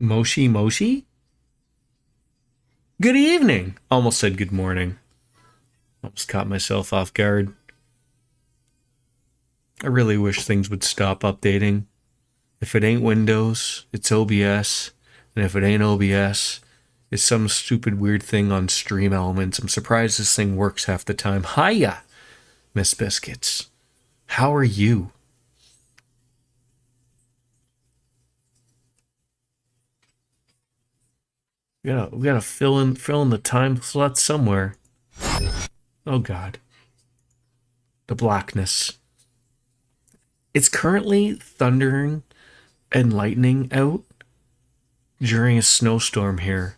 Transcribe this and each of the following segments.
Moshi Moshi? Good evening! Almost said good morning. Almost caught myself off guard. I really wish things would stop updating. If it ain't Windows, it's OBS. And if it ain't OBS, it's some stupid weird thing on Stream Elements. I'm surprised this thing works half the time. Hiya, Miss Biscuits. How are you? We gotta fill in the time slot somewhere. Oh god. The blackness. It's currently thundering and lightning out during a snowstorm here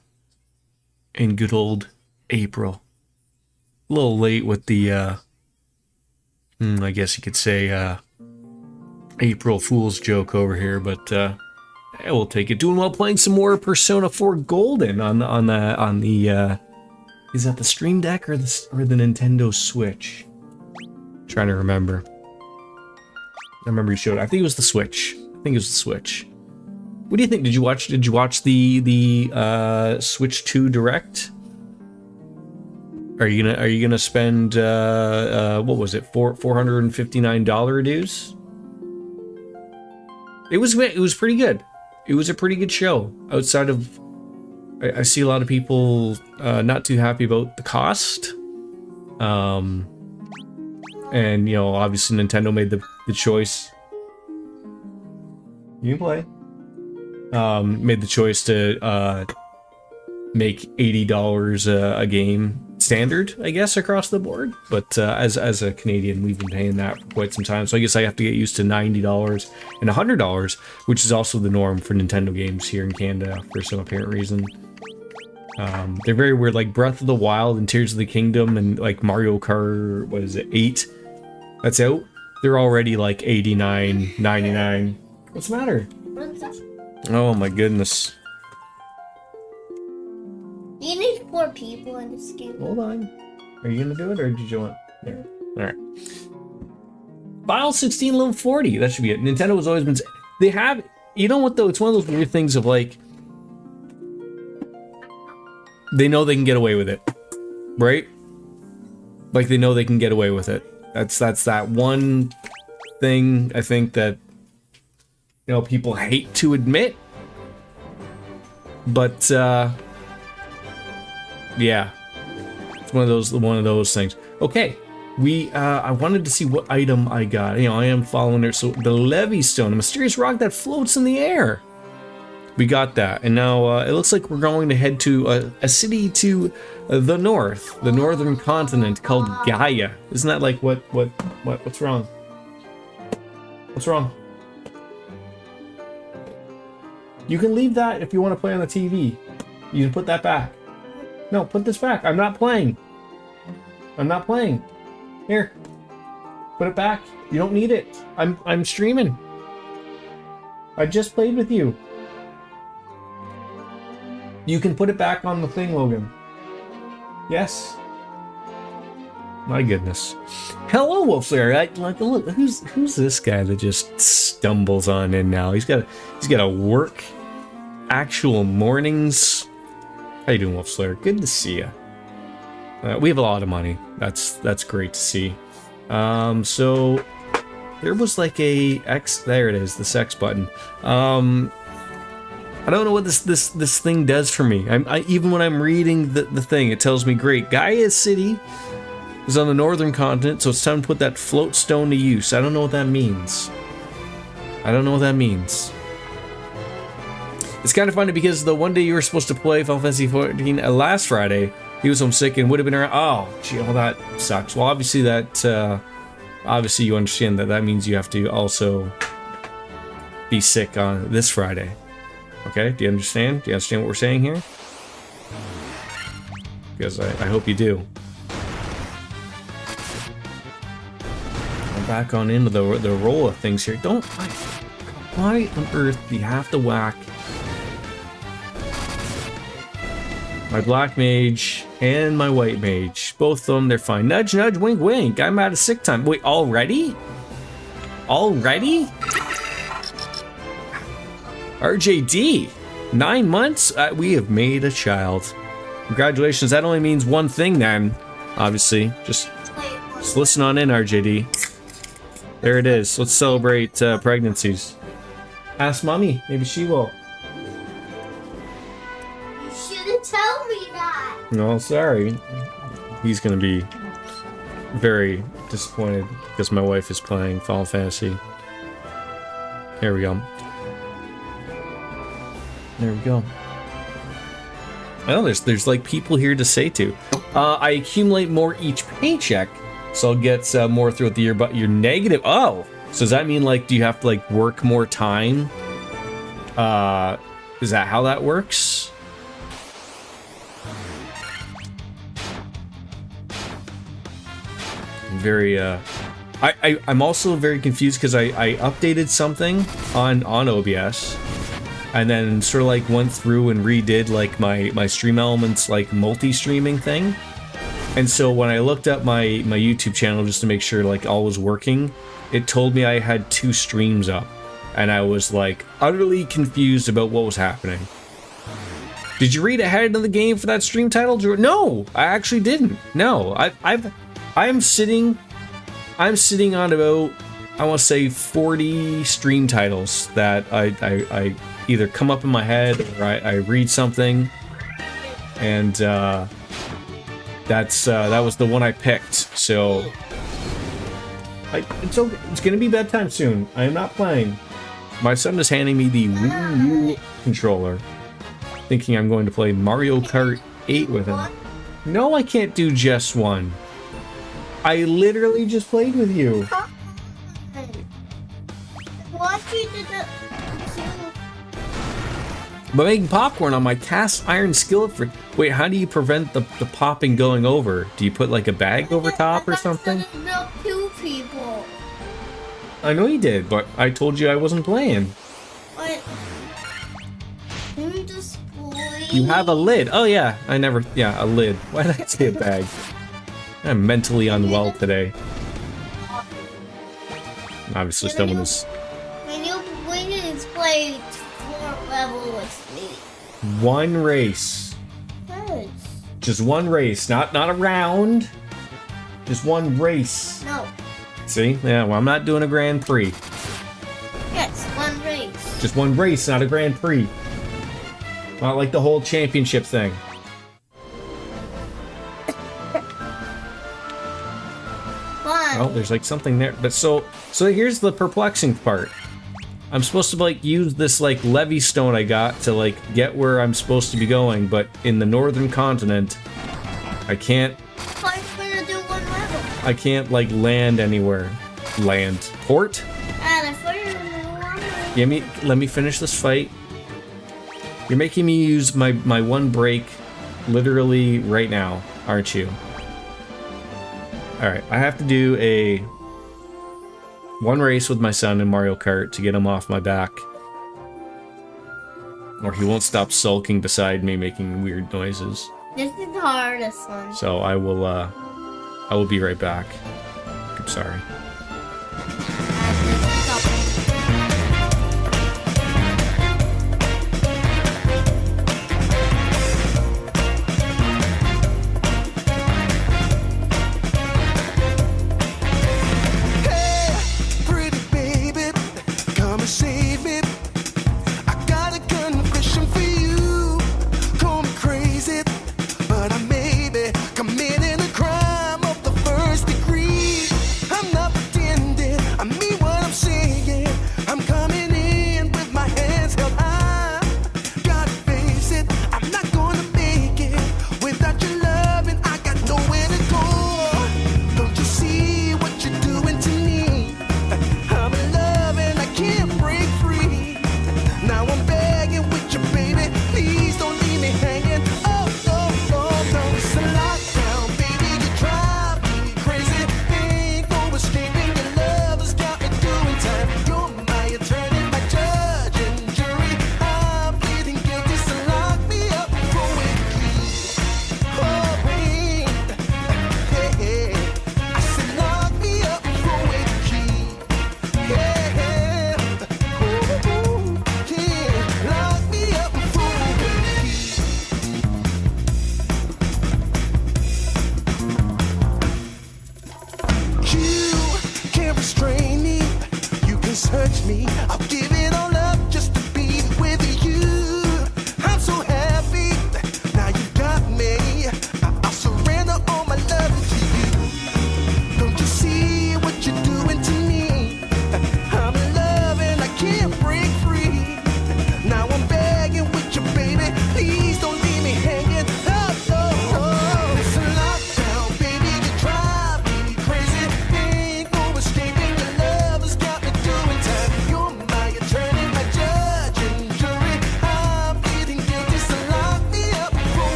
in good old April. A little late with the I guess you could say April Fool's joke over here, but we'll take it. Doing well, playing some more Persona 4 Golden on the is that the Stream Deck or the Nintendo Switch? Trying to remember. I remember you showed it. I think it was the Switch. I think it was the Switch. What do you think? Did you watch the Switch 2 Direct? Are you gonna spend what was it, $459 dues? It was pretty good. It was a pretty good show. Outside of, I see a lot of people not too happy about the cost. And you know, obviously Nintendo made the choice. You can play. Made the choice to make $80 a game standard, I guess, across the board. But as a Canadian, we've been paying that for quite some time. So I guess I have to get used to $90 and $100, which is also the norm for Nintendo games here in Canada for some apparent reason. They're very weird, like Breath of the Wild and Tears of the Kingdom and like Mario Kart, what is it, 8? That's out. They're already like $89, $99. What's the matter? Oh my goodness. You need 4 people in this game. Hold on. Are you gonna do it or did you want? There. Alright. File 16 level 40. That should be it. Nintendo has always been. They have. You know what though? It's one of those weird things of like. They know they can get away with it. Right? Like they know they can get away with it. That's that one thing I think that, you know, people hate to admit. But yeah, it's one of those things. Okay, I wanted to see what item I got. You know, I am following it. So the Levy Stone, a mysterious rock that floats in the air. We got that, and now it looks like we're going to head to a city to the north, the northern continent called Gaia. Isn't that like what's wrong? What's wrong? You can leave that if you want to play on the TV. You can put that back. No, put this back. I'm not playing. I'm not playing. Here. Put it back. You don't need it. I'm streaming. I just played with you. You can put it back on the thing, Logan. Yes. My goodness. Hello, Wolfslayer. Like, look, who's this guy that just stumbles on in now? He's got to work actual mornings. How you doing, Wolfslayer? Good to see you. We have a lot of money. That's great to see. So there was like a X. There it is, the sex button. I don't know what this thing does for me. Even when I'm reading the thing, it tells me great. Gaia City is on the northern continent, so it's time to put that float stone to use. I don't know what that means. I don't know what that means. It's kind of funny because the one day you were supposed to play Final Fantasy XIV last Friday, he was homesick and would have been around. Oh, gee, well that sucks. Well, obviously obviously you understand that means you have to also be sick on this Friday. Okay, do you understand? Do you understand what we're saying here? Because I hope you do. I'm back on into the roll of things here. Why on earth do you have to whack my black mage and my white mage? Both of them, they're fine. Nudge, nudge, wink, wink. I'm out of sick time. Wait, already? Already? RJD. 9 months? We have made a child. Congratulations. That only means one thing then, obviously. Just listen on in, RJD. There it is. Let's celebrate pregnancies. Ask mommy. Maybe she will. You shouldn't tell me that. No, sorry. He's gonna be very disappointed because my wife is playing Final Fantasy. Here we go. There we go. I know there's like people here to say to. I accumulate more each paycheck, so I'll get more throughout the year. But you're negative. Oh, so does that mean like do you have to like work more time? Is that how that works? Very I'm also very confused because I updated something on OBS and then sort of like went through and redid like my Stream Elements like multi-streaming thing. And so when I looked up my YouTube channel just to make sure like all was working, it told me I had 2 streams up, and I was like utterly confused about what was happening. Did you read ahead of the game for that stream title, Drew? No, I actually didn't. No, I'm sitting on about, I want to say 40 stream titles that I either come up in my head or I read something, and that was the one I picked. So it's gonna be bedtime soon. I am not playing. My son is handing me the Wii U controller, thinking I'm going to play Mario Kart 8 with him. No, I can't do just one. I literally just played with you. What you did But making popcorn on my cast iron skillet for... Wait, how do you prevent the popping going over? Do you put like a bag over top or something? No, 2 people. I know you did, but I told you I wasn't playing. What? Display. You have a lid. Oh yeah, a lid. Why did I say a bag? I'm mentally unwell today. Obviously someone is... When you display 4 level with me. One race. Yes. Just one race, not a round. Just one race. No. See? Yeah, well, I'm not doing a Grand Prix. Yes, 1 race. Just one race, not a Grand Prix. Not like the whole championship thing. Oh, there's like something there. But so here's the perplexing part. I'm supposed to like use this like levy stone I got to like get where I'm supposed to be going, but in the northern continent, I can't. I'm gonna do 1 level. I can't like land anywhere. Port? And if Let me finish this fight. You're making me use my 1 break literally right now, aren't you? Alright, I have to do a 1 race with my son in Mario Kart to get him off my back. Or he won't stop sulking beside me making weird noises. this is the hardest one. So I will be right back. I'm sorry. Committing a crime of the first degree. I'm not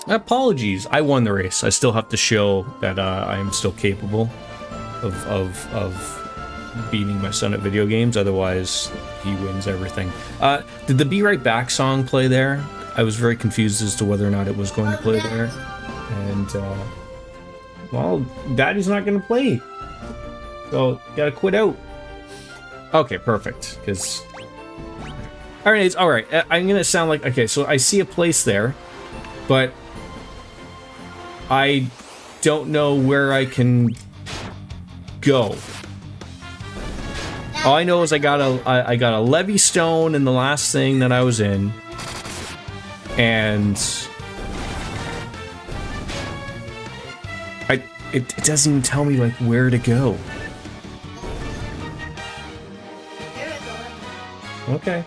Apologies, I won the race. I still have to show that I am still capable of beating my son at video games. Otherwise, he wins everything. Did the Be Right Back song play there? I was very confused as to whether or not it was going to play there. And, well, Daddy's not going to play. So, gotta quit out. Okay, perfect. Because... Alright, alright. I'm going to sound like... Okay, so I see a place there. But... I don't know where I can go. All I know is I got a levy stone in the last thing that I was in, and it doesn't even tell me like where to go. Okay.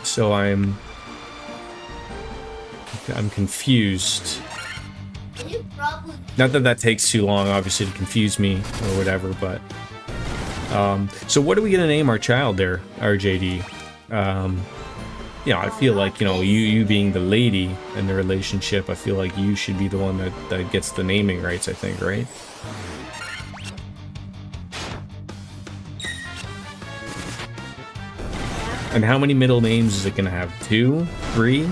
So I'm confused. Not that that takes too long, obviously, to confuse me or whatever, but... so what are we gonna name our child there, RJD? You know, I feel like, you know, you being the lady in the relationship, I feel like you should be the one that gets the naming rights, I think, right? And how many middle names is it gonna have? 2? 3?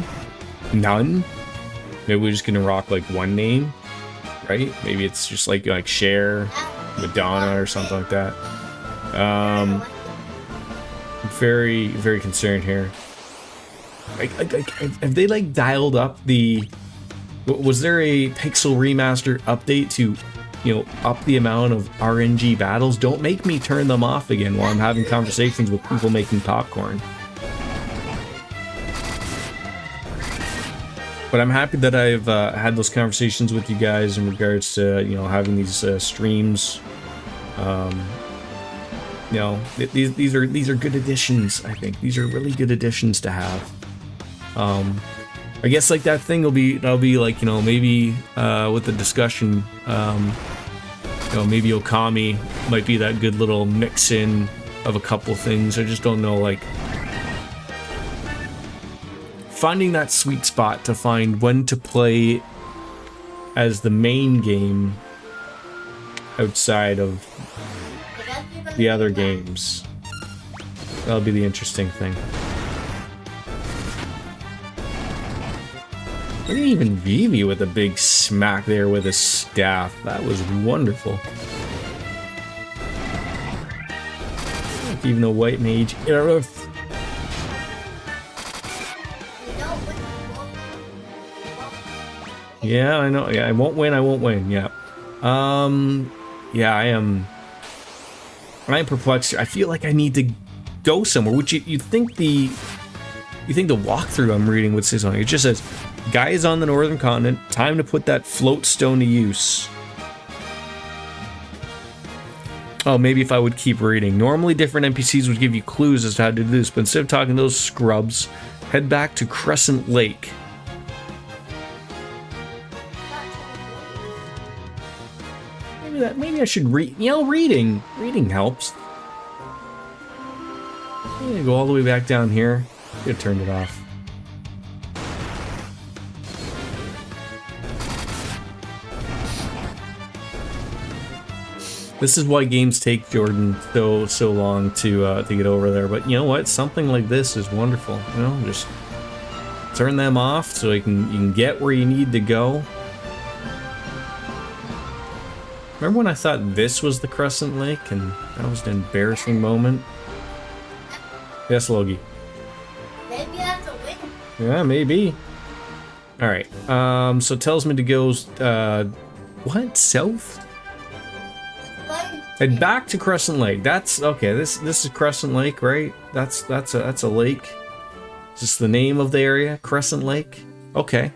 None? Maybe we're just gonna rock like one name, right? Maybe it's just like Cher, Madonna, or something like that. Very, very concerned here. Have they like dialed up the? Was there a Pixel Remaster update to, you know, up the amount of RNG battles? Don't make me turn them off again while I'm having conversations with people making popcorn. But I'm happy that I've had those conversations with you guys in regards to, you know, having these streams. You know, these are good additions. I think these are really good additions to have. I guess like that thing that'll be like, you know, maybe with the discussion, you know, maybe Okami might be that good little mix in of a couple things. I just don't know, like, finding that sweet spot to find when to play as the main game outside of the other games. That'll be the interesting thing. I didn't even beat me with a big smack there with a staff. That was wonderful. Even a white mage era. Yeah, I know. Yeah, I won't win. I won't win. Yeah. Yeah, I am perplexed. I feel like I need to go somewhere. Which you think the walkthrough I'm reading would say something. It just says, "Guy is on the northern continent. Time to put that float stone to use." Oh, maybe if I would keep reading. Normally, different NPCs would give you clues as to how to do this, but instead of talking to those scrubs, head back to Crescent Lake. Maybe I should read. You know, reading helps. I'm gonna go all the way back down here. Should have turned it off. This is why games take Jordan so long to get over there. But you know what? Something like this is wonderful. You know, just turn them off so you can get where you need to go. Remember when I thought this was the Crescent Lake, and that was an embarrassing moment? Yes, Logie. Maybe I have to win. Yeah, maybe. Alright, so it tells me to go, what? South? Head back to Crescent Lake. That's, okay, this is Crescent Lake, right? That's a lake. Is this the name of the area? Crescent Lake? Okay.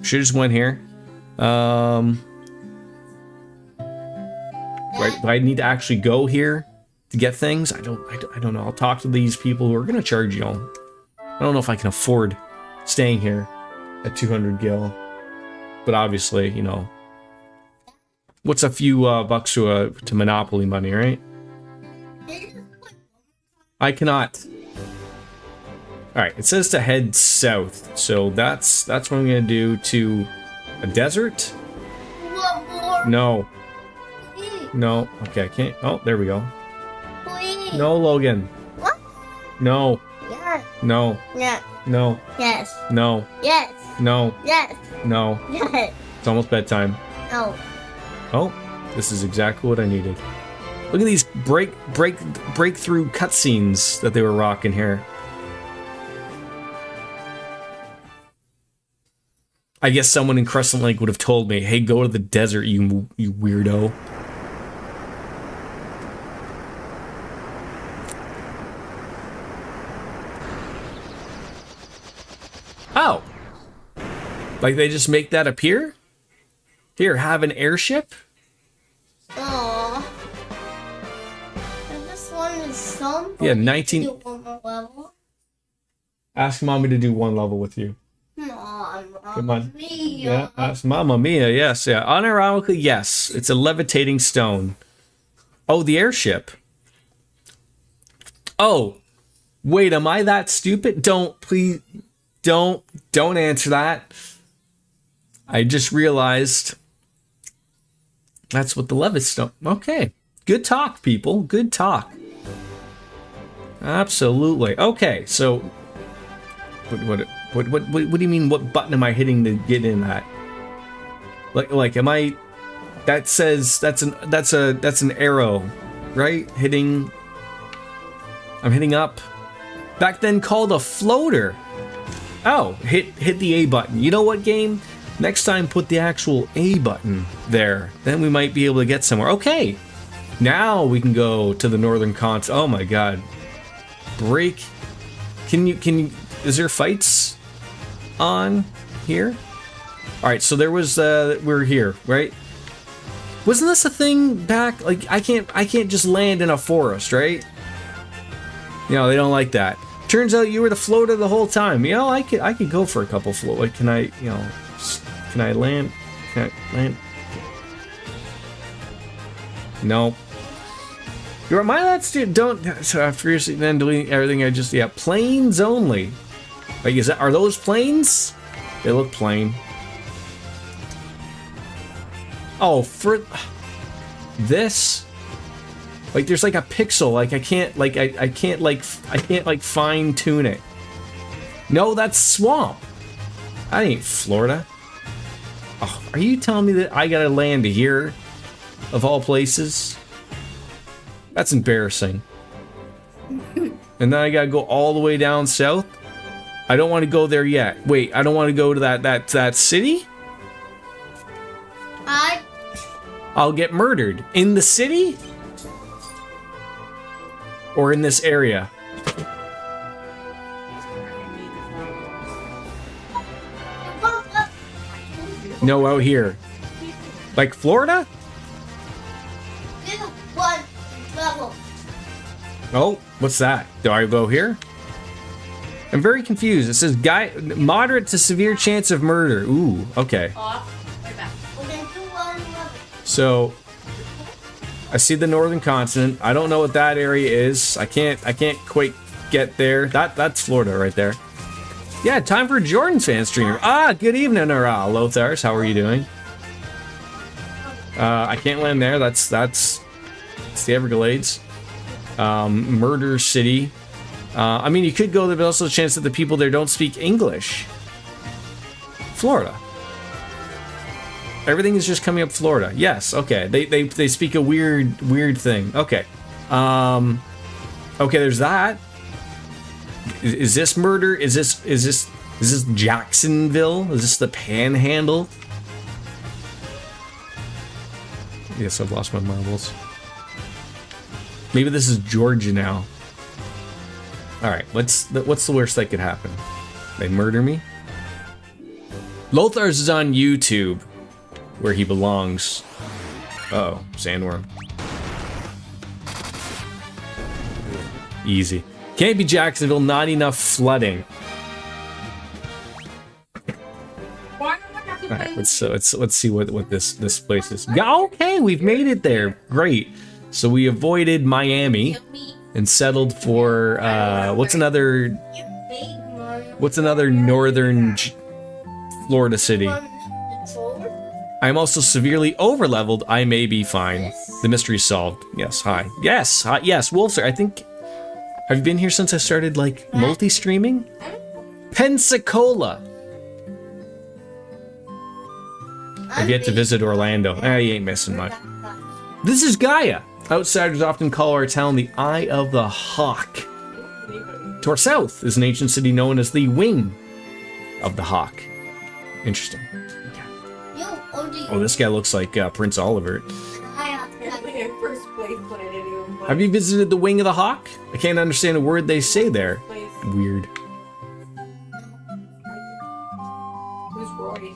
Should've just went here. Right, do I need to actually go here to get things? I don't know. I'll talk to these people who are gonna charge you all. I don't know if I can afford staying here at 200 gil, but obviously, you know, what's a few bucks to Monopoly money, right? I cannot. All right, it says to head south, so that's what I'm gonna do. To a desert? What more? No, Please. no. Okay, I can't. Oh, there we go. Please. No, Logan. What? No, Yes. no, Yes. no, Yes. no, Yes. no, Yes. no. Yes. It's almost bedtime. No. Oh, this is exactly what I needed. Look at these breakthrough cutscenes that they were rocking here. I guess someone in Crescent Lake would have told me, "Hey, go to the desert, you weirdo." Oh, like they just make that appear? Here, have an airship? Aww. This one is some. Yeah, 19. Do one more level. Ask mommy to do one level with you. Come on. Yeah, that's Mamma Mia. Yes, yeah. Unironically, yes. It's a levitating stone. Oh, the airship. Oh, wait. Am I that stupid? Please, don't answer that. I just realized that's what the levitstone. Okay, good talk, people. Good talk. Absolutely. Okay, so what do you mean? What button am I hitting to get in that? Like am I? That says that's an arrow, right? Hitting. I'm hitting up. Back then called a floater. Oh, hit the A button. You know what, game? Next time put the actual A button there. Then we might be able to get somewhere. Okay. Now we can go to the northern continent. Oh my god. Break. Can you is there fights on here? All right, so there was we're here, right? Wasn't this a thing back? Like I can't just land in a forest, right? You know, they don't like that. Turns out you were the floater the whole time. You know, I could go for a couple float. Like, can I land? Can I land? No. You're my that student. Don't. So after then deleting everything, I just planes only. Like, are those planes? They look plain. Oh, for this. Like there's like a pixel, like I can't fine tune it. No, that's swamp. I ain't Florida. Oh, are you telling me that I gotta land here, of all places? That's embarrassing. And then I gotta go all the way down south. I don't want to go there yet. Wait, I don't want to go to that city. I'll get murdered in the city. Or in this area? No, out here. Like Florida? One level. Oh, what's that? Do I go here? I'm very confused. It says moderate to severe chance of murder. Ooh, okay. So I see the northern continent. I don't know what that area is. I can't quite get there. That's Florida right there. Yeah, time for Jordan's fan streamer. Good evening, Lothars. How are you doing? I can't land there. That's the Everglades. Murder City. I mean, you could go there, but also a chance that the people there don't speak English. Florida. Everything is just coming up Florida. Yes, okay. They speak a weird thing. Okay. Okay, there's that. Is this murder? Is this Jacksonville? Is this the Panhandle? Yes, I've lost my marbles. Maybe this is Georgia now. All right, what's the worst that could happen? They murder me? Lothars is on YouTube, where he belongs. Uh-oh, sandworm. Easy. Can't be Jacksonville, not enough flooding. Alright, let's see what this place is. Yeah, okay, we've made it there. Great. So we avoided Miami and settled for what's another What's another northern Florida city? It's over? I'm also severely overleveled. I may be fine. Yes. The mystery's solved. Yes, hi. Yes, hi. Yes, Wolfsir, I think... Have you been here since I started, like, multi-streaming? Pensacola! I've yet to visit Orlando. You ain't missing much. This is Gaia! Outsiders often call our town the Eye of the Hawk. To our south is an ancient city known as the Wing of the Hawk. Interesting. Oh, this guy looks like Prince Oliver. Have you visited the Wing of the Hawk? I can't understand a word they say there. Weird. Who's Roy?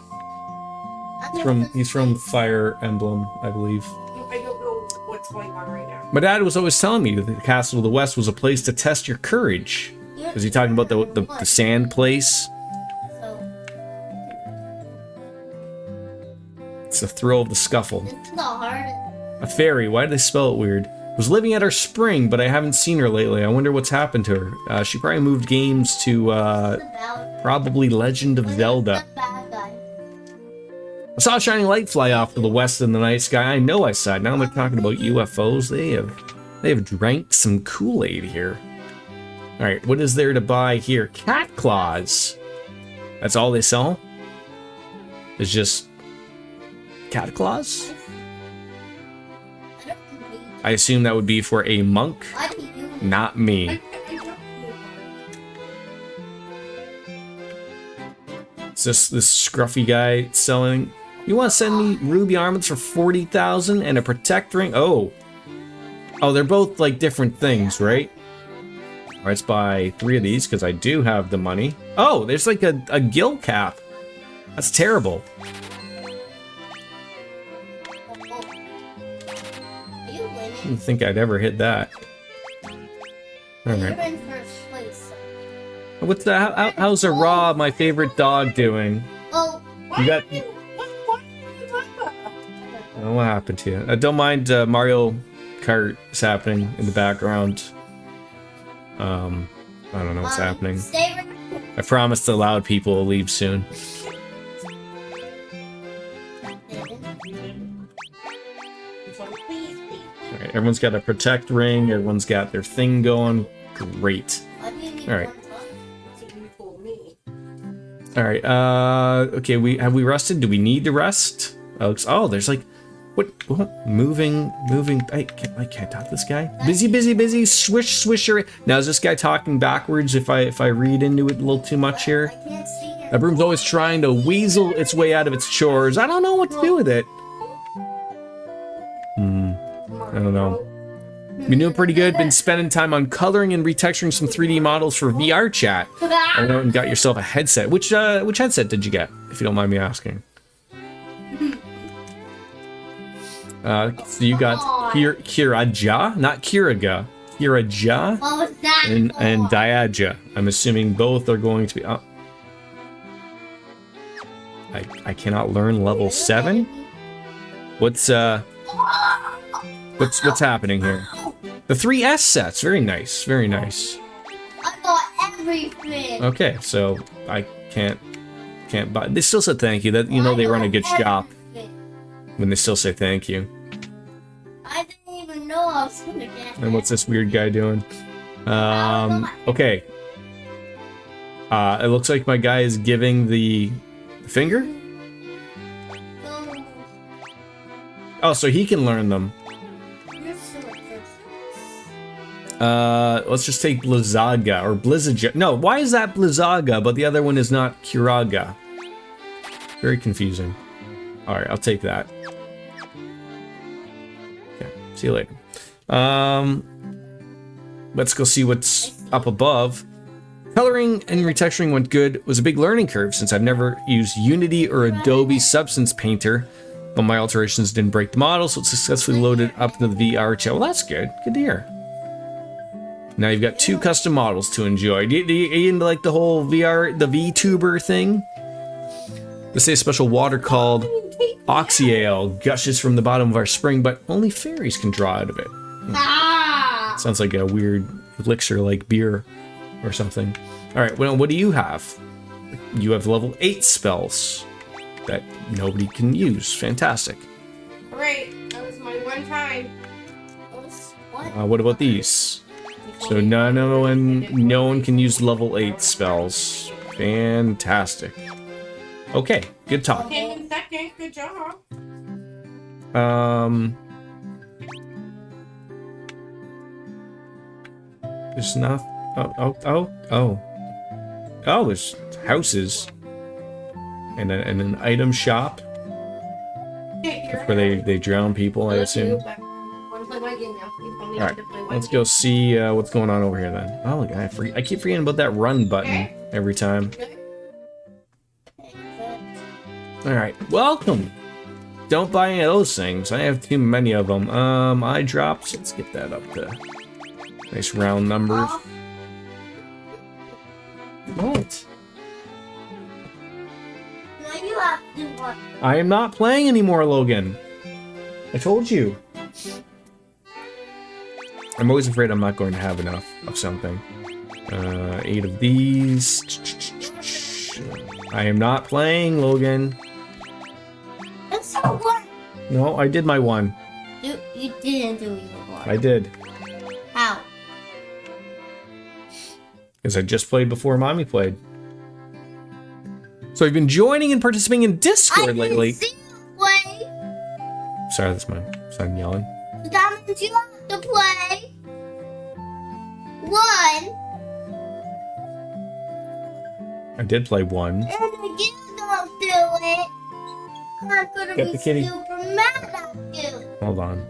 He's from Fire Emblem, I believe. I don't know what's going on right now. My dad was always telling me that the Castle of the West was a place to test your courage. Was he talking about the sand place? It's the thrill of the scuffle. It's not hard. A fairy, why did they spell it weird? Was living at her spring, but I haven't seen her lately. I wonder what's happened to her. She probably moved games to, probably Legend of Zelda. I saw a shining light fly off to the west in the night sky. I know I saw it. Now they're talking about UFOs. They have drank some Kool-Aid here. Alright, what is there to buy here? Cat claws. That's all they sell? It's just cat claws? I assume that would be for a monk, not me. It's just this scruffy guy selling. You want to send me ruby armlets for 40,000 and a protect ring? Oh, they're both like different things, right? All right, let's buy 3 of these because I do have the money. Oh, there's like a gill cap. That's terrible. I didn't think I'd ever hit that. All right. What's that? How's a Raw, my favorite dog, doing? Oh, You got. Oh, what happened to you? Don't mind Mario Kart is happening in the background. I don't know what's happening. stay right I promise the loud people will leave soon. Alright, everyone's got a protect ring, everyone's got their thing going. Great. All right. Alright, okay, have we rested? Do we need to rest? Oh, there's like, what, moving, I can't talk to this guy. Busy, swish, swisher. Now, is this guy talking backwards if I read into it a little too much here? I can't see her. That broom's always trying to weasel its way out of its chores. I don't know what to do with it. I don't know. Been doing pretty good. Been spending time on coloring and retexturing some 3D models for VR chat. I went and got yourself a headset. Which headset did you get, if you don't mind me asking? So you got Kiraja, not Kiraga. Kiraja What was that? and Diaja. I'm assuming both are going to be. I cannot learn level 7. What's happening here? The 3S sets, very nice, very nice. I got everything. Okay, so I can't buy. They still said thank you. That they run a good shop when they still say thank you. I didn't even know I was gonna get. And what's this weird guy doing? Okay. It looks like my guy is giving the finger. Oh, so he can learn them. Let's just take Blizzaga or Blizzaga. No, why is that Blizzaga, but the other one is not Kiraga? Very confusing. All right, I'll take that. Okay, see you later. Let's go see what's up above. Coloring and retexturing went good. It was a big learning curve since I've never used Unity or Adobe Substance Painter, but my alterations didn't break the model, so it successfully loaded up into the VR chat. Well, that's good. Good to hear. Now you've got 2 custom models to enjoy. Are you into like the whole VR, the VTuber thing? This is a special water called Oxyale gushes from the bottom of our spring, but only fairies can draw out of it. Ah! Sounds like a weird elixir like beer. or something. All right, well, what do you have? You have level 8 spells that nobody can use. Fantastic. Alright, that was my one time. What about these? So no one can use level 8 spells. Fantastic. Okay, good talk. Came in second, good job. There's not. Oh. There's houses and an item shop. That's where they drown people, I assume. All right, let's go see what's going on over here then. Oh, I keep forgetting about that run button every time. All right, welcome. Don't buy any of those things. I have too many of them. Eye drops. Let's get that up to nice round numbers. What? Now you have to work. I am not playing anymore, Logan. I told you. I'm always afraid I'm not going to have enough of something. 8 of these. I am not playing, Logan. That's so what? No, I did my one. You didn't do your one. I did. How? Because I just played before Mommy played. So I've been joining and participating in Discord lately. I can see you play. Sorry, that's my son yelling. That means you have to play. One. I did play one. And if you don't do it, I'm gonna Get be the kitty. super mad at you. Hold on.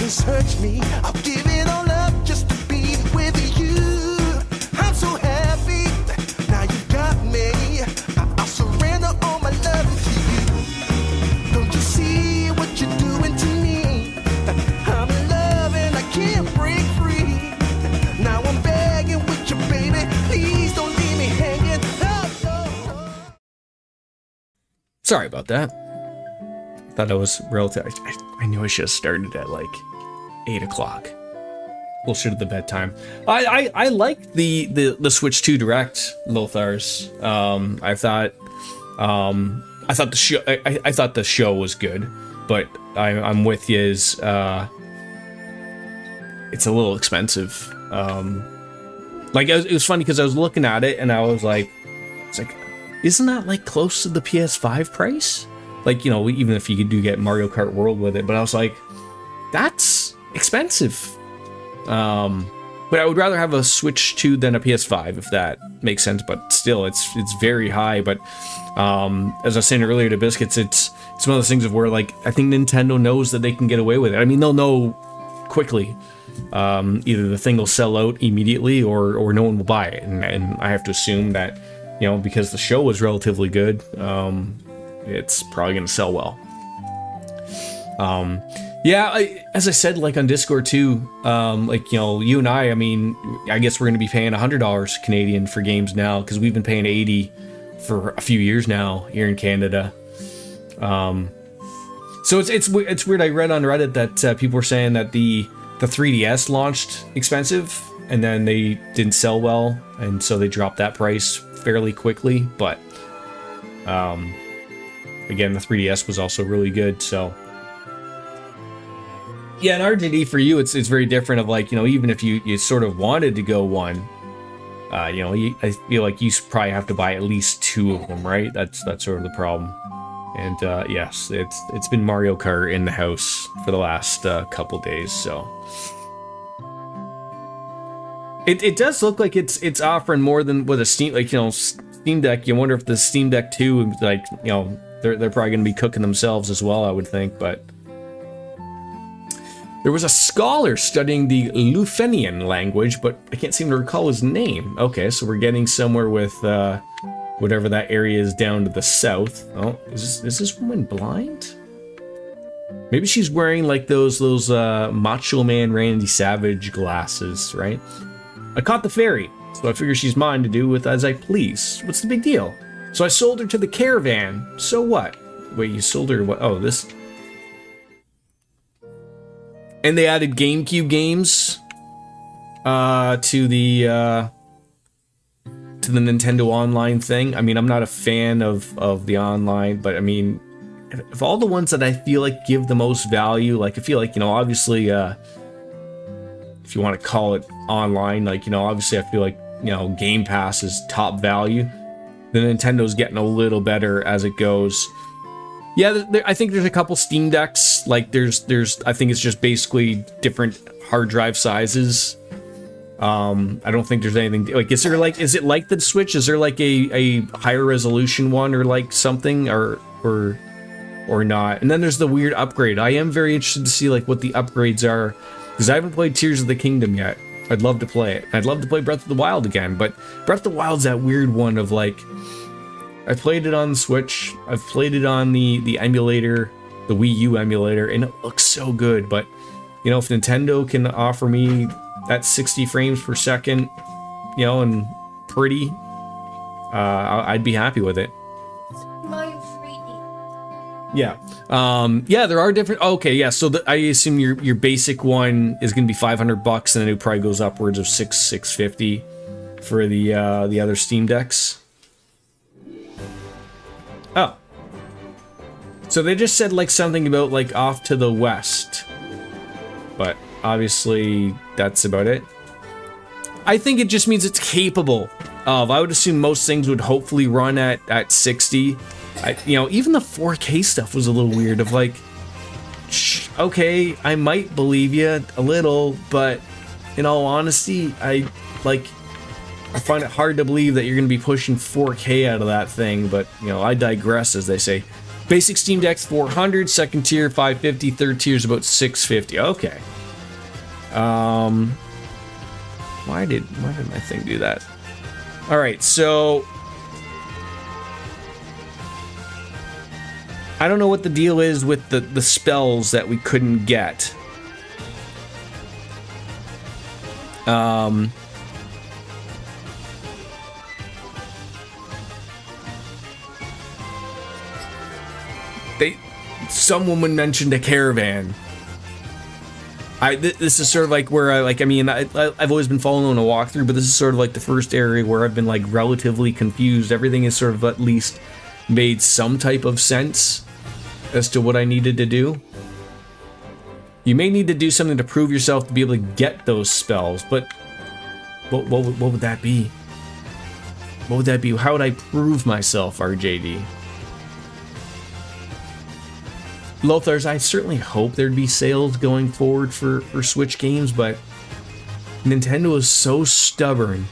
Search me, I'll give it all up just to be with you. I'm so happy, now you got me. I'll surrender all my love to you. Don't you see what you're doing to me? I'm in love and I can't break free. Now I'm begging with you, baby. Please don't leave me hanging. No. Sorry about that. Thought I was relative. I knew I should have started at like 8 o'clock. Closer to the bedtime. I liked the Switch 2 Direct, Lothar's. I thought the show was good, but I'm with you. It's a little expensive. Like it was funny because I was looking at it and I was like, isn't that like close to the PS5 price? Like, you know, even if you do get Mario Kart World with it, but I was like, that's expensive. But I would rather have a Switch 2 than a PS5, if that makes sense. But still, it's very high. But as I was saying earlier to Biscuits, it's one of those things of where, like, I think Nintendo knows that they can get away with it. I mean, they'll know quickly. Either the thing will sell out immediately or no one will buy it. And I have to assume that, you know, because the show was relatively good, it's probably going to sell well. Yeah, as I said, like on Discord too, like, you know, you and I mean, I guess we're going to be paying $100 Canadian for games now because we've been paying 80 for a few years now here in Canada. So it's weird. I read on Reddit that people were saying that the 3DS launched expensive and then they didn't sell well, and so they dropped that price fairly quickly. But again, the 3DS was also really good, so. Yeah, and RJD for you, it's very different of like, you know, even if you sort of wanted to go one, you know, I feel like you probably have to buy at least 2 of them, right? That's sort of the problem. And yes, it's been Mario Kart in the house for the last couple days, so. It does look like it's offering more than with a Steam, like, you know, Steam Deck. You wonder if the Steam Deck 2, like, you know, they're probably going to be cooking themselves as well, I would think, but. There was a scholar studying the Lufenian language, but I can't seem to recall his name. Okay, so we're getting somewhere with whatever that area is down to the south. Oh, is this woman blind? Maybe she's wearing like those Macho Man Randy Savage glasses, right? I caught the fairy, so I figure she's mine to do with as I please. What's the big deal? So I sold her to the caravan. So what? Wait, you sold her what? Oh, this. And they added GameCube games to the Nintendo Online thing. I mean, I'm not a fan of the online, but I mean, if all the ones that I feel like give the most value, like I feel like, you know, obviously, if you want to call it online, like, you know, obviously I feel like, you know, Game Pass is top value. The Nintendo's getting a little better as it goes. Yeah, I think there's a couple Steam Decks. Like there's I think it's just basically different hard drive sizes. I don't think there's anything like, is it like the Switch? Is there like a higher resolution one or like something or not? And then there's the weird upgrade. I am very interested to see like what the upgrades are, because I haven't played Tears of the Kingdom yet. I'd love to play it. I'd love to play Breath of the Wild again, but Breath of the Wild's that weird one of like, I've played it on the Switch, I've played it on the emulator, the Wii U emulator, and it looks so good, but, you know, if Nintendo can offer me that 60 frames per second, you know, and pretty, I'd be happy with it. Mario 3D. Yeah. Yeah, there are different, okay, yeah, so I assume your basic one is going to be $500, and then it probably goes upwards of $650 for the other Steam Decks. Oh. So they just said like something about like off to the west. But obviously that's about it. I think it just means it's capable of. I would assume most things would hopefully run at 60. You know, even the 4K stuff was a little weird of like, okay, I might believe you a little, but in all honesty, I find it hard to believe that you're going to be pushing 4K out of that thing, but, you know, I digress, as they say. Basic Steam Deck's 400, second tier 550, third tier is about 650. Okay. Why did my thing do that? All right, so I don't know what the deal is with the spells that we couldn't get. Some woman mentioned a caravan. This is sort of like where I've always been following a walkthrough, but this is sort of like the first area where I've been like relatively confused. Everything is sort of at least made some type of sense as to what I needed to do. You may need to do something to prove yourself to be able to get those spells, but what would that be? What would that be? How would I prove myself, RJD? Lothars, I certainly hope there'd be sales going forward for Switch games, but Nintendo is so stubborn.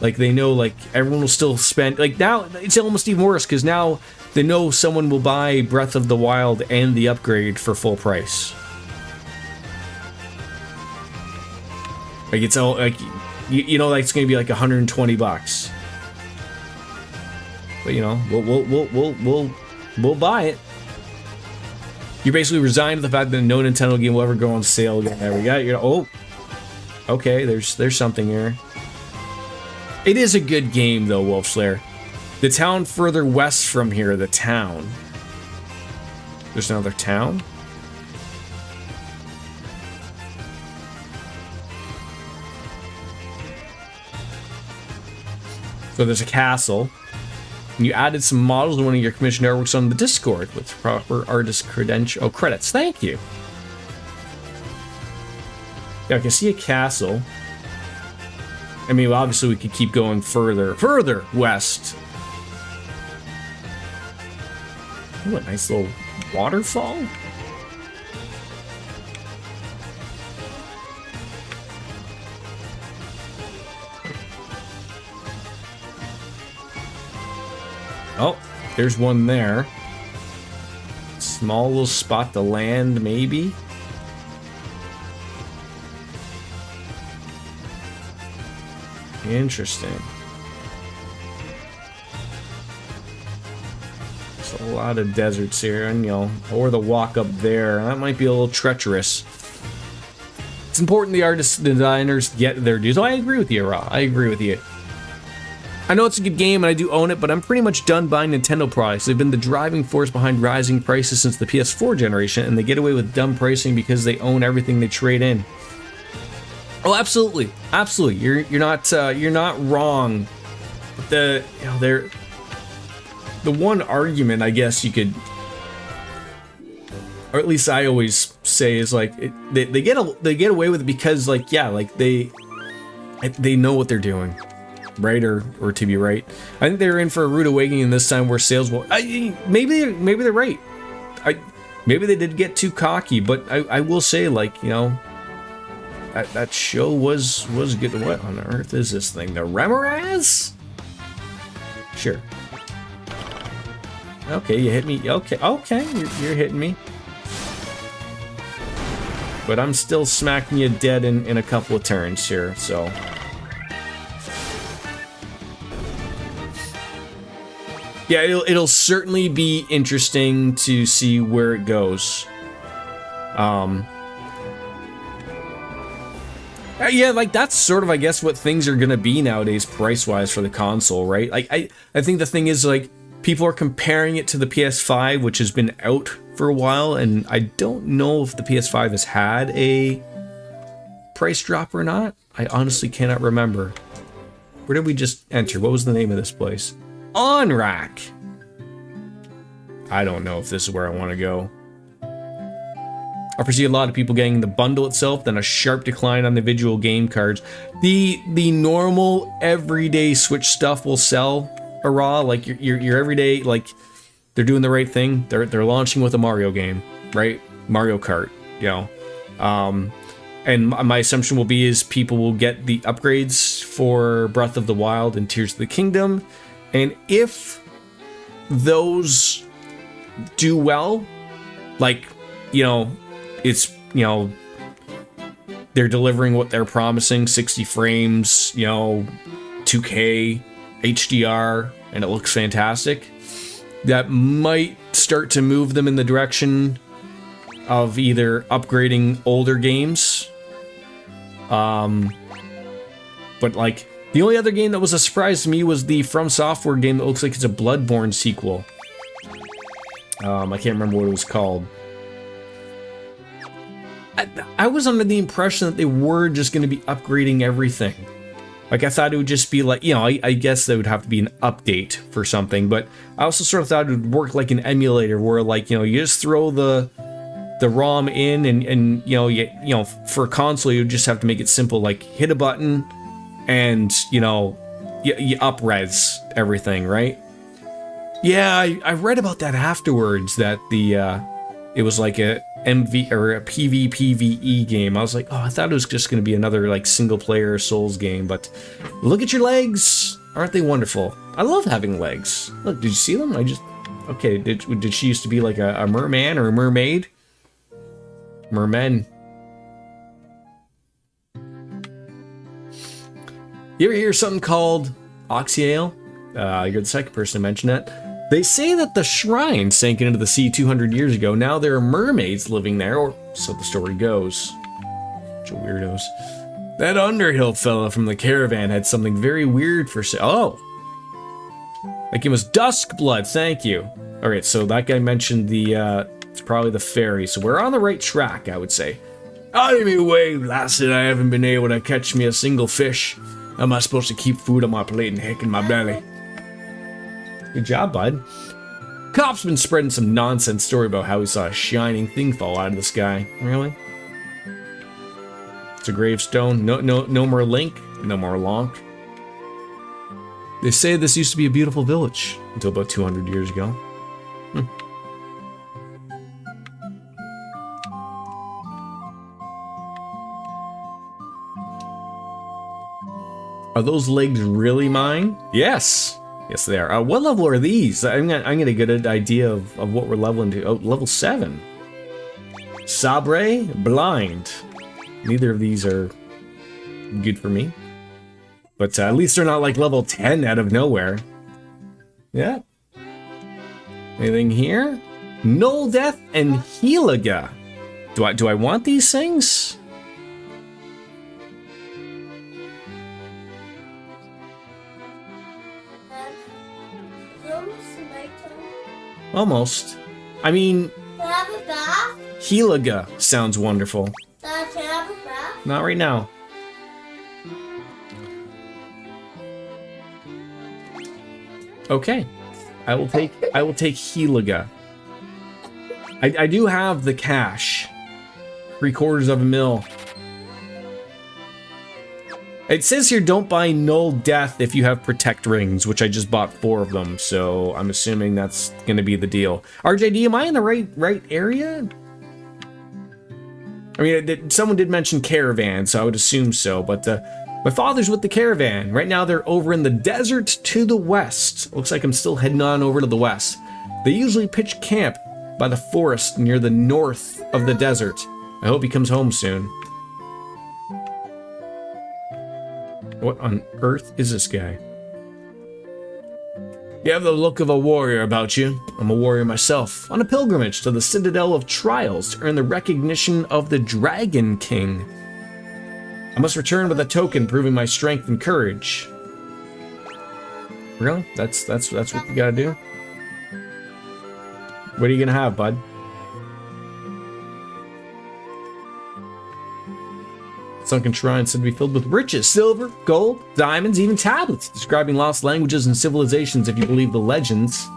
Like, they know, like, everyone will still spend... Like, now, it's almost even worse, because now they know someone will buy Breath of the Wild and the upgrade for full price. Like, it's all, like, you know, like, it's gonna be like $120. But, you know, we'll buy it. You're basically resigned to the fact that no Nintendo game will ever go on sale again. There we go. Oh, okay. There's something here. It is a good game though, Wolf Slayer. The town further west from here. The town. There's another town. So there's a castle. And you added some models to one of your commissioned artworks on the Discord with proper artist credential credits. Thank you. Yeah, I can see a castle. I mean, obviously we could keep going further west. Ooh, a nice little waterfall. Oh, there's one there. Small little spot to land, maybe. Interesting. There's a lot of deserts here, and or the walk up there. That might be a little treacherous. It's important the artists, the designers get their dues. Oh, I agree with you, Ra. I agree with you. I know it's a good game and I do own it, but I'm pretty much done buying Nintendo products. They've been the driving force behind rising prices since the PS4 generation, and they get away with dumb pricing because they own everything they trade in. Oh, absolutely, absolutely. You're not wrong. The one argument I guess you could, or at least I always say, is like they get away with it because they know what they're doing. Right, or to be right. I think they're in for a rude awakening this time where sales will... maybe they're right. Maybe they did get too cocky, but I will say, that show was good. What on earth is this thing? The Remoraz? Sure. Okay, you hit me. Okay, you're hitting me. But I'm still smacking you dead in a couple of turns here, so... Yeah, it'll certainly be interesting to see where it goes. Yeah, that's sort of, I guess, what things are gonna be nowadays, price-wise, for the console, right? I think the thing is, people are comparing it to the PS5, which has been out for a while, and I don't know if the PS5 has had a price drop or not. I honestly cannot remember. Where did we just enter? What was the name of this place? On rack. I don't know if this is where I want to go. I foresee a lot of people getting the bundle itself, then a sharp decline on the individual game cards. The normal everyday Switch stuff will sell a raw, your everyday, they're doing the right thing. They're launching with a Mario game, right? Mario Kart, and my assumption will be is people will get the upgrades for Breath of the Wild and Tears of the Kingdom. And if those do well, it's, they're delivering what they're promising, 60 frames, 2K, HDR, and it looks fantastic, that might start to move them in the direction of either upgrading older games, but the only other game that was a surprise to me was the From Software game that looks like it's a Bloodborne sequel. I can't remember what it was called. I was under the impression that they were just going to be upgrading everything. I thought it would just be I guess there would have to be an update for something, but I also sort of thought it would work like an emulator where you just throw the ROM in and for a console you just have to make it simple, hit a button and you up-res everything, right? Yeah, I read about that afterwards, that it was like a MV or a PvPvE game. I was like, oh, I thought it was just going to be another single player Souls game, but look at your legs, aren't they wonderful? I love having legs. Look, did you see them? Okay, did she used to be like a merman or a mermaid? Mermen. You ever hear something called Oxyale? You're the second person to mention it. They say that the shrine sank into the sea 200 years ago. Now there are mermaids living there, or so the story goes. Bunch of weirdos. That Underhill fella from the caravan had something very weird for sale. Oh! Like it was Duskblood, thank you. Alright, so that guy mentioned the, it's probably the ferry, so we're on the right track, I would say. Out of me way, lassie, I haven't been able to catch me a single fish. How am I supposed to keep food on my plate and heck in my belly? Good job, bud. Cop's been spreading some nonsense story about how he saw a shining thing fall out of the sky. Really? It's a gravestone. No more Link. No more Lonk. They say this used to be a beautiful village until about 200 years ago. Are those legs really mine? Yes. Yes, they are. What level are these? I'm gonna get an idea of what we're leveling to. Oh, level 7. Sabre, blind. Neither of these are good for me. But at least they're not like level 10 out of nowhere. Yeah. Anything here? Null Death and Heliga. Do I want these things? Almost. I mean, Can I have a bath? Heliga sounds wonderful. Can I have a bath? Not right now. Okay. I will take Heliga. I do have the cash. 3/4 mil. It says here don't buy Null Death if you have Protect Rings, which I just bought 4 of them, so I'm assuming that's gonna be the deal. RJD, am I in the right area? I mean, someone did mention caravan, so I would assume so, but my father's with the caravan. Right now they're over in the desert to the west. Looks like I'm still heading on over to the west. They usually pitch camp by the forest near the north of the desert. I hope he comes home soon. What on earth is this guy? You have the look of a warrior about you. I'm a warrior myself, on a pilgrimage to the Citadel of Trials to earn the recognition of the Dragon King. I must return with a token proving my strength and courage. Really? That's what you gotta do? What are you gonna have, bud? Sunken shrine said to be filled with riches, silver, gold, diamonds, even tablets, describing lost languages and civilizations if you believe the legends.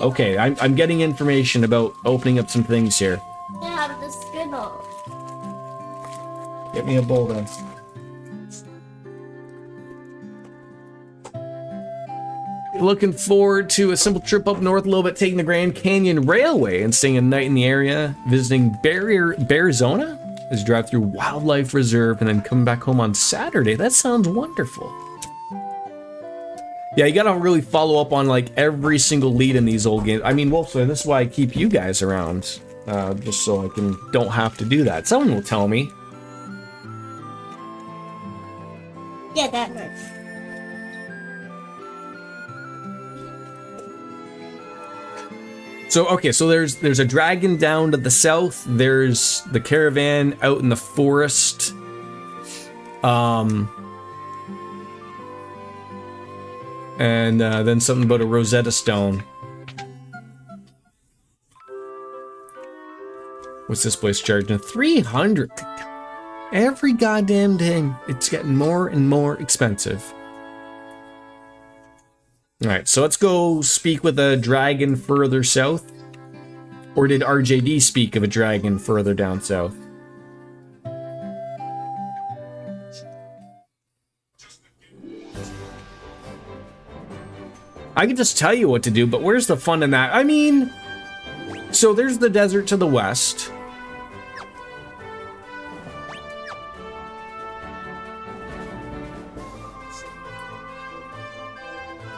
Okay, I'm getting information about opening up some things here. Can I have the Skittle? Get me a bowl then. Looking forward to a simple trip up north a little bit, taking the Grand Canyon Railway and staying a night in the area, visiting Bearzona? As you drive through Wildlife Reserve and then come back home on Saturday. That sounds wonderful. Yeah, you gotta really follow up on like every single lead in these old games. I mean, Wolfsway, this is why I keep you guys around. Just so I don't have to do that. Someone will tell me. Yeah, that much. So, okay, so there's a dragon down to the south. There's the caravan out in the forest. And then something about a Rosetta Stone. What's this place charging? 300. Every goddamn thing. It's getting more and more expensive. Alright, so let's go speak with a dragon further south. Or did RJD speak of a dragon further down south? I can just tell you what to do, but where's the fun in that? I mean, so there's the desert to the west.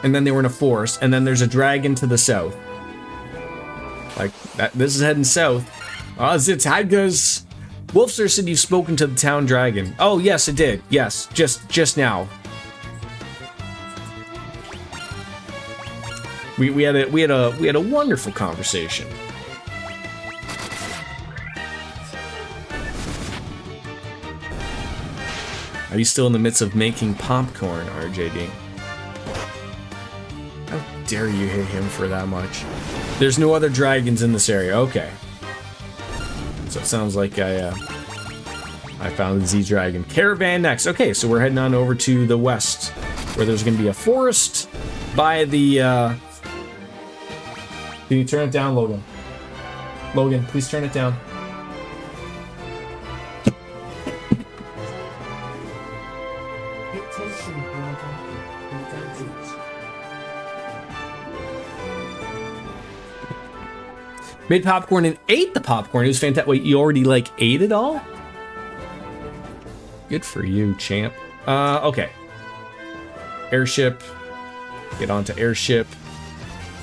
And then they were in a forest, and then there's a dragon to the south. Like, that. This is heading south. It's Hadga's. Wolfster said you've spoken to the town dragon. Oh, yes, it did. Yes, just now. We had a wonderful conversation. Are you still in the midst of making popcorn, RJD? How dare you hit him for that much? There's no other dragons in this area. Okay. So it sounds like I found the Z Dragon. Caravan next. Okay, so we're heading on over to the west, where there's going to be a forest by the... Can you turn it down, Logan? Logan, please turn it down. Made popcorn and ate the popcorn. It was fantastic. Wait, you already like ate it all? Good for you, champ. Okay. Airship. Get onto airship.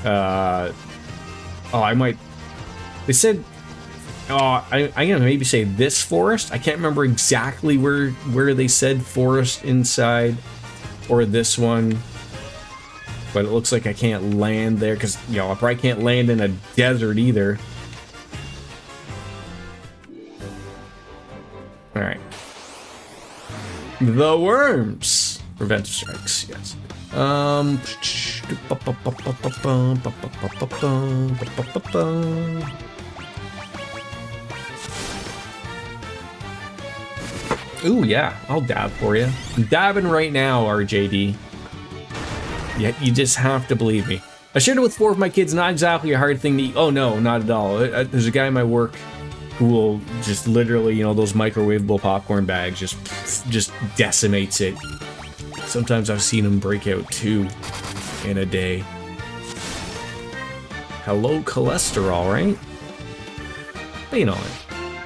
Oh, I might. They said. Oh, I'm gonna maybe say this forest. I can't remember exactly where they said forest inside, or this one. But it looks like I can't land there because, you know, I probably can't land in a desert either. All right. The worms. Preventive strikes, yes. Ooh, yeah, I'll dab for you. I'm dabbing right now, RJD. Yeah, you just have to believe me. I shared it with 4 of my kids, not exactly a hard thing to eat. Oh no, not at all. There's a guy in my work who will just literally, you know, those microwavable popcorn bags, just decimates it. Sometimes I've seen him break out 2 in a day. Hello, cholesterol, right? But you know,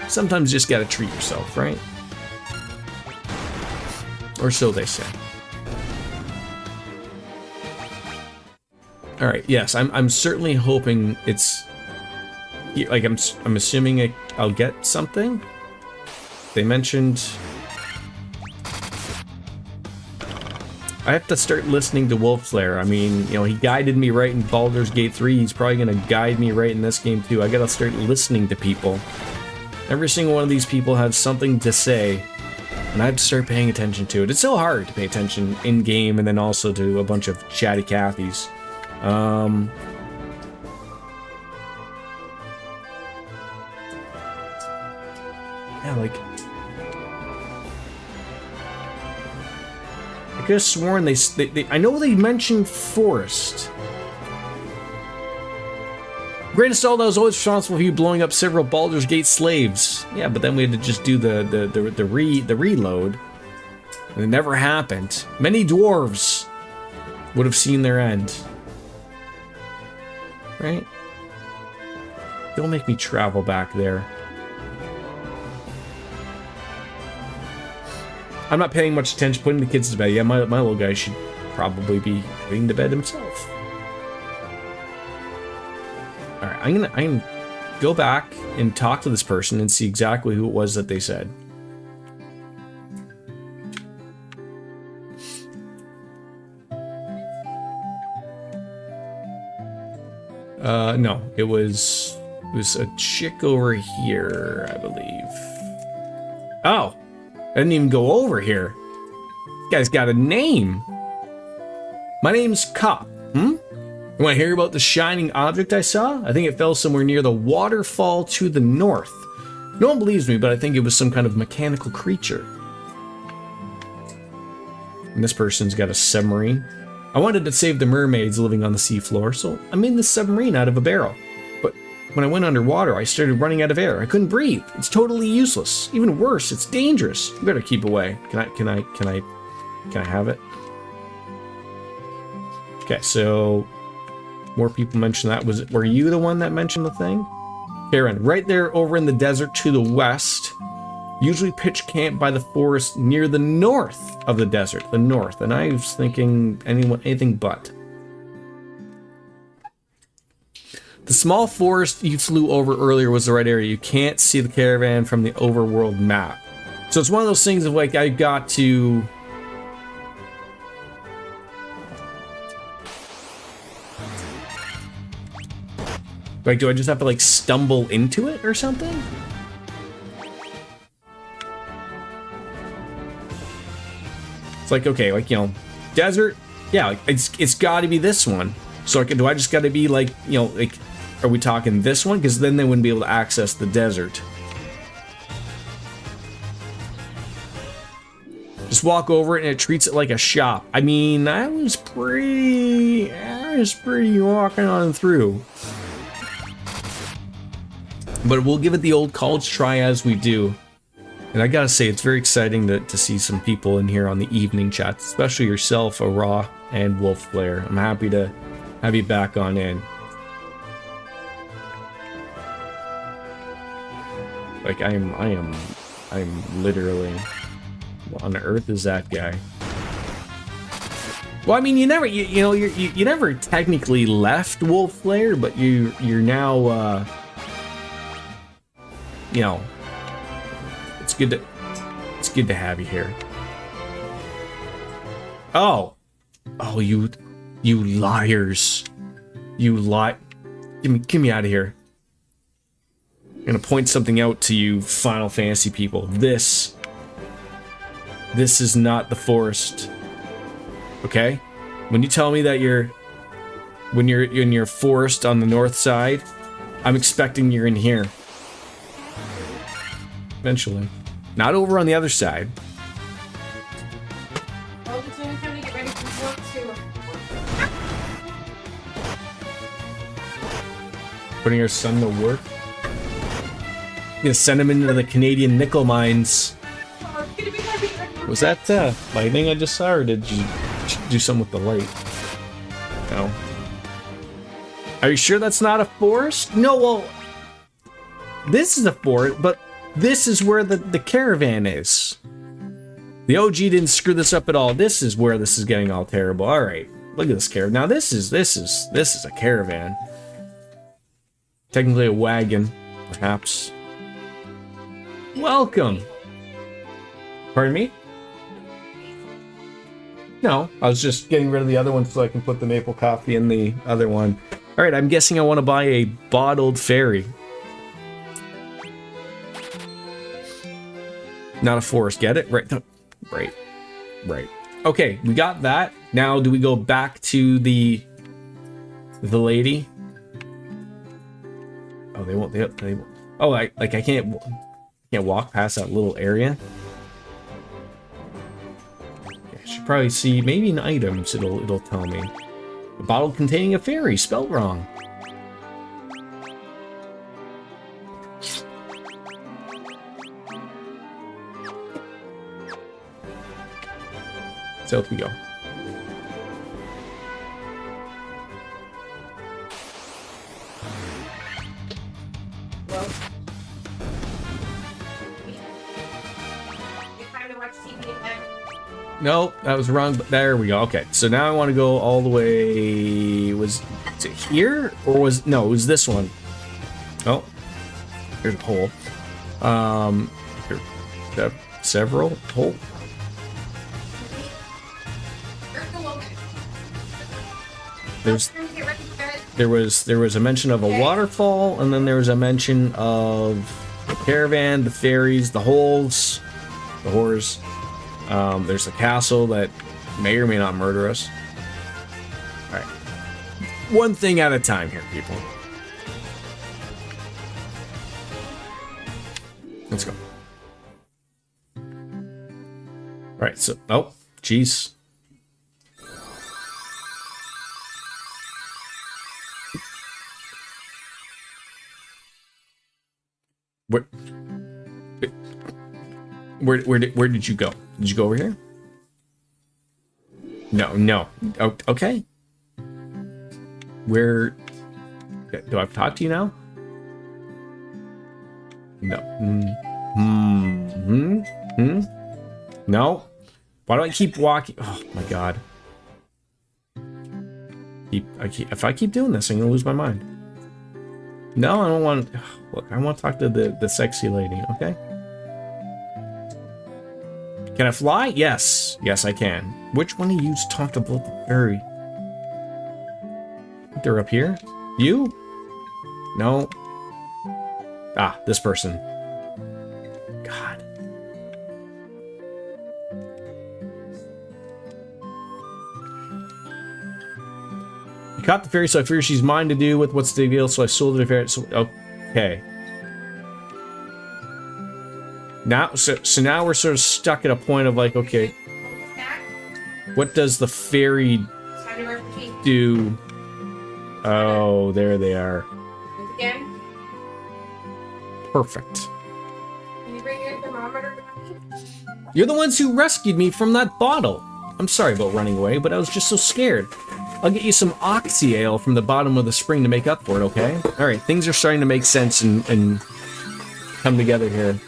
sometimes you just gotta treat yourself, right? Or so they say. All right. Yes, I'm certainly hoping it's like I'm assuming I'll get something. They mentioned I have to start listening to Wolfslayer. I mean, you know, he guided me right in Baldur's Gate 3. He's probably gonna guide me right in this game too. I gotta start listening to people. Every single one of these people has something to say, and I have to start paying attention to it. It's so hard to pay attention in game and then also to a bunch of chatty Cathys. Yeah, like I could have sworn they I know they mentioned forest. Greatest all that was always responsible for you blowing up several Baldur's Gate slaves. Yeah, but then we had to just do the reload. And it never happened. Many dwarves would have seen their end. Right? Don't make me travel back there. I'm not paying much attention putting the kids to bed. Yeah, my little guy should probably be putting to bed himself. Alright, I'm gonna go back and talk to this person and see exactly who it was that they said. No, it was a chick over here, I believe. Oh, I didn't even go over here. This guy's got a name. My name's Cop. You want to hear about the shining object I saw? I think it fell somewhere near the waterfall to the north. No one believes me, but I think it was some kind of mechanical creature. And this person's got a submarine. I wanted to save the mermaids living on the seafloor, so I made this submarine out of a barrel. But when I went underwater, I started running out of air. I couldn't breathe. It's totally useless. Even worse, it's dangerous. You better keep away. Can I have it? Okay, so more people mentioned that. Were you the one that mentioned the thing? Karen, right there over in the desert to the west. Usually pitch camp by the forest near the north of the desert, the north. And I was thinking anything but. The small forest you flew over earlier was the right area. You can't see the caravan from the overworld map. So it's one of those things of like, I got to... Like, do I just have to, like, stumble into it or something? It's like, okay, like, you know, desert? Yeah, like, it's gotta be this one. So, like, do I just gotta be, like, you know, like, are we talking this one? Because then they wouldn't be able to access the desert. Just walk over it and it treats it like a shop. I mean, I was pretty walking on through. But we'll give it the old college try as we do. And I gotta say, it's very exciting to see some people in here on the evening chats, especially yourself, Ra, and Wolf Flare. I'm happy to have you back on in. Like, I'm literally... What on earth is that guy? Well, I mean, you never technically left Wolf Flare, but you're now, you know, it's good to have you here. Oh, you liars! You lie! Get me out of here! I'm gonna point something out to you, Final Fantasy people. This is not the forest. Okay? When you tell me that when you're in your forest on the north side, I'm expecting you're in here. Eventually. Not over on the other side. Well, it's only time to get ready for work too. Putting your son to work. I'm gonna send him into the Canadian nickel mines. Was that lightning I just saw, or did you do something with the light? No. Are you sure that's not a forest? No, well, this is a forest, but this is where the caravan is. The OG didn't screw this up at all. This is where this is getting all terrible. All right, look at this caravan. Now this is a caravan. Technically a wagon, perhaps. Welcome. Pardon me? No, I was just getting rid of the other one so I can put the maple coffee in the other one. All right, I'm guessing I want to buy a bottled fairy. Not a forest, get it? Right. Right. Okay, we got that. Now, do we go back to the lady? Oh, they won't. They won't. Oh, I can't walk past that little area. Should probably see maybe in items it'll tell me. A bottle containing a fairy, spelled wrong. South we go. Well, it's time to watch TV again. Nope, that was wrong, but there we go. Okay, so now I want to go all the way... Was it here? Or was... No, it was this one. Oh. There's a hole. Here. Several hole. There was a mention of a waterfall, and then there was a mention of the caravan, the fairies, the holes, the whores. There's a castle that may or may not murder us. Alright. One thing at a time here, people. Let's go. Alright, so... Oh, jeez. Where did you go? Did you go over here? No. Oh, okay. Where... Do I have to talk to you now? No. No. Why do I keep walking? Oh my god. If I keep doing this, I'm gonna lose my mind. No, I don't want... Look, I want to talk to the sexy lady, okay? Can I fly? Yes. Yes, I can. Which one of you talked about the fairy? They're up here? You? No. Ah, this person. God. You caught the fairy, so I figure she's mine to do with what's the deal, so I sold it to the fairy. So, okay. Now, so now we're sort of stuck at a point of like, okay, what does the fairy do? Oh, there they are. Again. Perfect. Can you bring your thermometer back? You're the ones who rescued me from that bottle. I'm sorry about running away, but I was just so scared. I'll get you some oxy ale from the bottom of the spring to make up for it, okay? Alright, things are starting to make sense and come together here.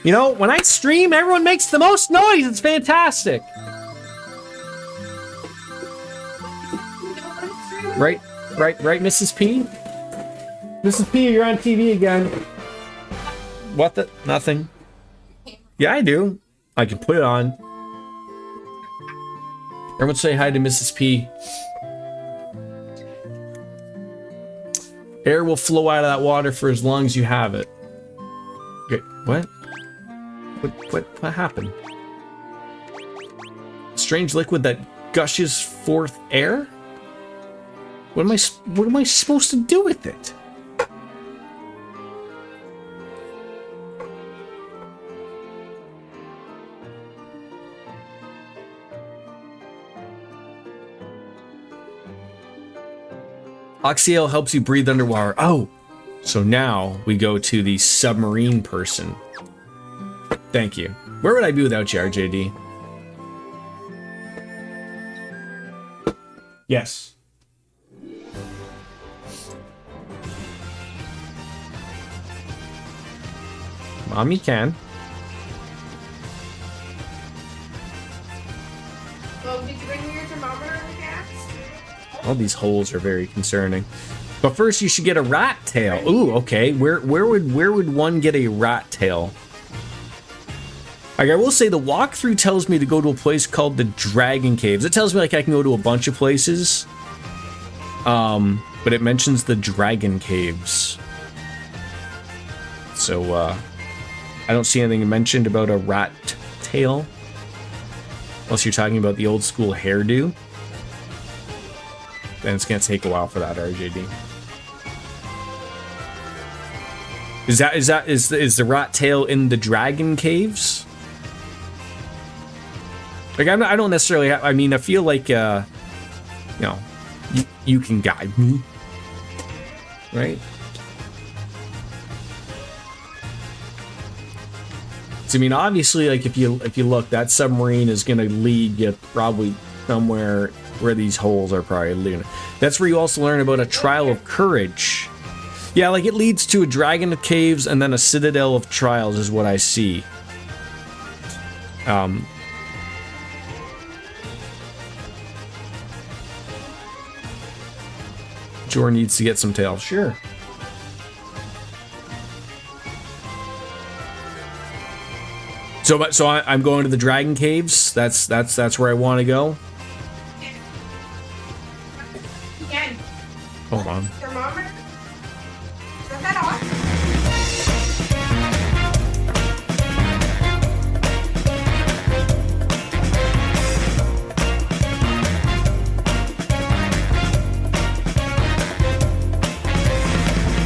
You know, when I stream, everyone makes the most noise. It's fantastic. Right, Mrs. P? Mrs. P, you're on TV again. What the? Nothing. Yeah, I do. I can put it on. Everyone say hi to Mrs. P. Air will flow out of that water for as long as you have it. Okay, what? What happened? Strange liquid that gushes forth air? What am I supposed to do with it? Oxyale helps you breathe underwater. Oh, so now we go to the submarine person. Thank you. Where would I be without you, RJD? Yes. Mommy can. Well, did you bring me your thermometer, cats? All these holes are very concerning. But first, you should get a rat tail. Ooh, okay. Where would one get a rat tail? Like, I will say the walkthrough tells me to go to a place called the Dragon Caves. It tells me like I can go to a bunch of places. But it mentions the Dragon Caves. So I don't see anything mentioned about a rat tail. Unless you're talking about the old school hairdo. Then it's gonna take a while for that, RJD. Is the rat tail in the Dragon Caves? Like I don't necessarily have, I mean, I feel like you know, you can guide me, right? So I mean, obviously, like if you look, that submarine is gonna lead you probably somewhere where these holes are probably leading. That's where you also learn about a trial of courage. Yeah, like it leads to a dragon of caves and then a citadel of trials is what I see. Jor needs to get some tails. Sure. So I'm going to the Dragon Caves. That's where I want to go. Again. Hold on. Thermometer? Turn that off.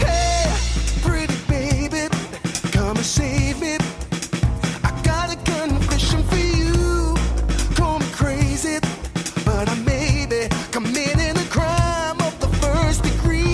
Hey, pretty baby, come and save me. I got a confession for you. Call me crazy, but I may be committing a crime of the first degree.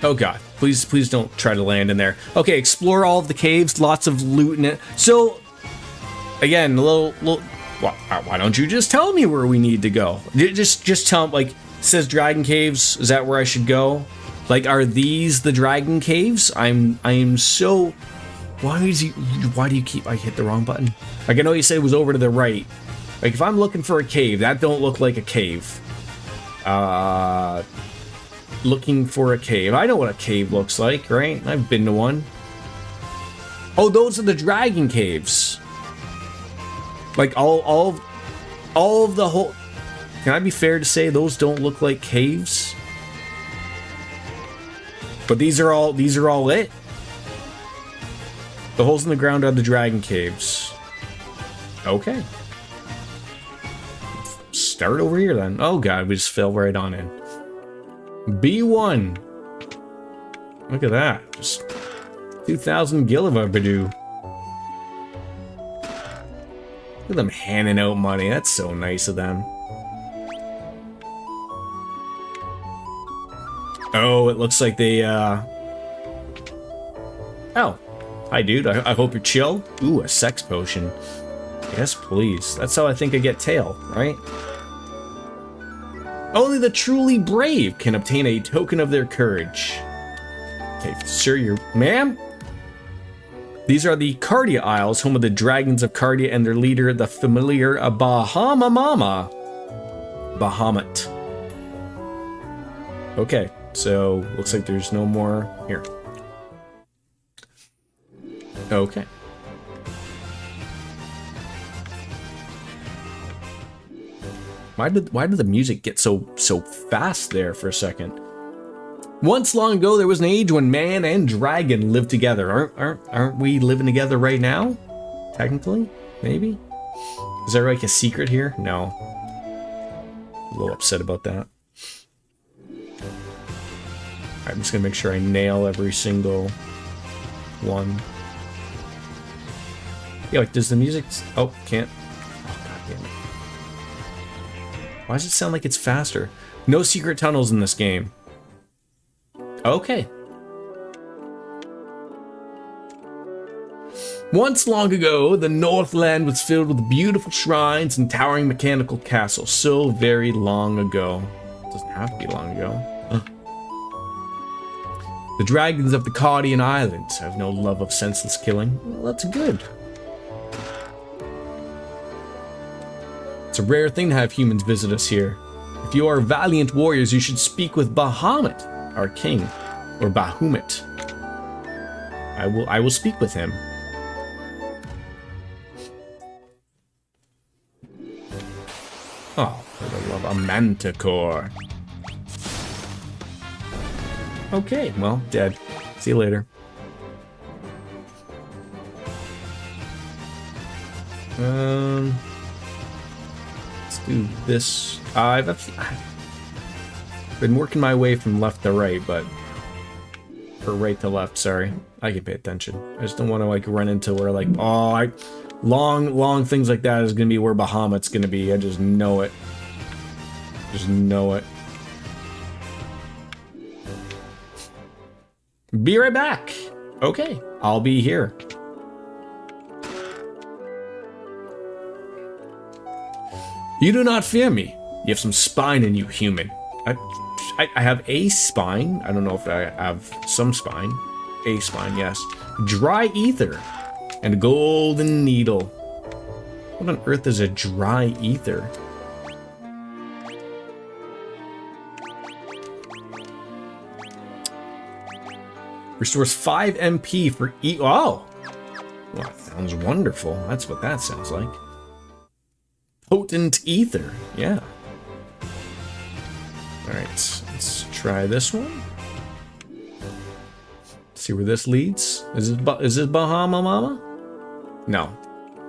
Oh god, please don't try to land in there. Okay, explore all of the caves, lots of loot in it. So, again, a little why don't you just tell me where we need to go? Just tell me, like, it says Dragon Caves, is that where I should go? Like, are these the Dragon Caves? I am so... Why do you keep... I hit the wrong button. Like, I know you said it was over to the right. Like, if I'm looking for a cave, that don't look like a cave. Looking for a cave. I know what a cave looks like, right? I've been to one. Oh, those are the Dragon Caves. Like, all of the whole... Can I be fair to say those don't look like caves? But these are all it. The holes in the ground are the Dragon Caves. Okay. Start over here then. Oh god, we just fell right on in. B1. Look at that. Just 2,000 Gillivar. Look at them handing out money. That's so nice of them. Oh, it looks like they, Oh. Hi, dude. I hope you're chill. Ooh, a sex potion. Yes, please. That's how I think I get tail, right? Only the truly brave can obtain a token of their courage. Okay, sir, you're... Ma'am? These are the Cardia Isles, home of the dragons of Cardia and their leader, the familiar Bahama Mama. Bahamut. Okay, so looks like there's no more here. Okay. Why did the music get so fast there for a second? Once long ago, there was an age when man and dragon lived together. Aren't we living together right now? Technically, maybe. Is there like a secret here? No. A little upset about that. Alright, I'm just gonna make sure I nail every single one. Yeah, like, does the music... Oh, can't. Oh, god damn it. Why does it sound like it's faster? No secret tunnels in this game. Okay. Once long ago, the Northland was filled with beautiful shrines and towering mechanical castles. So very long ago. It doesn't have to be long ago. The dragons of the Cardian Islands have no love of senseless killing. Well, that's good. It's a rare thing to have humans visit us here. If you are valiant warriors, you should speak with Bahamut, our king, or Bahumut. I will speak with him. Oh, for the love of Manticore. Okay, well, dead. See you later. Let's do this. I've been working my way from left to right, but... Or right to left, sorry. I can pay attention. I just don't want to, like, run into where, like, oh, long things like that is going to be where Bahamut's going to be. I just know it. Just know it. Be right back. Okay, I'll be here. You do not fear me. You have some spine in you, human. I have a spine. I don't know if I have some spine. A spine, yes. Dry ether and a golden needle. What on earth is a dry ether? Restores 5 MP for each. Oh! Well, that sounds wonderful. That's what that sounds like. Potent ether. Yeah. Alright, let's try this one. See where this leads. Is it Bahama Mama? No.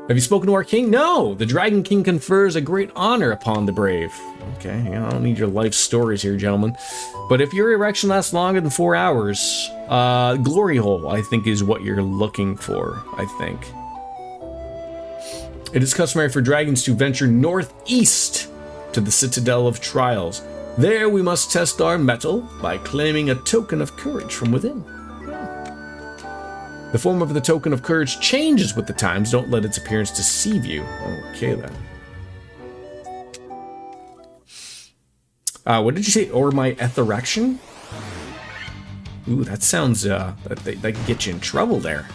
Have you spoken to our king? No! The Dragon King confers a great honor upon the brave. Okay, I don't need your life stories here, gentlemen. But if your erection lasts longer than 4 hours, glory hole, I think, is what you're looking for, I think. It is customary for dragons to venture northeast to the Citadel of Trials. There we must test our mettle by claiming a token of courage from within. The form of the token of courage changes with the times. Don't let its appearance deceive you. Okay, then. What did you say? Or my etherection? Ooh, that sounds, that could get you in trouble there.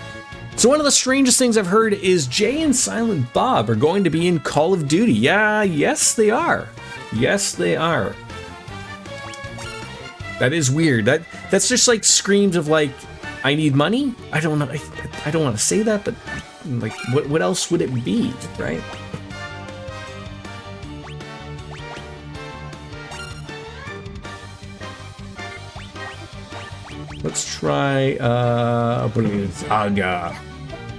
So one of the strangest things I've heard is Jay and Silent Bob are going to be in Call of Duty. Yeah, yes they are. Yes, they are. That is weird. That's just like screams of like, I need money? I don't know. I don't want to say that, but like, what else would it be, right? Let's try, Aga.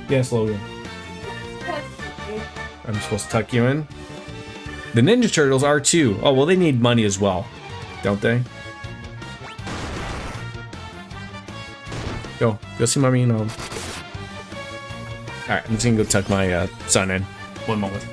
Yes, Logan. I'm supposed to tuck you in? The Ninja Turtles are too. Oh, well, they need money as well, don't they? Go see mommy and Alright, I'm just gonna go tuck my son in. One moment.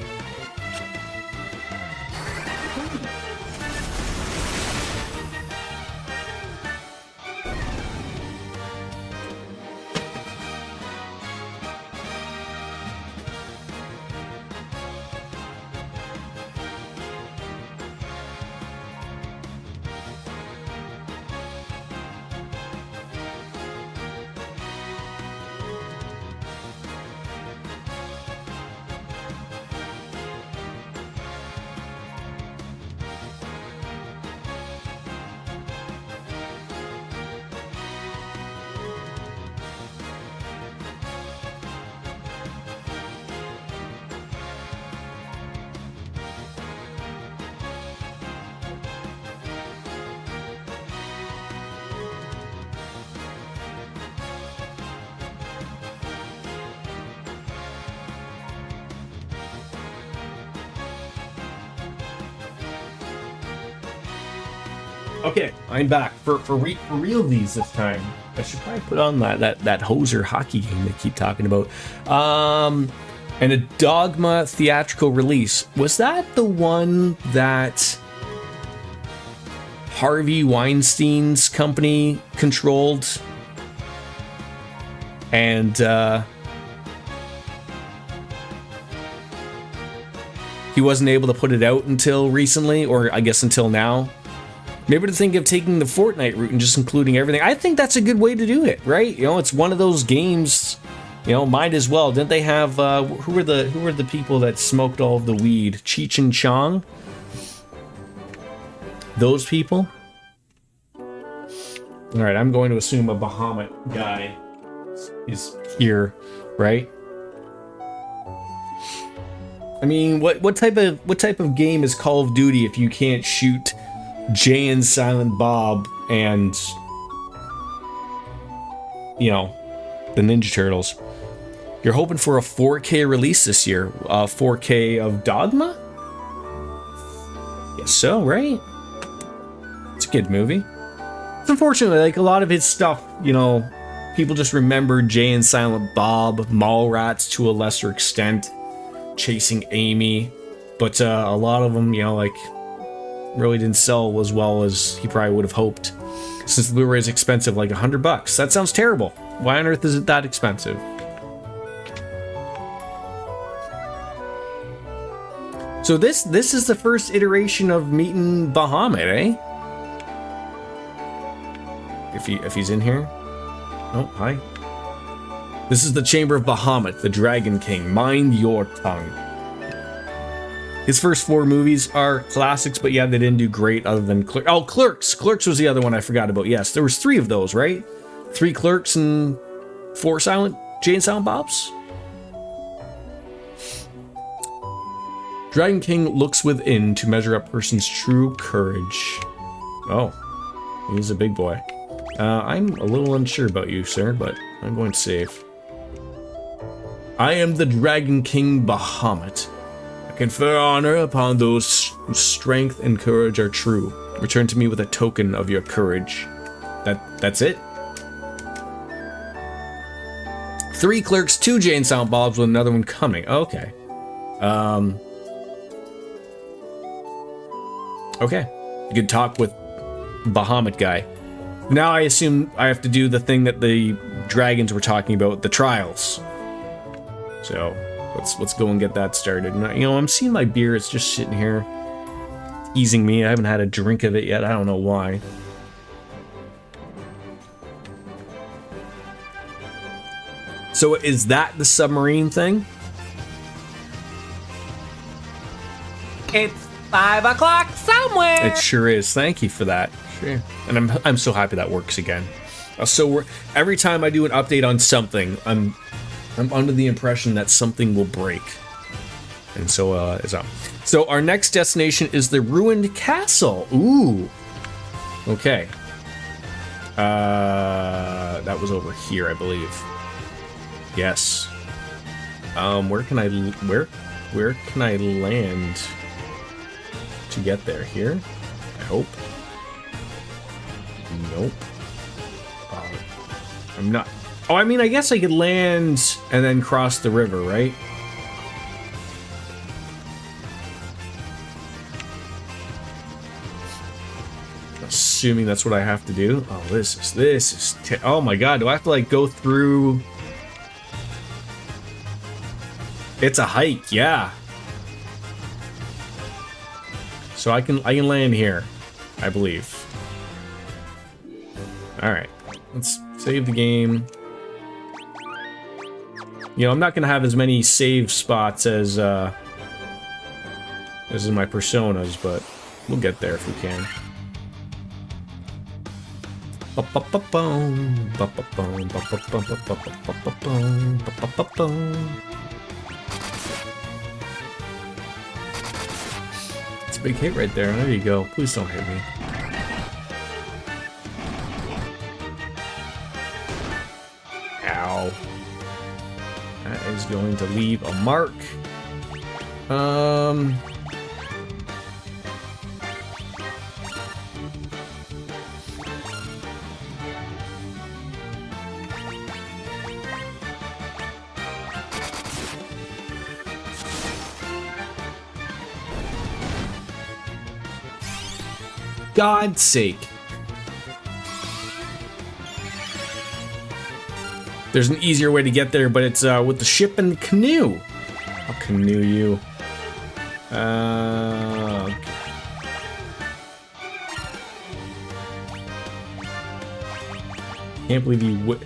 Okay, I'm back for real these this time. I should probably put on that Hoser hockey game they keep talking about. And a Dogma theatrical release. Was that the one that Harvey Weinstein's company controlled? And he wasn't able to put it out until recently, or I guess until now. Maybe to think of taking the Fortnite route and just including everything. I think that's a good way to do it, right? You know, it's one of those games, you know, might as well. Didn't they have, who were the people that smoked all of the weed? Cheech and Chong? Those people? All right, I'm going to assume a Bahamut guy is here, right? I mean, what type of game is Call of Duty if you can't shoot Jay and Silent Bob and, you know, the Ninja Turtles? You're hoping for a 4K release this year, 4K of Dogma? Guess so, right? It's a good movie. It's unfortunately, like a lot of his stuff, you know, people just remember Jay and Silent Bob, Mallrats to a lesser extent, Chasing Amy, but a lot of them, you know, like, really didn't sell as well as he probably would have hoped, since the Blu-ray is expensive, like $100. That sounds terrible. Why on earth is it that expensive? So this is the first iteration of meeting Bahamut, eh? If he's in here. Oh, hi. This is the Chamber of Bahamut, the Dragon King. Mind your tongue. His first 4 movies are classics, but yeah, they didn't do great other than Clerks. Clerks was the other one I forgot about. Yes, there was 3 of those, right? 3 Clerks and 4 Jay and Silent Bobs. Dragon King looks within to measure a person's true courage. Oh, he's a big boy. I'm a little unsure about you, sir, but I'm going to save. I am the Dragon King Bahamut. Confer honor upon those whose strength and courage are true. Return to me with a token of your courage. That's it? 3 Clerks, 2 Jay and Silent Bobs, with another one coming. Okay. Okay. You could talk with Bahamut guy. Now I assume I have to do the thing that the dragons were talking about, the trials. So let's go and get that started. And, you know, I'm seeing my beer. It's just sitting here, easing me. I haven't had a drink of it yet. I don't know why. So is that the submarine thing? It's 5 o'clock somewhere. It sure is. Thank you for that. Sure. And I'm so happy that works again. Every time I do an update on something, I'm under the impression that something will break. And so is up. So our next destination is the ruined castle. Ooh. Okay. That was over here, I believe. Yes. Where can I land to get there? Here? I hope. Nope. I'm not. Oh, I mean, I guess I could land and then cross the river, right? Assuming that's what I have to do. Oh, this is. Oh my God! Do I have to like go through? It's a hike, yeah. So I can land here, I believe. All right, let's save the game. You know, I'm not gonna have as many save spots as in my personas, but we'll get there if we can. It's a big hit right there. There you go. Please don't hit me. Ow. That is going to leave a mark. God's sake. There's an easier way to get there, but it's with the ship and the canoe. I'll canoe you. Okay. Can't believe you would.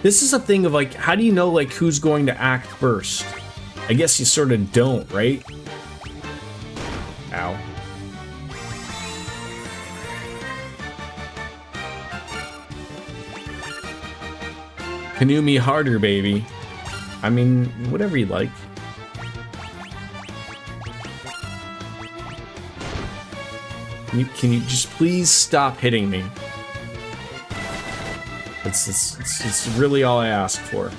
This is a thing of like, how do you know like who's going to act first? I guess you sort of don't, right? Ow. Canoe me harder, baby. I mean, whatever you like. Can you just please stop hitting me? It's really all I ask for.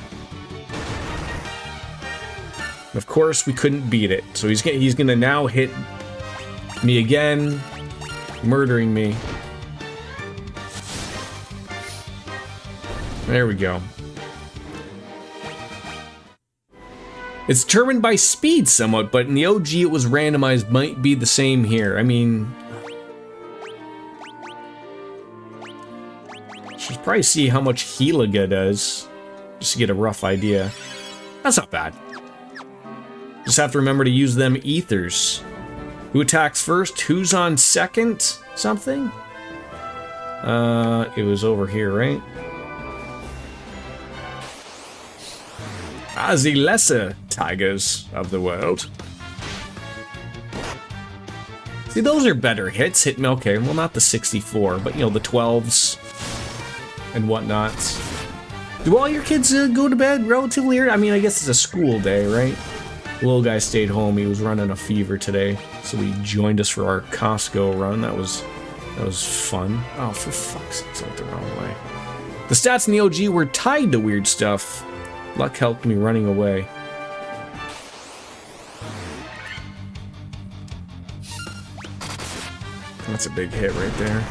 Of course, we couldn't beat it, so he's gonna now hit me again, murdering me. There we go. It's determined by speed somewhat, but in the OG it was randomized. Might be the same here. I mean, should probably see how much Heliga does, just to get a rough idea. That's not bad. Just have to remember to use them ethers. Who attacks first? Who's on second? Something? It was over here, right? The lesser tigers of the world. See, those are better hits. Hit me, okay, well, not the 64, but you know, the 12s and whatnot. Do all your kids go to bed relatively early? I mean, I guess it's a school day, right? The little guy stayed home. He was running a fever today, so he joined us for our Costco run. That was fun. Oh, for fuck's sake, I went the wrong way. The stats in the OG were tied to weird stuff. Luck helped me running away. That's a big hit right there.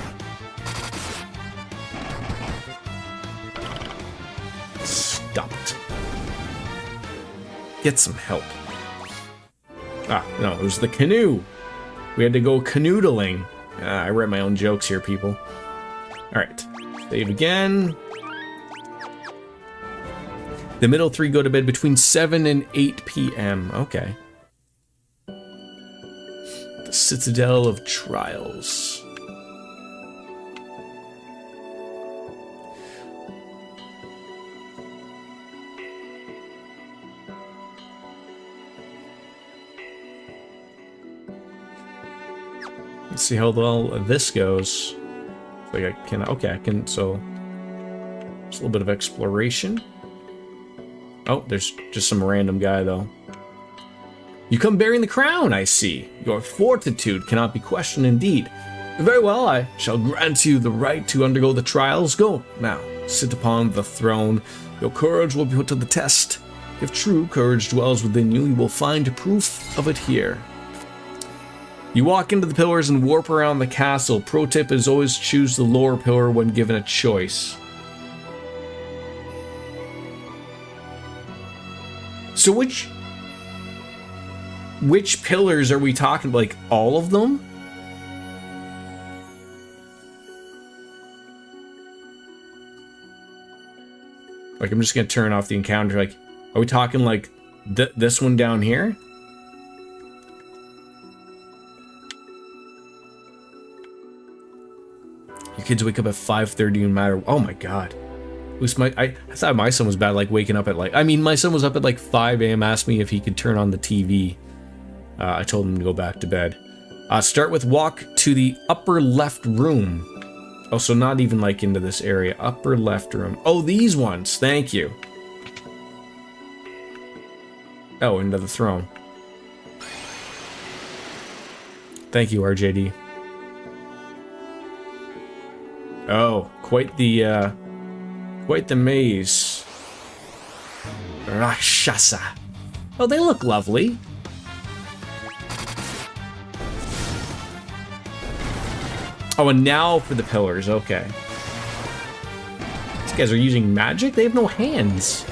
Stop it. Get some help. Ah, no, it was the canoe. We had to go canoodling. I read my own jokes here, people. Alright. Save again. The middle three go to bed between 7 and 8 p.m. Okay. The Citadel of Trials. Let's see how well this goes. Like I can, okay, I can, so just a little bit of exploration. Oh, there's just some random guy though. You come bearing the crown, I see. Your fortitude cannot be questioned indeed. Very well, I shall grant you the right to undergo the trials. Go now, sit upon the throne. Your courage will be put to the test. If true courage dwells within you, you will find proof of it here. You walk into the pillars and warp around the castle. Pro tip is always choose the lower pillar when given a choice. So which pillars are we talking about? Like all of them? Like I'm just gonna turn off the encounter. Like, are we talking like this one down here? Your kids wake up at 5:30 no matter. Oh my god. At least I thought my son was bad, like waking up at like. I mean, my son was up at like 5 a.m. Asked me if he could turn on the TV. I told him to go back to bed. Start with walk to the upper left room. Oh, so not even like into this area. Upper left room. Oh, these ones. Thank you. Oh, into the throne. Thank you, RJD. Oh, quite the maze. Rakshasa. Oh, they look lovely. Oh, and now for the pillars. Okay. These guys are using magic? They have no hands.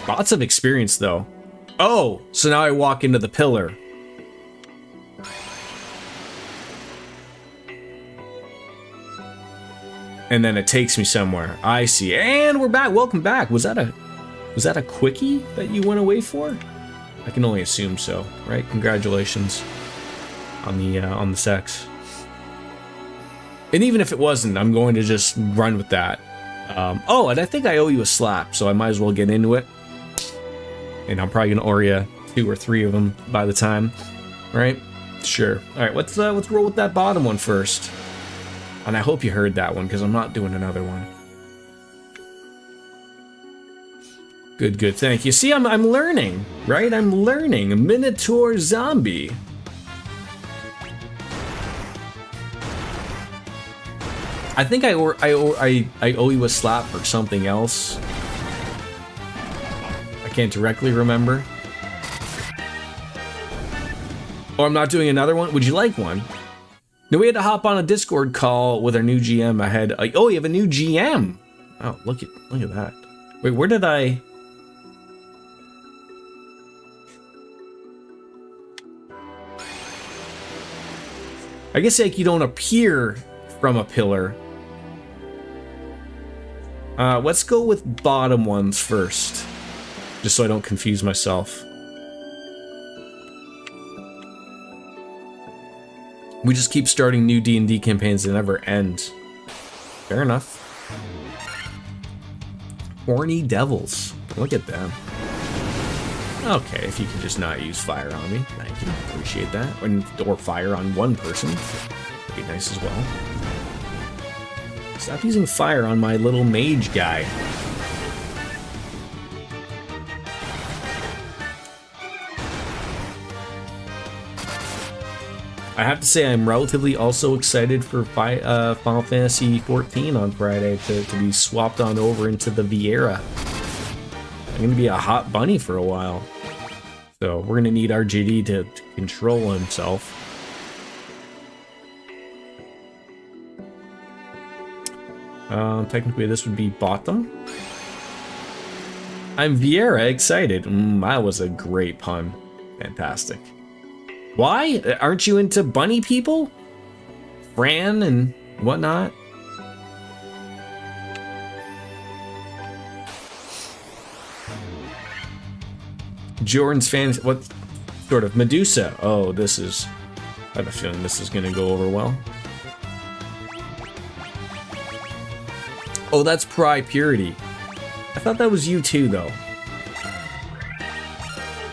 Lots of experience, though. Oh, so now I walk into the pillar. And then it takes me somewhere. I see. And we're back. Welcome back. Was that a quickie that you went away for? I can only assume so, right? Congratulations on the sex. And even if it wasn't, I'm going to just run with that. Oh, and I think I owe you a slap, so I might as well get into it. And I'm probably gonna order you 2 or 3 of them by the time, right? Sure. All right, let's roll with that bottom one first. And I hope you heard that one, because I'm not doing another one. Good, good, thank you. See, I'm learning, right? I'm learning. A Minotaur zombie. I think I owe you a slap for something else. I can't directly remember. Or I'm not doing another one. Would you like one? No, we had to hop on a Discord call with our new GM ahead. Oh, you have a new GM. Oh, look at that. Wait, where did I? I guess like you don't appear from a pillar. Let's go with bottom ones first, just so I don't confuse myself. We just keep starting new D&D campaigns that never end. Fair enough. Horny devils. Look at them. Okay, if you could just not use fire on me. Thank you. Appreciate that. Or fire on one person. That'd be nice as well. Stop using fire on my little mage guy. I have to say I'm relatively also excited for Final Fantasy XIV on Friday to be swapped on over into the Vieira. I'm going to be a hot bunny for a while. So we're going to need RGD to control himself. Technically this would be bottom. I'm Vieira excited. That was a great pun. Fantastic. Why? Aren't you into bunny people? Fran and whatnot? Jordan's fans, what sort of Medusa? Oh, this is, I have a feeling this is gonna go over well. Oh, that's Pride Purity. I thought that was you too, though.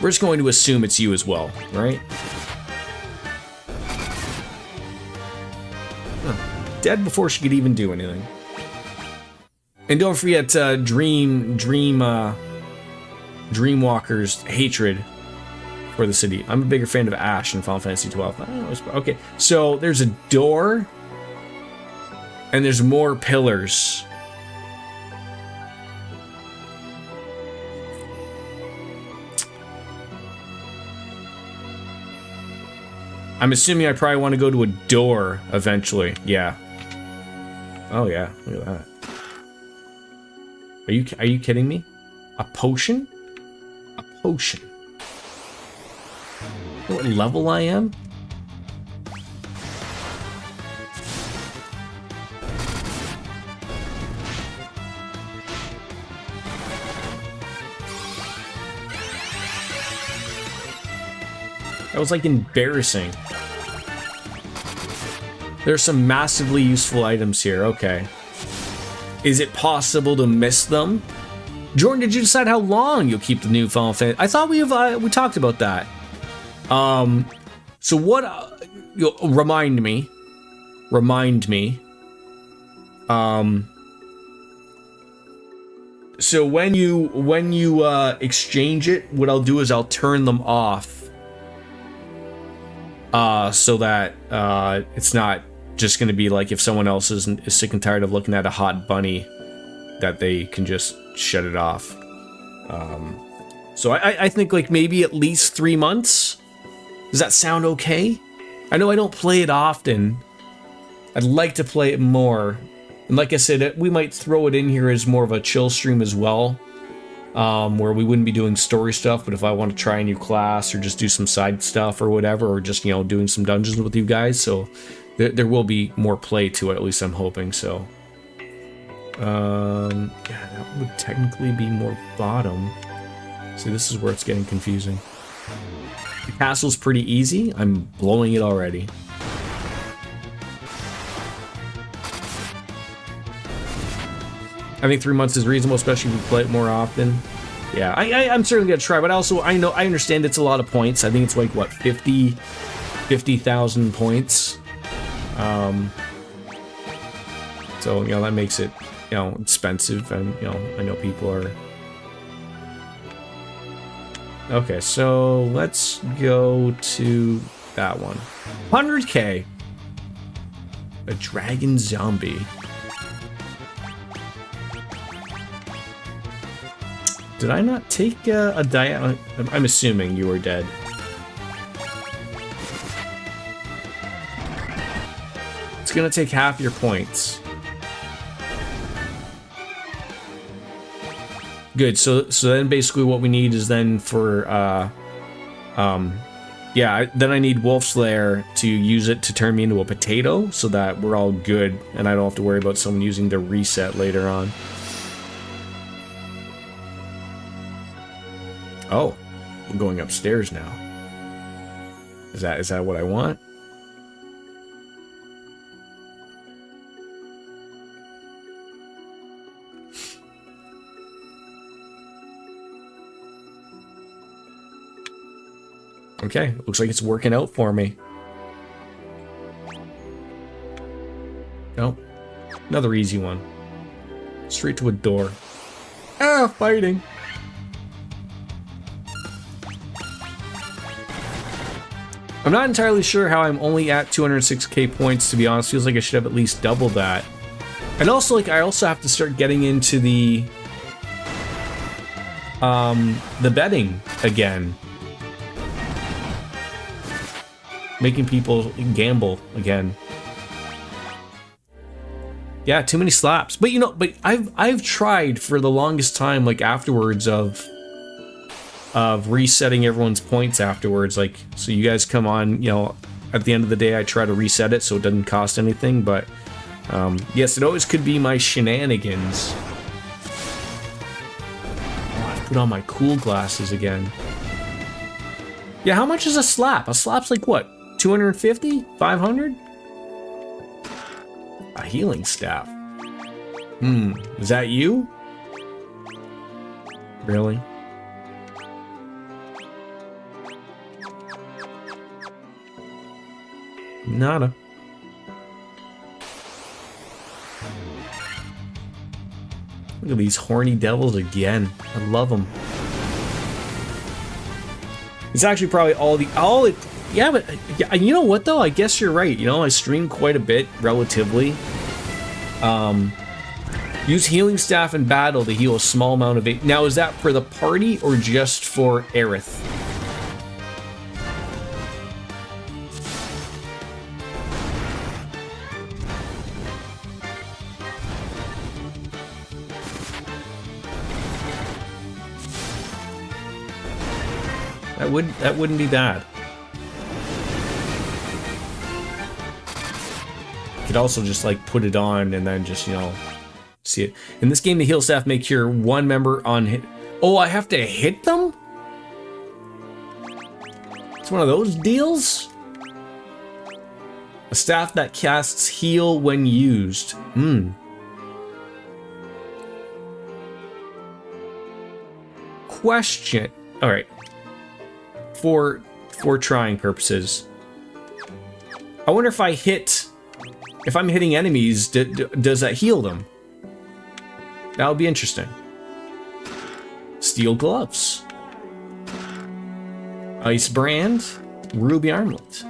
We're just going to assume it's you as well, right? Huh. Dead before she could even do anything. And don't forget Dreamwalker's hatred for the city. I'm a bigger fan of Ash in Final Fantasy 12. Okay, so there's a door, and there's more pillars. I'm assuming I probably want to go to a door eventually. Yeah. Oh yeah, look at that. Are you kidding me? A potion? A potion. You know what level I am? That was like embarrassing. There's some massively useful items here. Okay. Is it possible to miss them? Jordan, did you decide how long you'll keep the new Final Fantasy? I thought we talked about that. So what? Remind me. So when you exchange it, what I'll do is I'll turn them off. So that it's not just going to be like if someone else is sick and tired of looking at a hot bunny, that they can just shut it off. So I think like maybe at least 3 months. Does that sound okay? I know I don't play it often. I'd like to play it more. And like I said, we might throw it in here as more of a chill stream as well. Where we wouldn't be doing story stuff, but if I want to try a new class or just do some side stuff or whatever, or just, doing some dungeons with you guys. So there will be more play to it, at least I'm hoping so. Yeah, that would technically be more bottom. See, this is where it's getting confusing. The castle's pretty easy. I'm blowing it already. I think 3 months is reasonable, especially if we play it more often. Yeah, I'm certainly gonna try, but also I understand it's a lot of points. I think it's like what 50,000 points. So that makes it expensive, and I know people are. Okay, so let's go to that one. 100K. A dragon zombie. Did I not take a diet? I'm assuming you were dead. It's gonna take half your points. Good. So then basically what we need is then for then I need Wolf's Lair to use it to turn me into a potato, so that we're all good and I don't have to worry about someone using the reset later on. Oh, I'm going upstairs now. Is that what I want? Okay, looks like it's working out for me. Nope. Another easy one. Straight to a door. Ah, fighting. I'm not entirely sure how I'm only at 206k points, to be honest. Feels like I should have at least double that. And also, I also have to start getting into the betting again. Making people gamble again. Yeah, too many slaps. But you know, but I've tried for the longest time, like afterwards of resetting everyone's points afterwards. Like, so you guys come on, you know, at the end of the day, I try to reset it so it doesn't cost anything. But yes, it always could be my shenanigans. Oh, I put on my cool glasses again. Yeah, how much is a slap? A slap's like what? 250? 500? A healing staff. Is that you? Really? Nada. Look at these horny devils again. I love them. It's actually probably all it. Yeah, but you know what though? I guess you're right. You know, I stream quite a bit relatively. Use healing staff in battle to heal a small amount of it. Now, is that for the party or just for Aerith? That wouldn't be bad. You could also just like put it on and then just, you know, see it. In this game, the heal staff make your one member on hit. Oh, I have to hit them? It's one of those deals? A staff that casts heal when used. Question. All right. For trying purposes, I wonder if if I'm hitting enemies, does that heal them? That would be interesting. Steel gloves, ice brand, ruby armlet.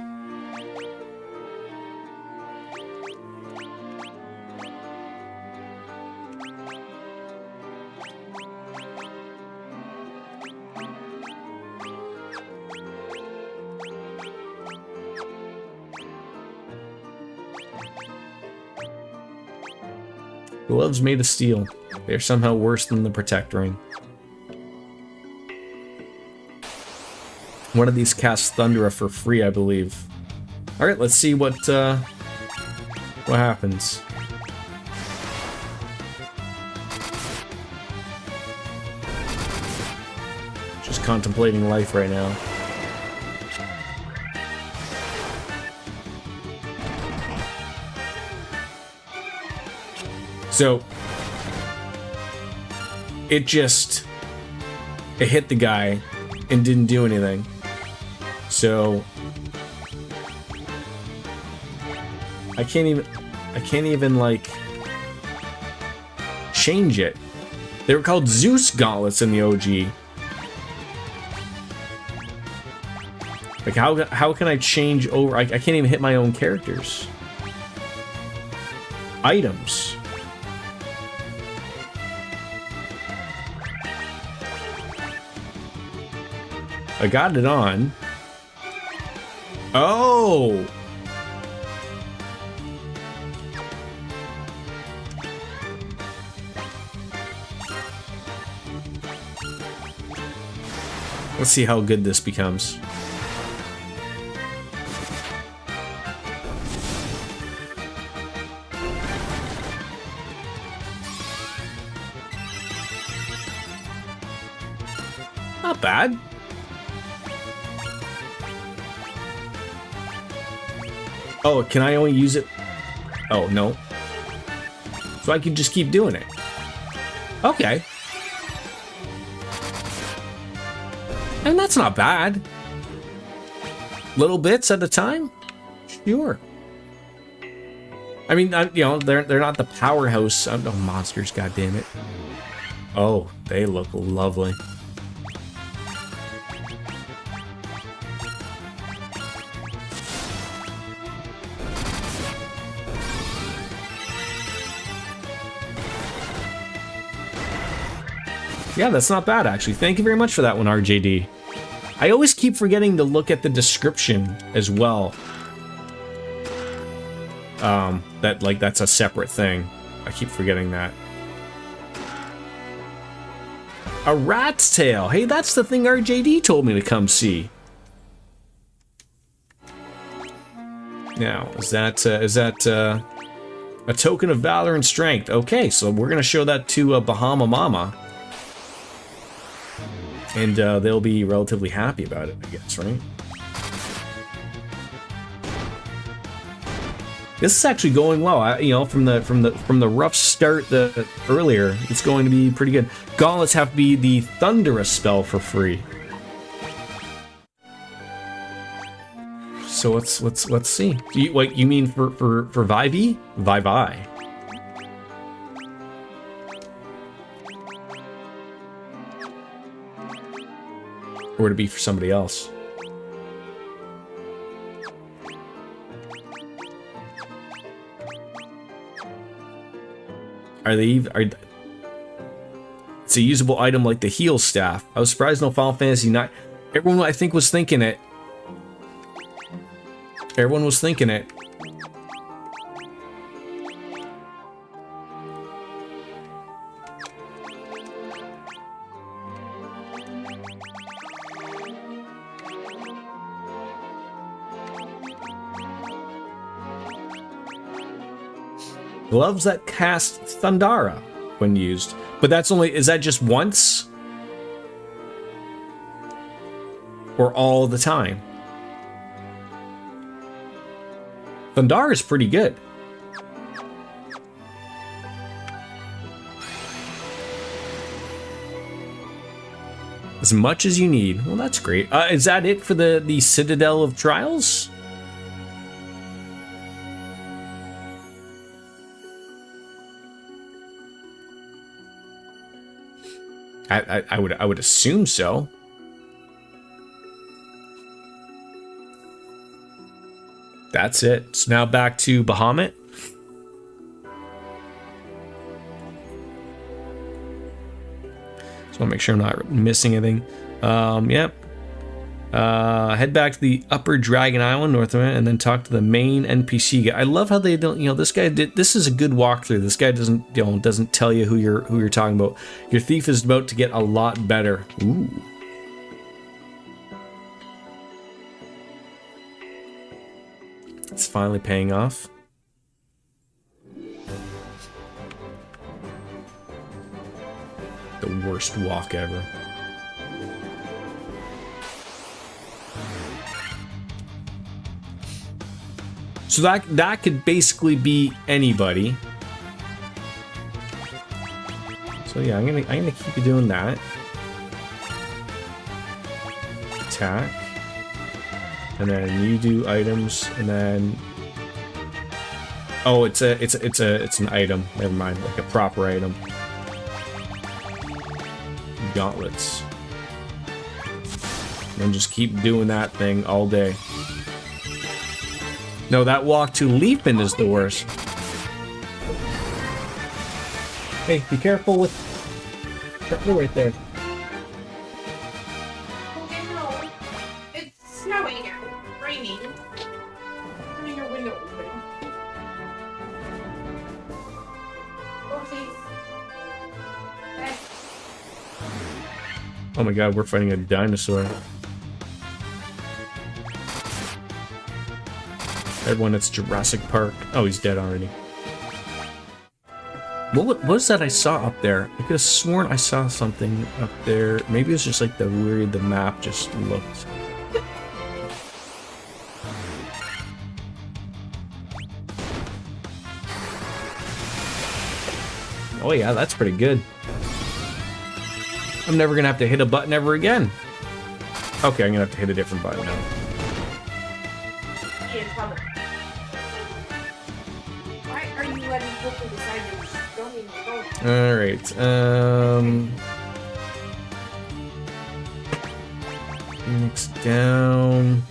Gloves made of steel. They're somehow worse than the protect ring. One of these casts Thundera for free, I believe. Alright, let's see what happens. Just contemplating life right now. So, it hit the guy and didn't do anything. So, I can't even like change it. They were called Zeus gauntlets in the OG. Like how can I change over? I can't even hit my own characters. Items. I got it on. Oh! Let's see how good this becomes. Not bad. Oh, can I only use it? Oh, no. So I can just keep doing it. Okay. And that's not bad. Little bits at a time? Sure. I mean, you know, they're not the powerhouse. Oh, monsters, goddammit. Oh, they look lovely. Yeah, that's not bad, actually. Thank you very much for that one, RJD. I always keep forgetting to look at the description as well. That's a separate thing. I keep forgetting that. A rat's tail. Hey, that's the thing RJD told me to come see. Now, is that a token of valor and strength? Okay, so we're gonna show that to Bahama Mama, and they'll be relatively happy about it, I guess, right? This is actually going well. You know, from the rough start earlier, it's going to be pretty good. Gauntlets have to be the Thunderous spell for free. So let's see. You mean for Vivi? Vivi. Or would it be for somebody else? It's a usable item like the heal staff. I was surprised no Final Fantasy 9. Everyone, I think, was thinking it. Everyone was thinking it. Gloves that cast Thundara when used. But that's only, is that just once? Or all the time? Thundara is pretty good. As much as you need. Well, that's great. Is that it for the Citadel of Trials? I would assume so. That's it. So now back to Bahamut. Just want to make sure I'm not missing anything. Yep. Head back to the Upper Dragon Island, north of it, and then talk to the main NPC guy. I love how they don't, this guy did. This is a good walkthrough. This guy doesn't tell you who you're talking about. Your thief is about to get a lot better. Ooh. It's finally paying off. The worst walk ever. So that could basically be anybody. So yeah, I'm gonna keep doing that. Attack. And then you do items, and then oh, it's an item. Never mind, like a proper item. Gauntlets. And just keep doing that thing all day. No, that walk to Leapin is the worst. Hey, be careful with right there. Okay, no. It's snowing and raining. Turning your window open. Oopsies. Okay. Oh my god, we're fighting a dinosaur. Everyone, it's Jurassic Park. Oh, he's dead already. What was that I saw up there? I could have sworn I saw something up there. Maybe it was just like the map just looked. Oh yeah, that's pretty good. I'm never gonna have to hit a button ever again. Okay, I'm gonna have to hit a different button now. He in trouble. Why are you letting people decide you're going to go? Alright, Phoenix down.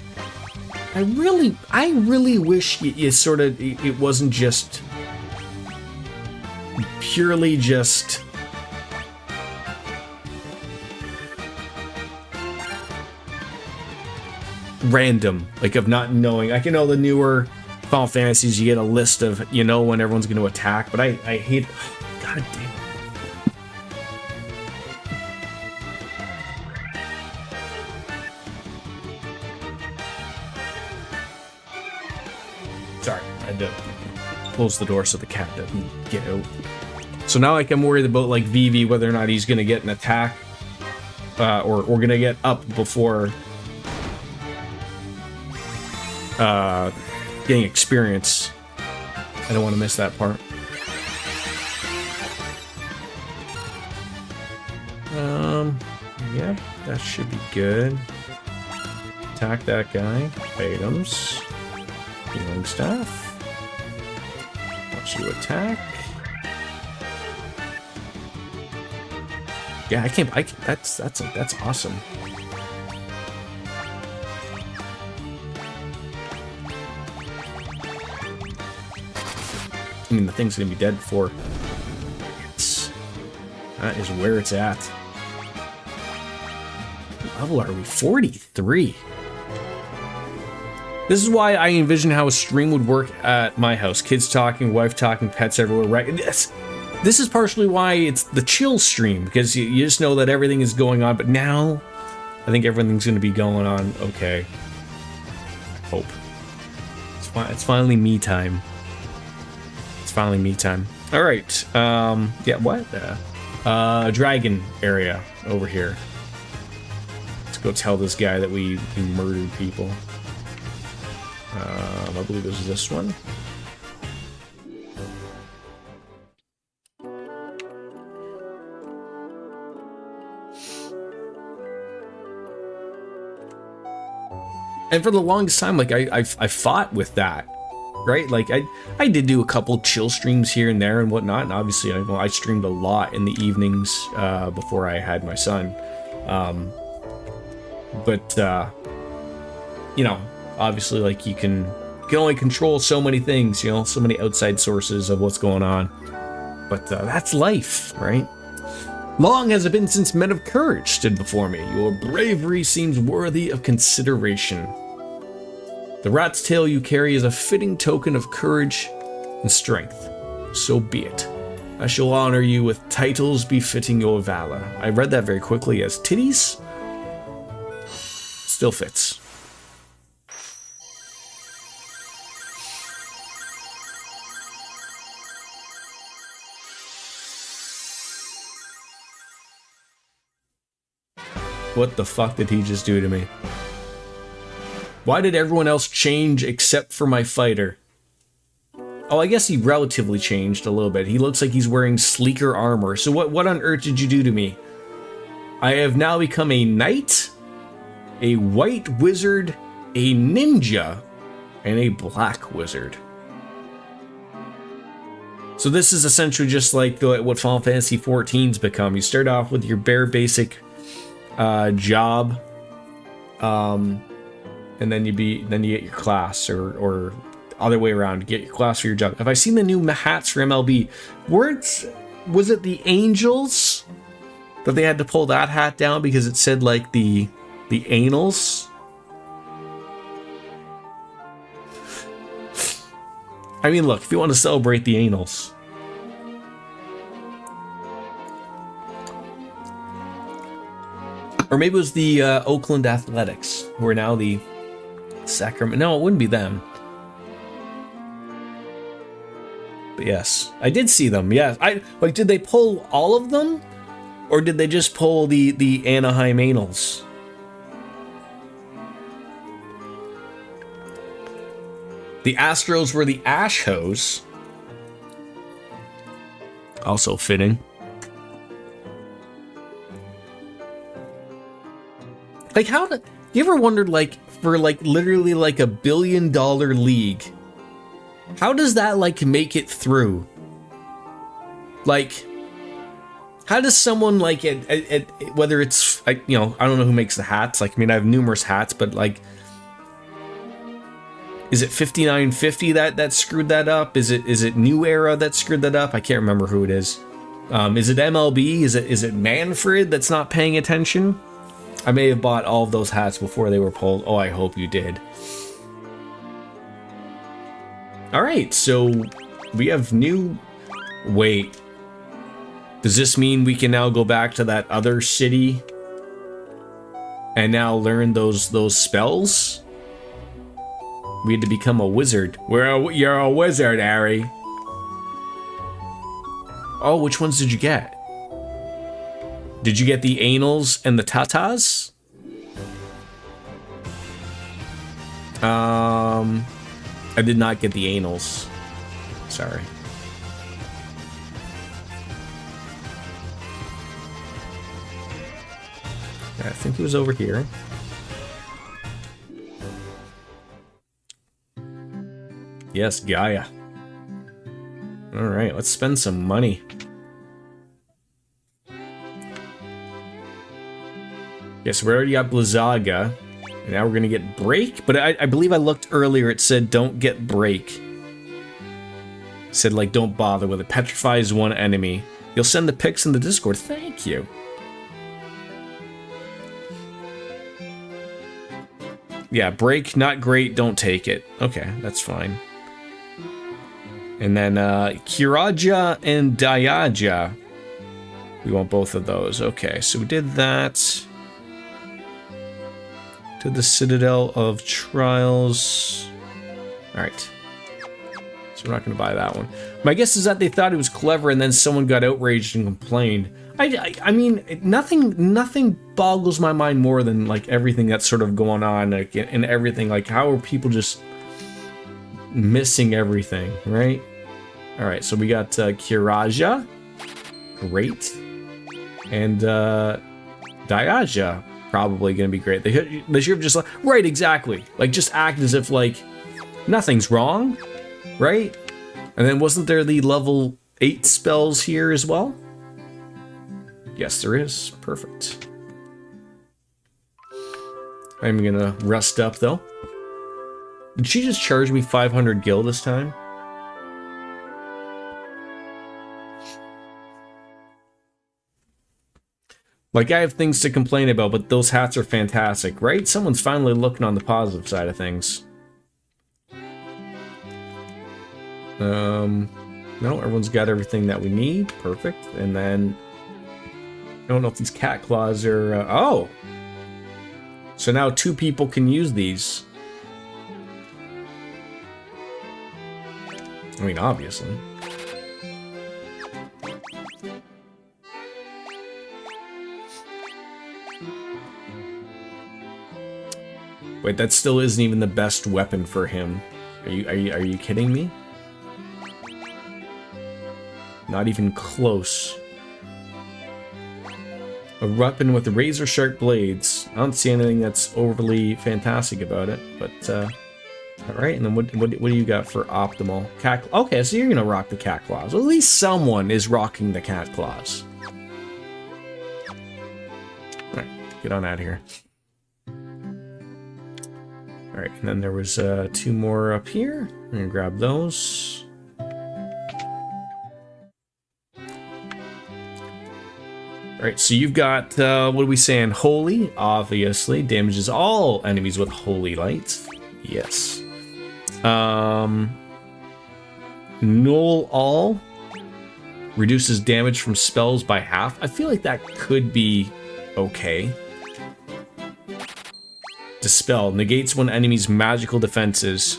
I really wish you sort of, it wasn't just purely just random, like of not knowing. I can know the newer Final Fantasies, you get a list of, when everyone's going to attack, but I hate... God damn it. Sorry, I had to close the door so the cat doesn't get out. So now I'm worried about, like, Vivi, whether or not he's going to get an attack, or going to get up before getting experience. I don't want to miss that part. Yeah, that should be good. Attack that guy. Items. Healing staff. Watch you attack. Yeah, I can't. That's awesome. I mean, the thing's gonna be dead before. That is where it's at. What level are we? 43. This is why I envision how a stream would work at my house. Kids talking, wife talking, pets everywhere, right? This is partially why it's the chill stream, because you just know that everything is going on, but now I think everything's going to be going on okay. Hope. It's finally me time. It's finally me time. All right. Yeah, what? Dragon area over here. Let's go tell this guy that we murdered people. I believe it was this one. And for the longest time, like, I fought with that, right? Like, I did do a couple chill streams here and there and whatnot, and obviously I streamed a lot in the evenings before I had my son. Obviously, like, you can only control so many things, so many outside sources of what's going on. But that's life, right? Long has it been since men of courage stood before me. Your bravery seems worthy of consideration. The rat's tail you carry is a fitting token of courage and strength. So be it. I shall honor you with titles befitting your valor. I read that very quickly as titties. Still fits. What the fuck did he just do to me? Why did everyone else change except for my fighter? Oh, I guess he relatively changed a little bit. He looks like he's wearing sleeker armor. So what on earth did you do to me? I have now become a knight, a white wizard, a ninja, and a black wizard. So this is essentially just like what Final Fantasy XIV's become. You start off with your bare basic job, and then you get your class, or other way around, you get your class for your job. Have I seen the new hats for MLB? Was it the Angels that they had to pull that hat down because it said like the anals? I mean, look, if you want to celebrate the anals. Or maybe it was the Oakland Athletics, who are now the Sacramento. No, it wouldn't be them. But yes, I did see them. Yeah, did they pull all of them, or did they just pull the Anaheim Anals? The Astros were the Ash Hose. Also fitting. Like, you ever wondered, like, for, like, literally, like, $1 billion league, how does that, like, make it through? Like, how does someone, like, whether it's, I don't know who makes the hats, like, I mean, I have numerous hats, but, like, is it 5950 that screwed that up? Is it New Era that screwed that up? I can't remember who it is. Is it MLB? Is it Manfred that's not paying attention? I may have bought all of those hats before they were pulled. Oh, I hope you did. Alright, so we have new... Wait. Does this mean we can now go back to that other city and now learn those spells? We had to become a wizard. You're a wizard, Harry. Oh, which ones did you get? Did you get the anals and the tatas? I did not get the anals. Sorry. I think it was over here. Yes, Gaia. Alright, let's spend some money. Yes, we already got Blizzaga. And now we're gonna get Break, but I believe I looked earlier, it said don't get Break. It said, like, don't bother with it. Petrifies one enemy. You'll send the pics in the Discord. Thank you. Yeah, Break, not great, don't take it. Okay, that's fine. And then Kiraja and Dayaja. We want both of those. Okay, so we did that. To the Citadel of Trials. Alright. So we're not going to buy that one. My guess is that they thought it was clever and then someone got outraged and complained. I mean, nothing boggles my mind more than, like, everything that's sort of going on, like, and everything. Like, how are people just missing everything, right? Alright, so we got Kiraja. Great. And Dayaja. Probably gonna be great. They should have just like, right, exactly. Like, just act as if, like, nothing's wrong, right? And then wasn't there the level 8 spells here as well? Yes, there is. Perfect. I'm gonna rest up, though. Did she just charge me 500 gil this time? Like, I have things to complain about, but those hats are fantastic, right? Someone's finally looking on the positive side of things. No, everyone's got everything that we need. Perfect. And then... I don't know if these cat claws are... oh! So now 2 people can use these. I mean, obviously. Wait, that still isn't even the best weapon for him. Are you kidding me? Not even close. A weapon with razor sharp blades. I don't see anything that's overly fantastic about it, but alright, and then what do you got for optimal? Cat, okay, so you're gonna rock the cat claws. Well, at least someone is rocking the cat claws. Alright, get on out of here. Alright, and then there was 2 more up here. I'm gonna grab those. Alright, so you've got, what are we saying? Holy, obviously. Damages all enemies with holy light. Yes. Null all. Reduces damage from spells by half. I feel like that could be okay. Dispel. Negates one enemy's magical defenses.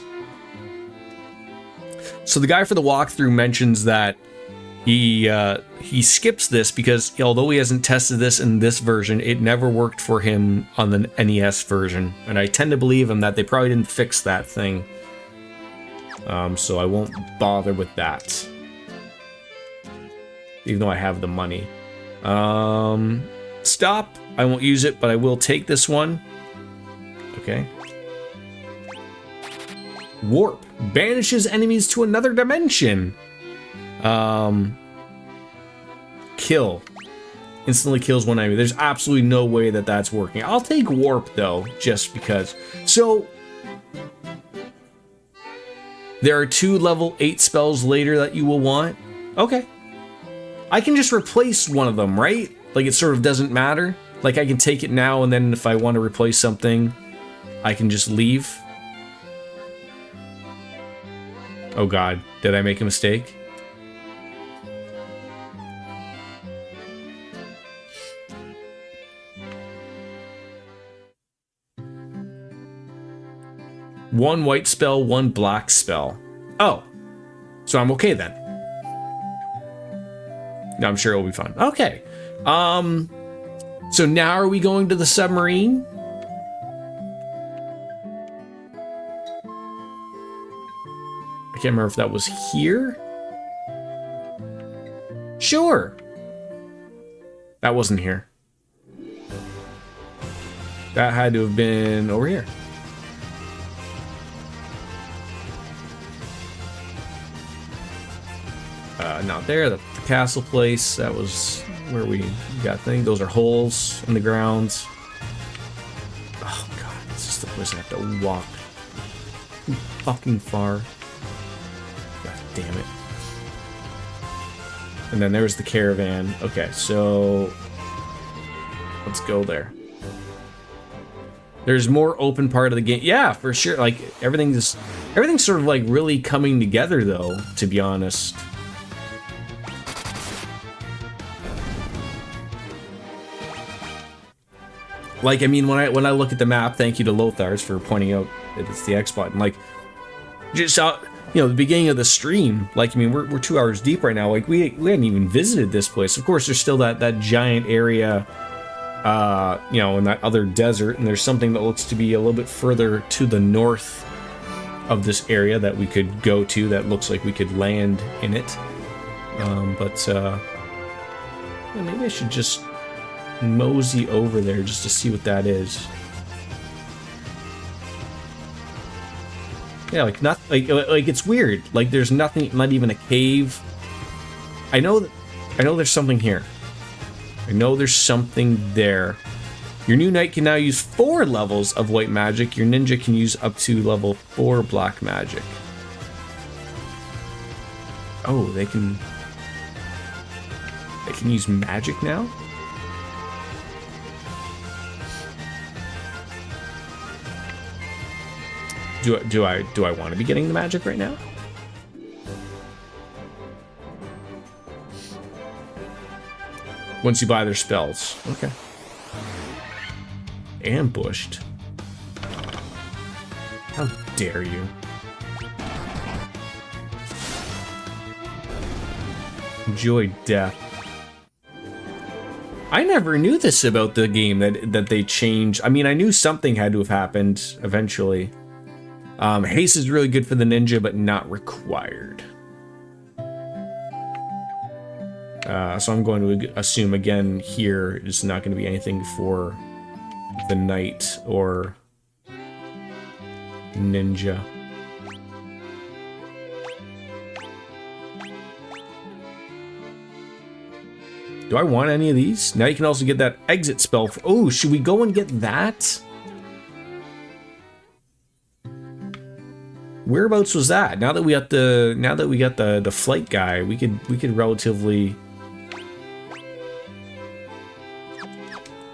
So the guy for the walkthrough mentions that he skips this because although he hasn't tested this in this version, it never worked for him on the NES version. And I tend to believe him that they probably didn't fix that thing. So I won't bother with that. Even though I have the money. Stop. I won't use it, but I will take this one. Okay. Warp. Banishes enemies to another dimension. Kill. Instantly kills one enemy. There's absolutely no way that that's working. I'll take Warp, though, just because. So, there are 2 level 8 spells later that you will want. Okay. I can just replace one of them, right? Like, it sort of doesn't matter. Like, I can take it now, and then if I want to replace something, I can just leave. Oh god, did I make a mistake? One white spell, one black spell. Oh, so I'm okay then. No, I'm sure it'll be fun. Okay. So now are we going to the submarine? I can't remember if that was here. Sure. That wasn't here. That had to have been over here. Not there. The castle place. That was where we got things. Those are holes in the grounds. Oh god, this is the place I have to walk too fucking far. God damn it. And then there's the caravan. Okay, so let's go there. There's more open part of the game. Yeah, for sure. Like everything's sort of like really coming together though, to be honest. Like, I mean, when I look at the map, thank you to Lothars for pointing out that it's the X button. Like, just out, you know, the beginning of the stream. Like, I mean, we're 2 hours deep right now. Like, we hadn't even visited this place. Of course, there's still that giant area, you know, in that other desert, and there's something that looks to be a little bit further to the north of this area that we could go to. That looks like we could land in it. Yeah, maybe I should just mosey over there just to see what that is. Yeah, like not like it's weird. Like there's nothing, not even a cave. I know there's something here. I know there's something there. Your new knight can now use 4 levels of white magic. Your ninja can use up to level 4 black magic. Oh, they can use magic now? Do I want to be getting the magic right now? Once you buy their spells. Okay. Ambushed. How dare you? Enjoy death. I never knew this about the game that they changed. I mean, I knew something had to have happened eventually. Haste is really good for the ninja, but not required. So I'm going to assume again here it's not going to be anything for the knight or ninja. Do I want any of these? Now you can also get that exit spell. Oh, should we go and get that? Whereabouts was that? Now that we got the flight guy, we could relatively,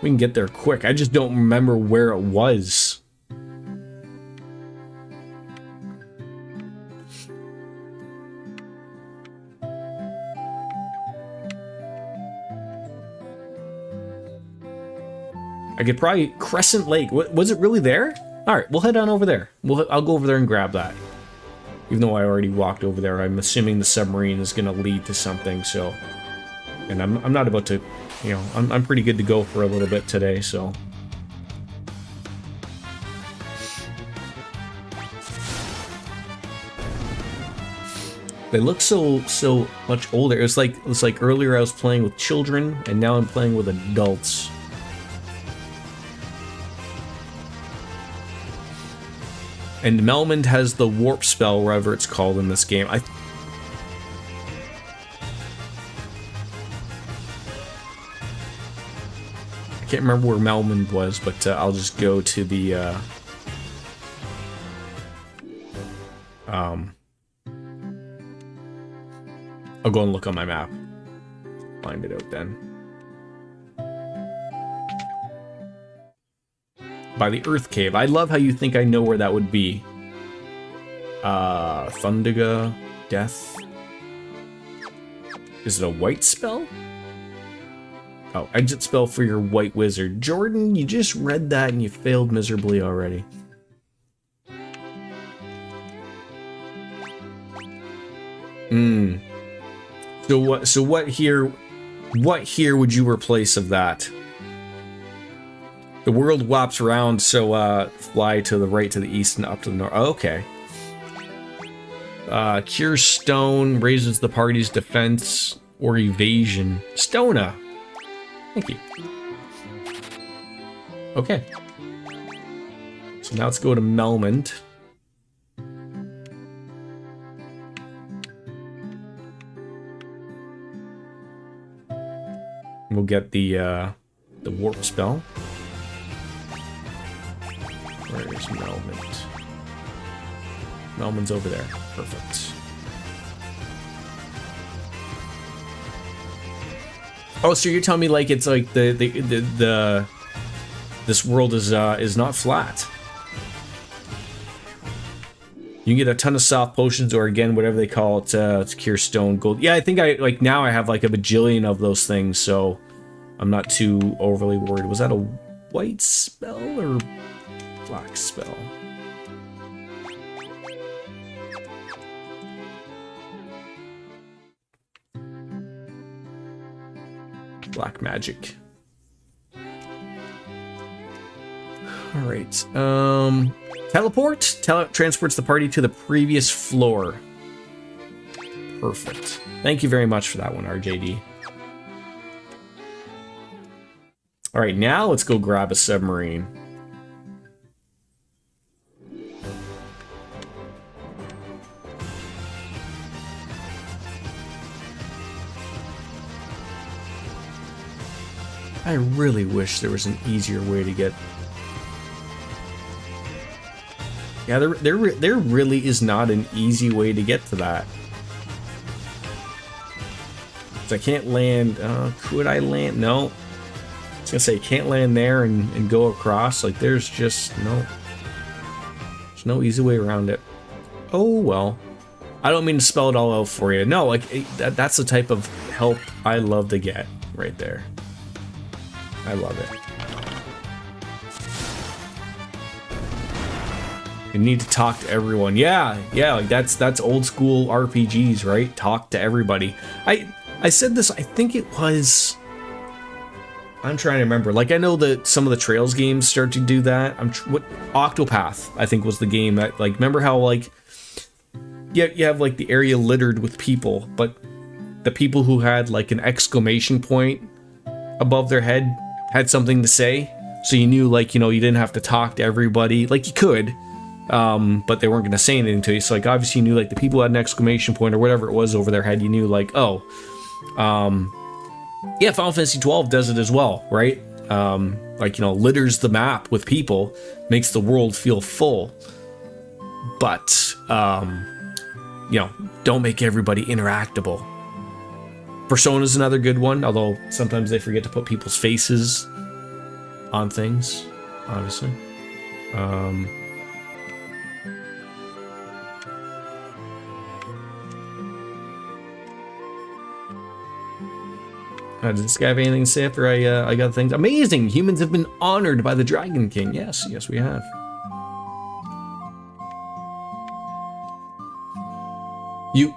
we can get there quick. I just don't remember where it was. I could probably Crescent Lake. Was it really there? All right, we'll head on over there. I'll go over there and grab that. Even though I already walked over there, I'm assuming the submarine is going to lead to something. So, and I'm not about to, you know, I'm pretty good to go for a little bit today. So, they look so much older. It's like earlier I was playing with children, and now I'm playing with adults. And Melmond has the warp spell, wherever it's called in this game. I can't remember where Melmond was, but I'll just go to the I'll go and look on my map. Find it out then. By the Earth Cave. I love how you think I know where that would be. Thundiga, Death. Is it a white spell? Oh, exit spell for your white wizard. Jordan, you just read that and you failed miserably already. So what here would you replace of that? The world whops around, so fly to the right, to the east, and up to the north. Oh, okay. Cure Stone raises the party's defense or evasion. Stona. Thank you. Okay. So now let's go to Melmond. We'll get the warp spell. Where is Melmond? Melmond's over there. Perfect. Oh, so you're telling me like it's like the this world is not flat. You can get a ton of soft potions, or again, whatever they call it, it's Cure Stone, Gold. Yeah, I think now I have like a bajillion of those things, so I'm not too overly worried. Was that a white spell or black spell? Black magic. All right. Teleport transports the party to the previous floor. Perfect. Thank you very much for that one, RJD. All right, now let's go grab a submarine. I really wish there was an easier way to get... Yeah, there really is not an easy way to get to that. So I can't land... could I land? No. I was gonna say, can't land there and go across. Like, there's just no... There's no easy way around it. Oh, well. I don't mean to spell it all out for you. No, like, that's the type of help I love to get right there. I love it. You need to talk to everyone. Yeah, like that's old school RPGs, right? Talk to everybody. I said this, I think it was... I'm trying to remember. Like, I know that some of the Trails games start to do that. What Octopath, I think, was the game that, like, remember how, like, you have, like, the area littered with people, but the people who had, like, an exclamation point above their head had something to say, so you knew, like, you know, you didn't have to talk to everybody. Like, you could, but they weren't going to say anything to you. So, like, obviously you knew, like, the people who had an exclamation point or whatever it was over their head, you knew, like, oh, yeah, Final Fantasy 12 does it as well, right? Like, you know, litters the map with people, makes the world feel full, but, you know, don't make everybody interactable. Persona's another good one, although sometimes they forget to put people's faces on things, obviously. Does this guy have anything to say after I got things? Amazing! Humans have been honored by the Dragon King. Yes, we have. You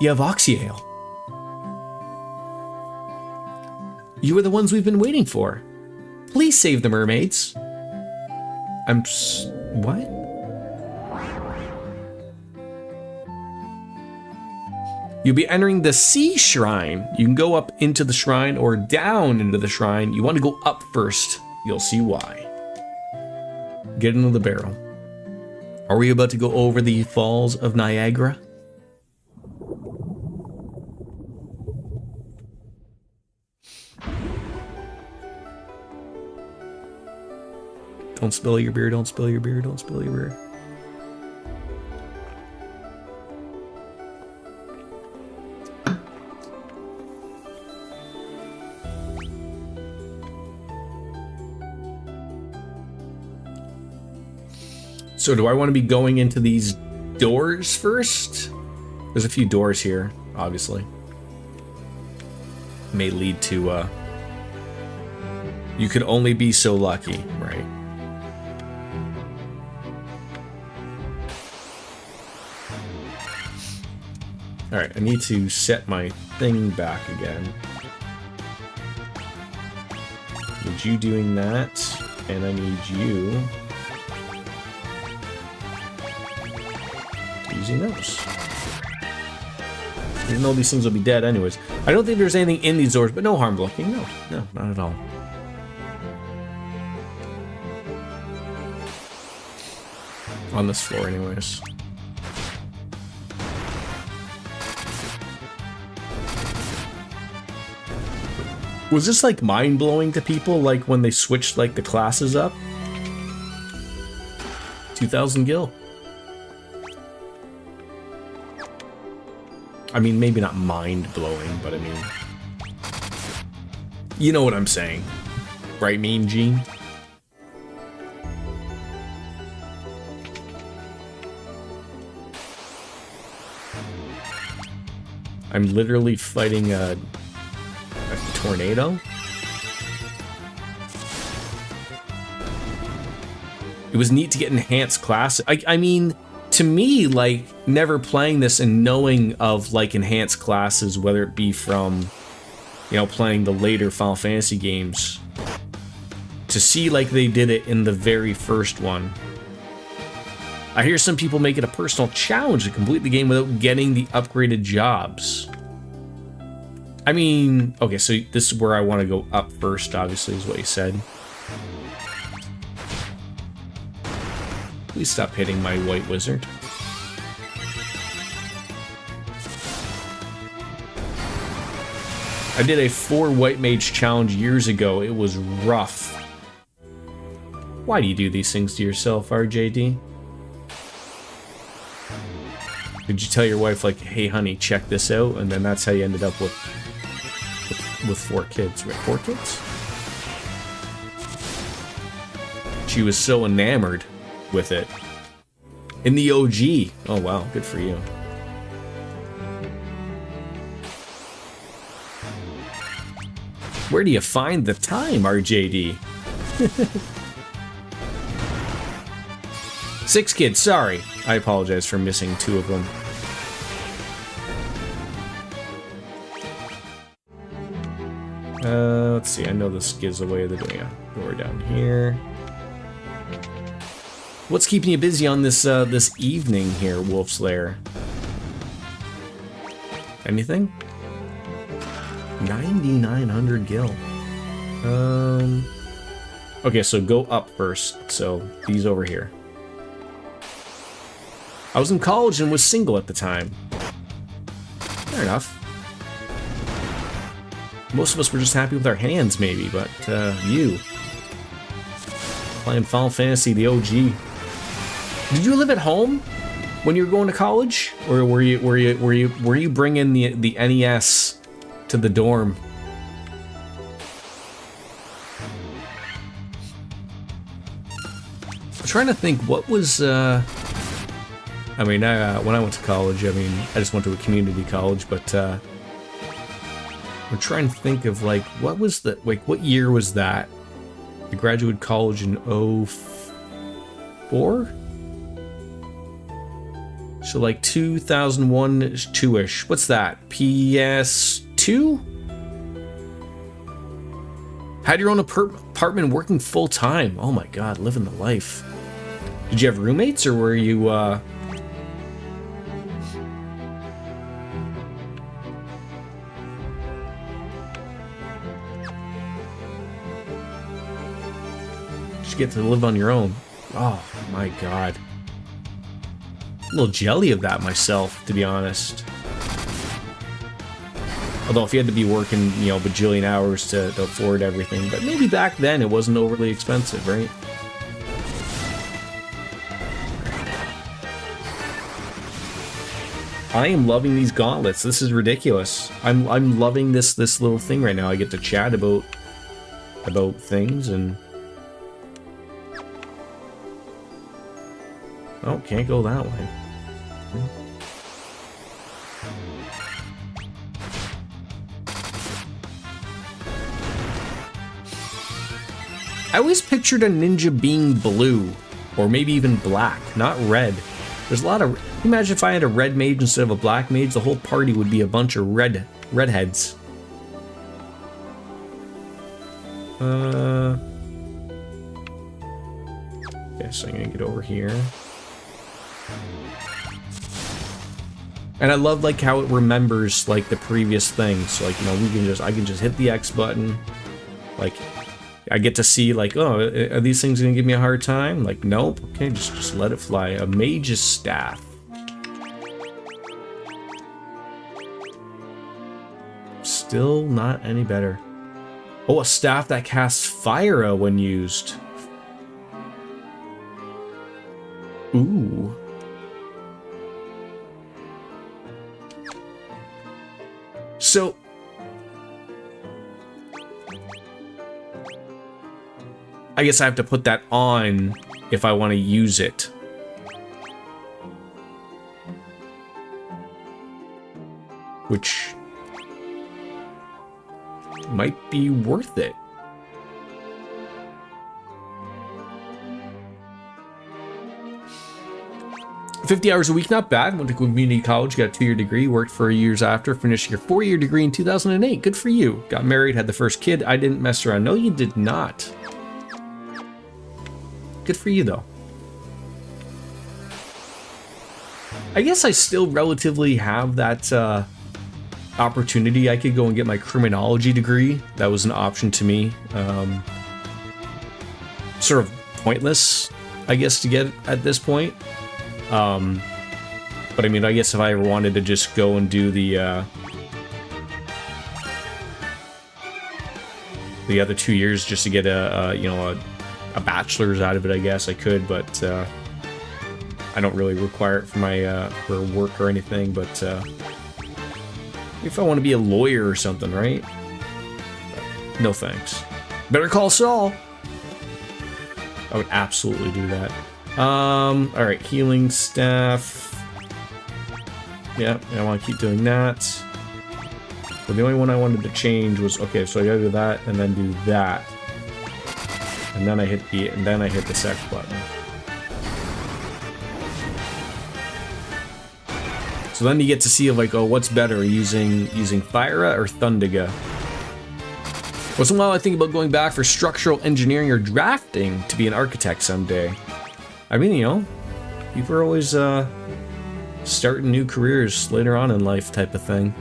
have Oxyale. You are the ones we've been waiting for. Please save the mermaids. What? You'll be entering the Sea Shrine. You can go up into the shrine or down into the shrine. You want to go up first. You'll see why. Get into the barrel. Are we about to go over the Falls of Niagara? Don't spill your beer, don't spill your beer, don't spill your beer. So do I want to be going into these doors first. There's a few doors here, obviously. May lead to, you could only be so lucky, right? Alright, I need to set my thing back again. Need you doing that, and I need you using those. Even though these things will be dead anyways. I don't think there's anything in these doors, but no harm looking. No, no, not at all. On this floor anyways. Was this like mind-blowing to people, like when they switched like the classes up? 2,000 gil. I mean, maybe not mind-blowing, but I mean... You know what I'm saying. Right, Mean Gene? I'm literally fighting a tornado? It was neat to get enhanced class. I mean, to me, like, never playing this and knowing of, like, enhanced classes, whether it be from, you know, playing the later Final Fantasy games, to see, like, they did it in the very first one. I hear some people make it a personal challenge to complete the game without getting the upgraded jobs. I mean, okay, so this is where I want to go up first, obviously, is what you said. Please stop hitting my white wizard. I did a 4 white mage challenge years ago. It was rough. Why do you do these things to yourself, RJD? Did you tell your wife, like, hey, honey, check this out? And then that's how you ended up with 4 kids, right? 4 kids? She was so enamored with it. In the OG. Oh, wow. Good for you. Where do you find the time, RJD? 6 kids, sorry. I apologize for missing 2 of them. Let's see, I know this gives away the door down here. What's keeping you busy on this this evening here, Wolf's Lair? Anything? 9,900 gil. Okay, so go up first. So these over here. I was in college and was single at the time. Fair enough. Most of us were just happy with our hands, maybe, but you playing Final Fantasy, the OG. Did you live at home when you were going to college, or were you bringing the NES to the dorm? I'm trying to think what was. I mean, when I went to college, I mean, I just went to a community college, but. I'm trying to think of, like, what was the, like, what year was that? I graduated college in 04? So, like, 2001, 2-ish. What's that? PS2? Had your own apartment working full-time. Oh my god, living the life. Did you have roommates, or were you, get to live on your own? Oh my god. A little jelly of that myself, to be honest. Although if you had to be working, you know, bajillion hours to afford everything, but maybe back then it wasn't overly expensive, right? I am loving these gauntlets. This is ridiculous. I'm loving this little thing right now. I get to chat about things and. Oh, can't go that way. I always pictured a ninja being blue, or maybe even black, not red. There's a lot of... Imagine if I had a red mage instead of a black mage, the whole party would be a bunch of redheads. Okay, so I'm gonna get over here. And I love like how it remembers like the previous thing. So like, you know, I can just hit the X button. Like, I get to see like, oh, are these things gonna give me a hard time? Like, nope. Okay, just let it fly. A mage's staff. Still not any better. Oh, a staff that casts fire when used. Ooh. So, I guess I have to put that on if I want to use it. Which might be worth it. $50 hours a week, not bad. Went to community college, got a 2-year degree, worked for years after, finished your 4-year degree in 2008. Good for you. Got married, had the first kid. I didn't mess around. No, you did not. Good for you, though. I guess I still relatively have that opportunity. I could go and get my criminology degree. That was an option to me. Sort of pointless, I guess, to get at this point. But I mean, I guess if I ever wanted to just go and do the other 2 years just to get a bachelor's out of it, I guess I could, but I don't really require it for my for work or anything. But if I want to be a lawyer or something, right? No thanks. Better call Saul. I would absolutely do that. Alright, healing staff. Yeah, I want to keep doing that. But the only one I wanted to change was, okay, so I gotta do that and then do that. And then I hit the sec button. So then you get to see like, oh, what's better, using Thyra or Thundiga? Once in a while I think about going back for structural engineering or drafting to be an architect someday. I mean, you know, people are always starting new careers later on in life type of thing.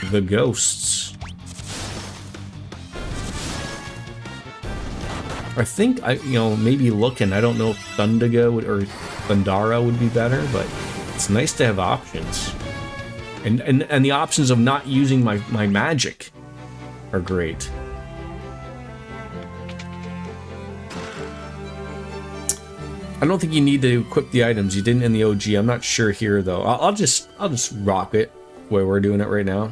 The ghosts. I think, maybe looking, I don't know if Thundiga or Thundara would be better, but it's nice to have options. And the options of not using my magic are great. I don't think you need to equip the items. You didn't in the OG. I'm not sure here though. I'll just rock it the way we're doing it right now.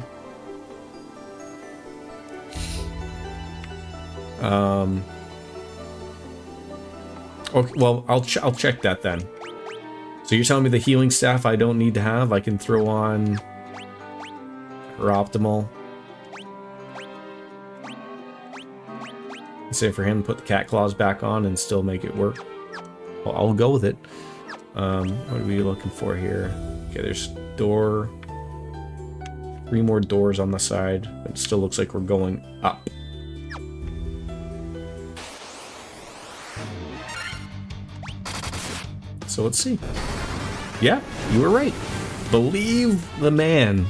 Okay, well, I'll check that then. So you're telling me the healing staff I don't need to have? I can throw on her optimal. Say for him, put the cat claws back on and still make it work. Well, I'll go with it. What are we looking for here? Okay, there's door. 3 more doors on the side. It still looks like we're going up. So let's see. Yeah, you were right. Believe the man.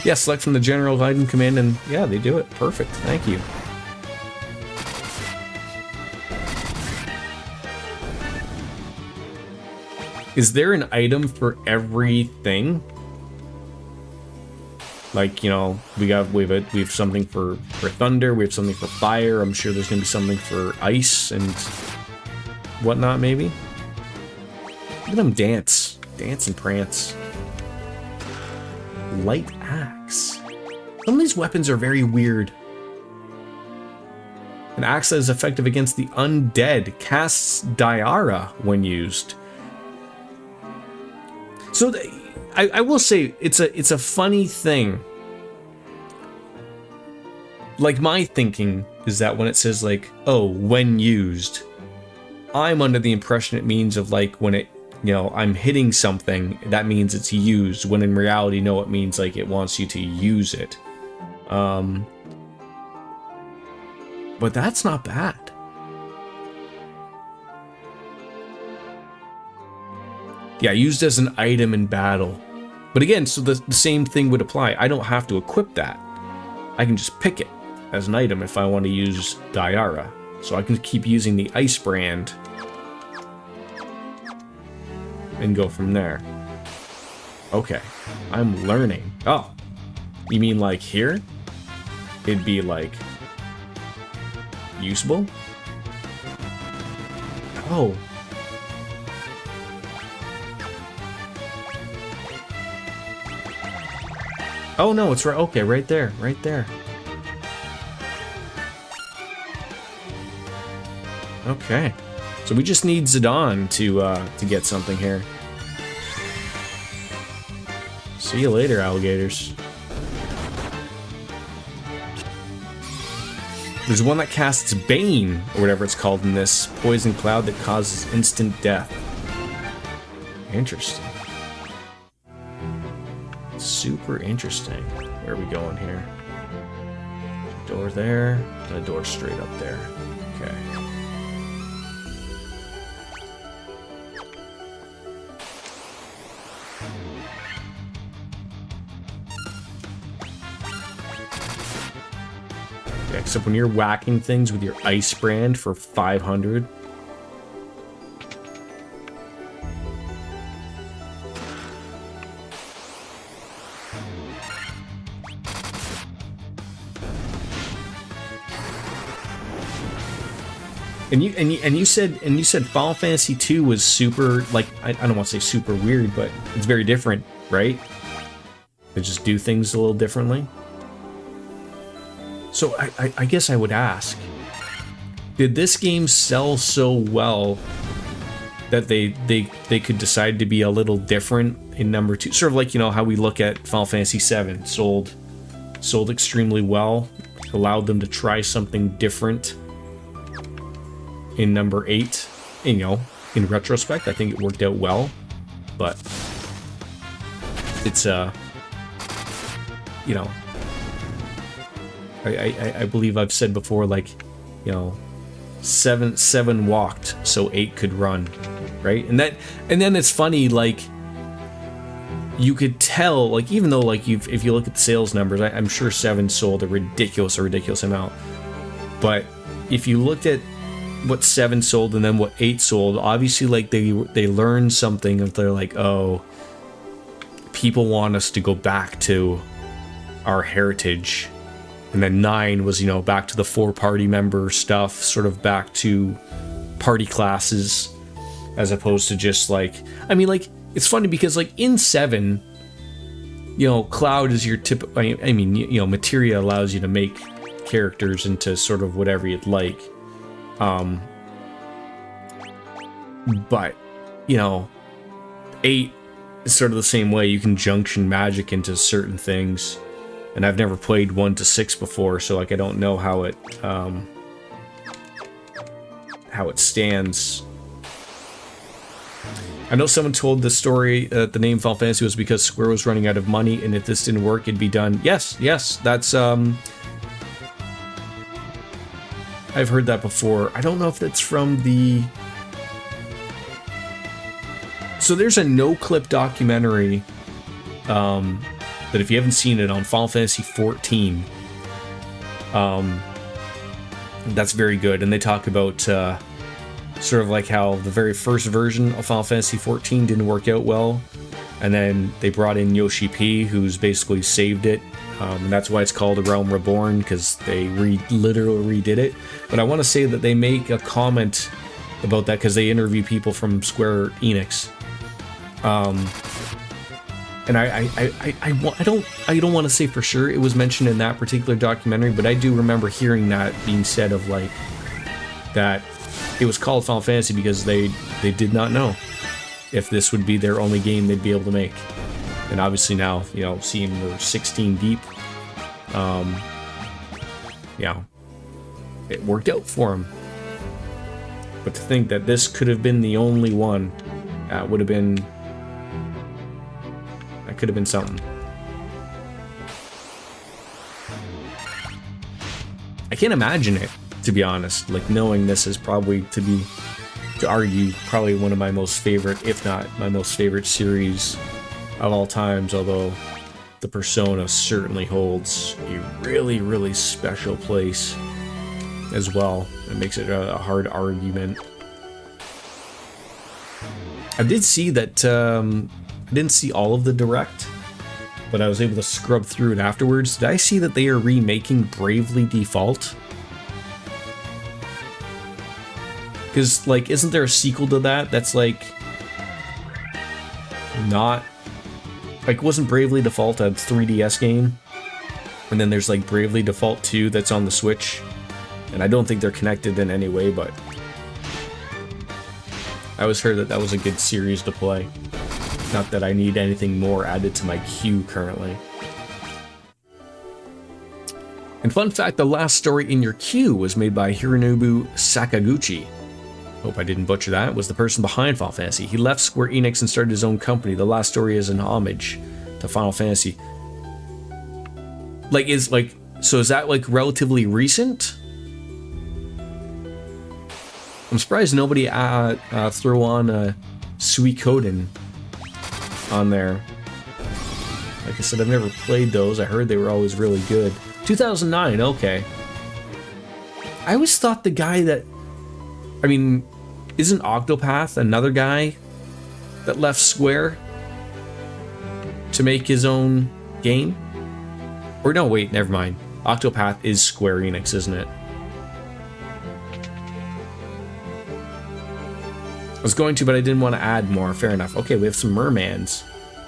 Yeah, select from the general item command and yeah, they do it. Perfect. Thank you. Is there an item for everything? Like, you know, we have something for thunder, we have something for fire. I'm sure there's gonna be something for ice and whatnot, maybe. Look at them dance and prance. Light axe. Some of these weapons are very weird. An axe that is effective against the undead casts Diara when used. So I will say it's a funny thing. like my thinking is that when it says like, oh, when used, I'm under the impression it means of like when it, you know, I'm hitting something, that means it's used, when in reality, no, it means like it wants you to use it. But that's not bad. Yeah, used as an item in battle. But again, so the same thing would apply. I don't have to equip that. I can just pick it as an item if I want to use Diara. So I can keep using the Ice Brand and go from there. Okay, I'm learning. Oh, you mean like here? It'd be like usable? Oh. Oh no, it's right. Okay, right there, right there. Okay, so we just need Zidane to get something here. See you later, alligators. There's one that casts Bane, or whatever it's called in this poison cloud that causes instant death. Interesting. Super interesting. Where are we going here? Door there, and a door straight up there. Okay. Yeah, except when you're whacking things with your Ice Brand for 500. And you said Final Fantasy 2 was super, like, I don't want to say super weird, but it's very different, right? They just do things a little differently. So I guess I would ask, did this game sell so well that they could decide to be a little different in number 2? Sort of like, you know, how we look at Final Fantasy 7 sold extremely well, allowed them to try something different in number 8. And, you know, in retrospect, I think it worked out well, but it's you know, I believe I've said before, like, you know, seven walked so 8 could run, right? And then it's funny, like, you could tell, like, even though, like, if you look at the sales numbers, I'm sure 7 sold a ridiculous amount, but if you looked at what 7 sold and then what 8 sold, obviously, like, they learned something, and they're like, oh, people want us to go back to our heritage. And then 9 was, you know, back to the 4 party member stuff, sort of back to party classes, as opposed to just, like, I mean, like, it's funny because, like, in 7, you know, Cloud is your typical, I mean, you know, Materia allows you to make characters into sort of whatever you'd like. But, you know, 8 is sort of the same way. You can junction magic into certain things. And I've never played 1 to 6 before, so, like, I don't know how it stands. I know someone told the story that the name Final Fantasy was because Square was running out of money, and if this didn't work, it'd be done. Yes, that's, I've heard that before. I don't know if that's from the... So there's a no-clip documentary, that if you haven't seen it, on Final Fantasy 14, that's very good. And they talk about sort of like how the very first version of Final Fantasy 14 didn't work out well, and then they brought in Yoshi P, who's basically saved it, and that's why it's called A Realm Reborn, because they literally redid it. But I want to say that they make a comment about that because they interview people from Square Enix. And I don't want to say for sure it was mentioned in that particular documentary, but I do remember hearing that being said, of like that it was called Final Fantasy because they did not know if this would be their only game they'd be able to make. And obviously now, you know, seeing we're 16 deep, you know, it worked out for him. But to think that this could have been the only one, that could have been something. I can't imagine it, to be honest. Like, knowing this is probably, to argue, probably one of my most favorite, if not my most favorite series of all times, although the Persona certainly holds a really, really special place as well. It makes it a hard argument. I did see that, I didn't see all of the Direct, but I was able to scrub through it afterwards. Did I see that they are remaking Bravely Default? Because, like, isn't there a sequel to that that's, like, not... Like, wasn't Bravely Default a 3DS game? And then there's, like, Bravely Default 2 that's on the Switch. And I don't think they're connected in any way, but... I always heard that that was a good series to play. Not that I need anything more added to my queue currently. And fun fact, the last story in your queue was made by Hironobu Sakaguchi. Hope I didn't butcher that. Was the person behind Final Fantasy. He left Square Enix and started his own company. The last story is an homage to Final Fantasy. Like, so is that, like, relatively recent? I'm surprised nobody threw on Suikoden on there. Like I said, I've never played those. I heard they were always really good. 2009, okay. I always thought the guy that... I mean, isn't Octopath another guy that left Square to make his own game? Or no, wait, never mind. Octopath is Square Enix, isn't it? I was going to, but I didn't want to add more. Fair enough. Okay, we have some mermans.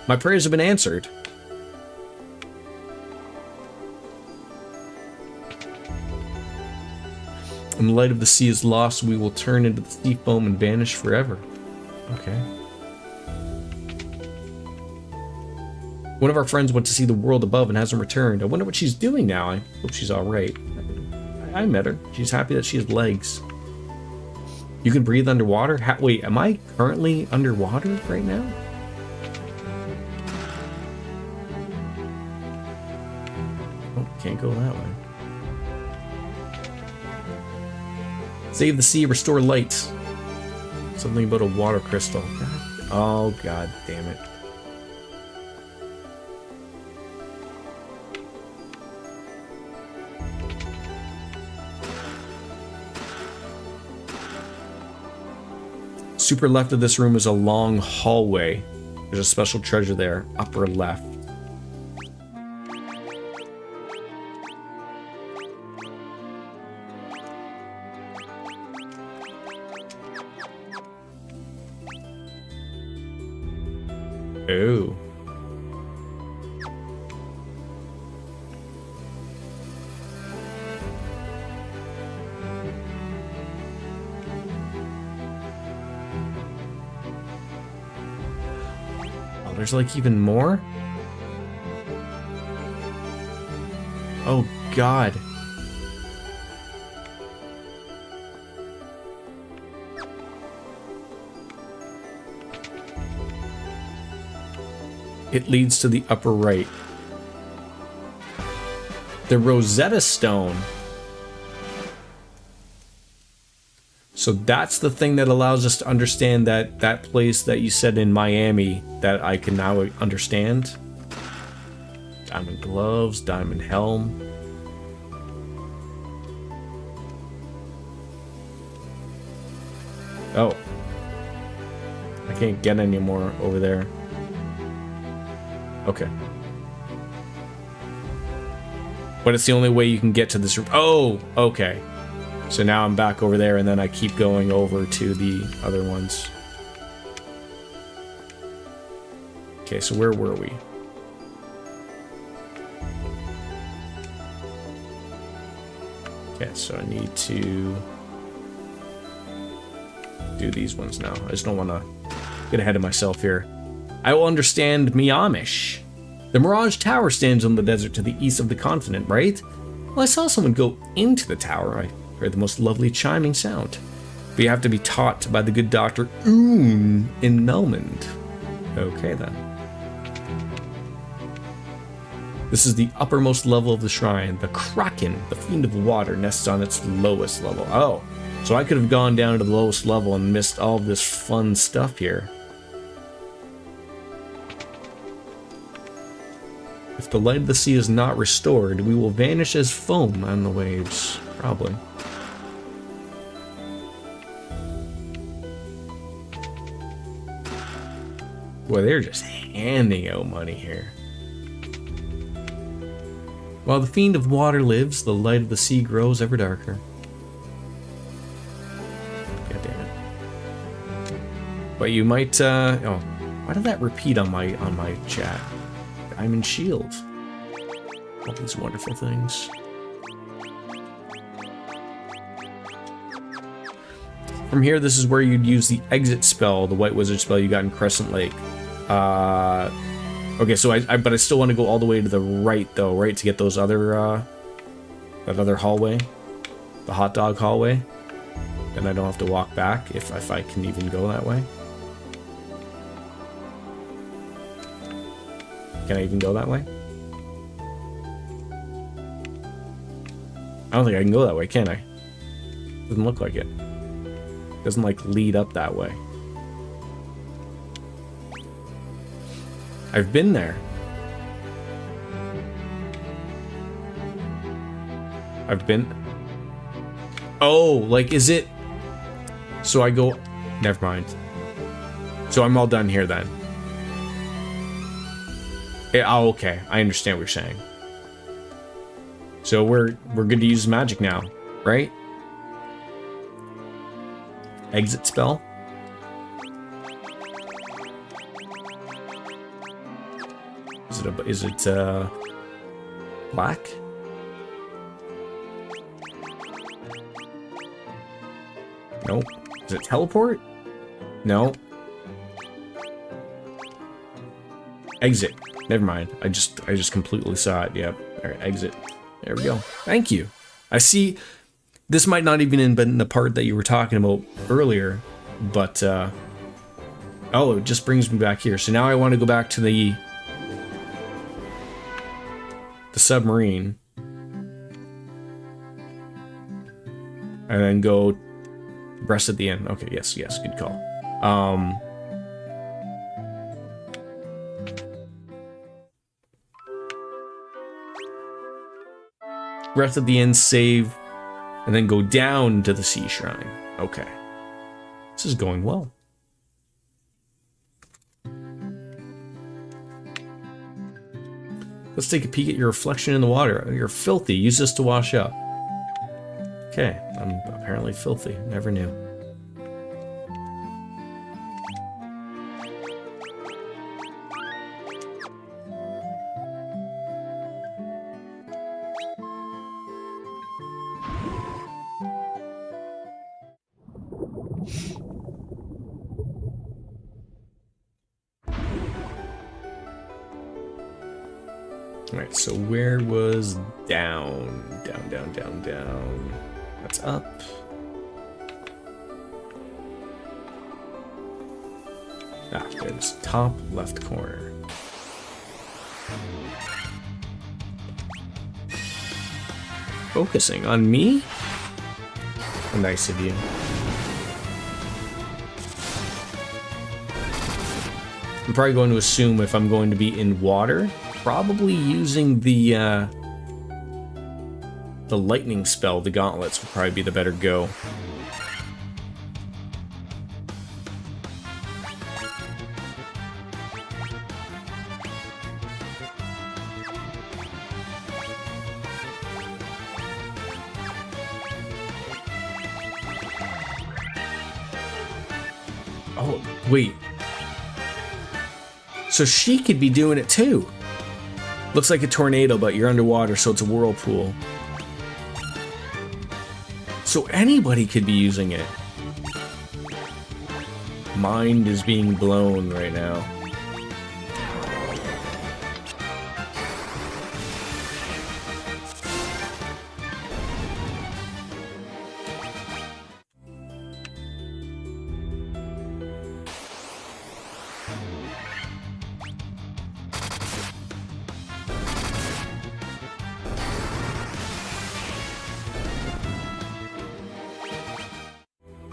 My prayers have been answered. In the light of the sea is lost, we will turn into the sea foam and vanish forever. Okay. One of our friends went to see the world above and hasn't returned. I wonder what she's doing now. I hope she's alright. I met her. She's happy that she has legs. You can breathe underwater? Wait, am I currently underwater right now? Oh, can't go that way. Save the sea, restore light. Something about a water crystal. God. Oh, god damn it. Super left of this room is a long hallway. There's a special treasure there, upper left. Oh. There's like even more? Oh god. It leads to the upper right. The Rosetta Stone. So that's the thing that allows us to understand that place that you said in Miami that I can now understand. Diamond gloves, diamond helm. Oh. I can't get any more over there. Okay. But it's the only way you can get to this room. Oh, okay. So now I'm back over there, and then I keep going over to the other ones. Okay, so where were we? Okay, so I need to do these ones now. I just don't want to get ahead of myself here. I will understand Miamish. The Mirage Tower stands on the desert to the east of the continent, right? Well, I saw someone go into the tower. I heard the most lovely chiming sound. But you have to be taught by the good Dr. Oon in Melmond. Okay, then. This is the uppermost level of the shrine. The Kraken, the Fiend of Water, nests on its lowest level. Oh, so I could have gone down to the lowest level and missed all of this fun stuff here. If the light of the sea is not restored, we will vanish as foam on the waves. Probably. Boy, they're just handing out money here. While the Fiend of Water lives, the light of the sea grows ever darker. God damn it. But you might, oh, why did that repeat on my chat? Diamond Shield. All these wonderful things. From here, this is where you'd use the exit spell, the White Wizard spell you got in Crescent Lake. Okay, so but I still want to go all the way to the right, though, right, to get those other, that other hallway, the hot dog hallway. Then I don't have to walk back if I can even go that way. Can I even go that way? I don't think I can go that way, can I? Doesn't look like it. Doesn't, like, lead up that way. I've been there. I've been... Oh, like, is it... So I go... Never mind. So I'm all done here, then. Yeah, oh, okay. I understand what you're saying. So we're good to use magic now, right? Exit spell? Is it black? Nope. Is it teleport? No. Exit. Never mind. I just completely saw it. Yep. All right, exit. There we go. Thank you. I see. This might not even have been the part that you were talking about earlier, but oh, it just brings me back here. So now I want to go back to the submarine and then go rest at the end. Okay, yes, good call. Rest at the end, save, and then go down to the sea shrine. Okay, this is going well. Let's take a peek at your reflection in the water. You're filthy. Use this to wash up. Okay, I'm apparently filthy. Never knew. Alright, so where was down? Down. That's up. Ah, there's top left corner. Focusing on me? How nice of you. I'm probably going to assume if I'm going to be in water, probably using the lightning spell, the gauntlets, would probably be the better go. Oh, wait. So she could be doing it too. Looks like a tornado, but you're underwater, so it's a whirlpool. So anybody could be using it. Mind is being blown right now.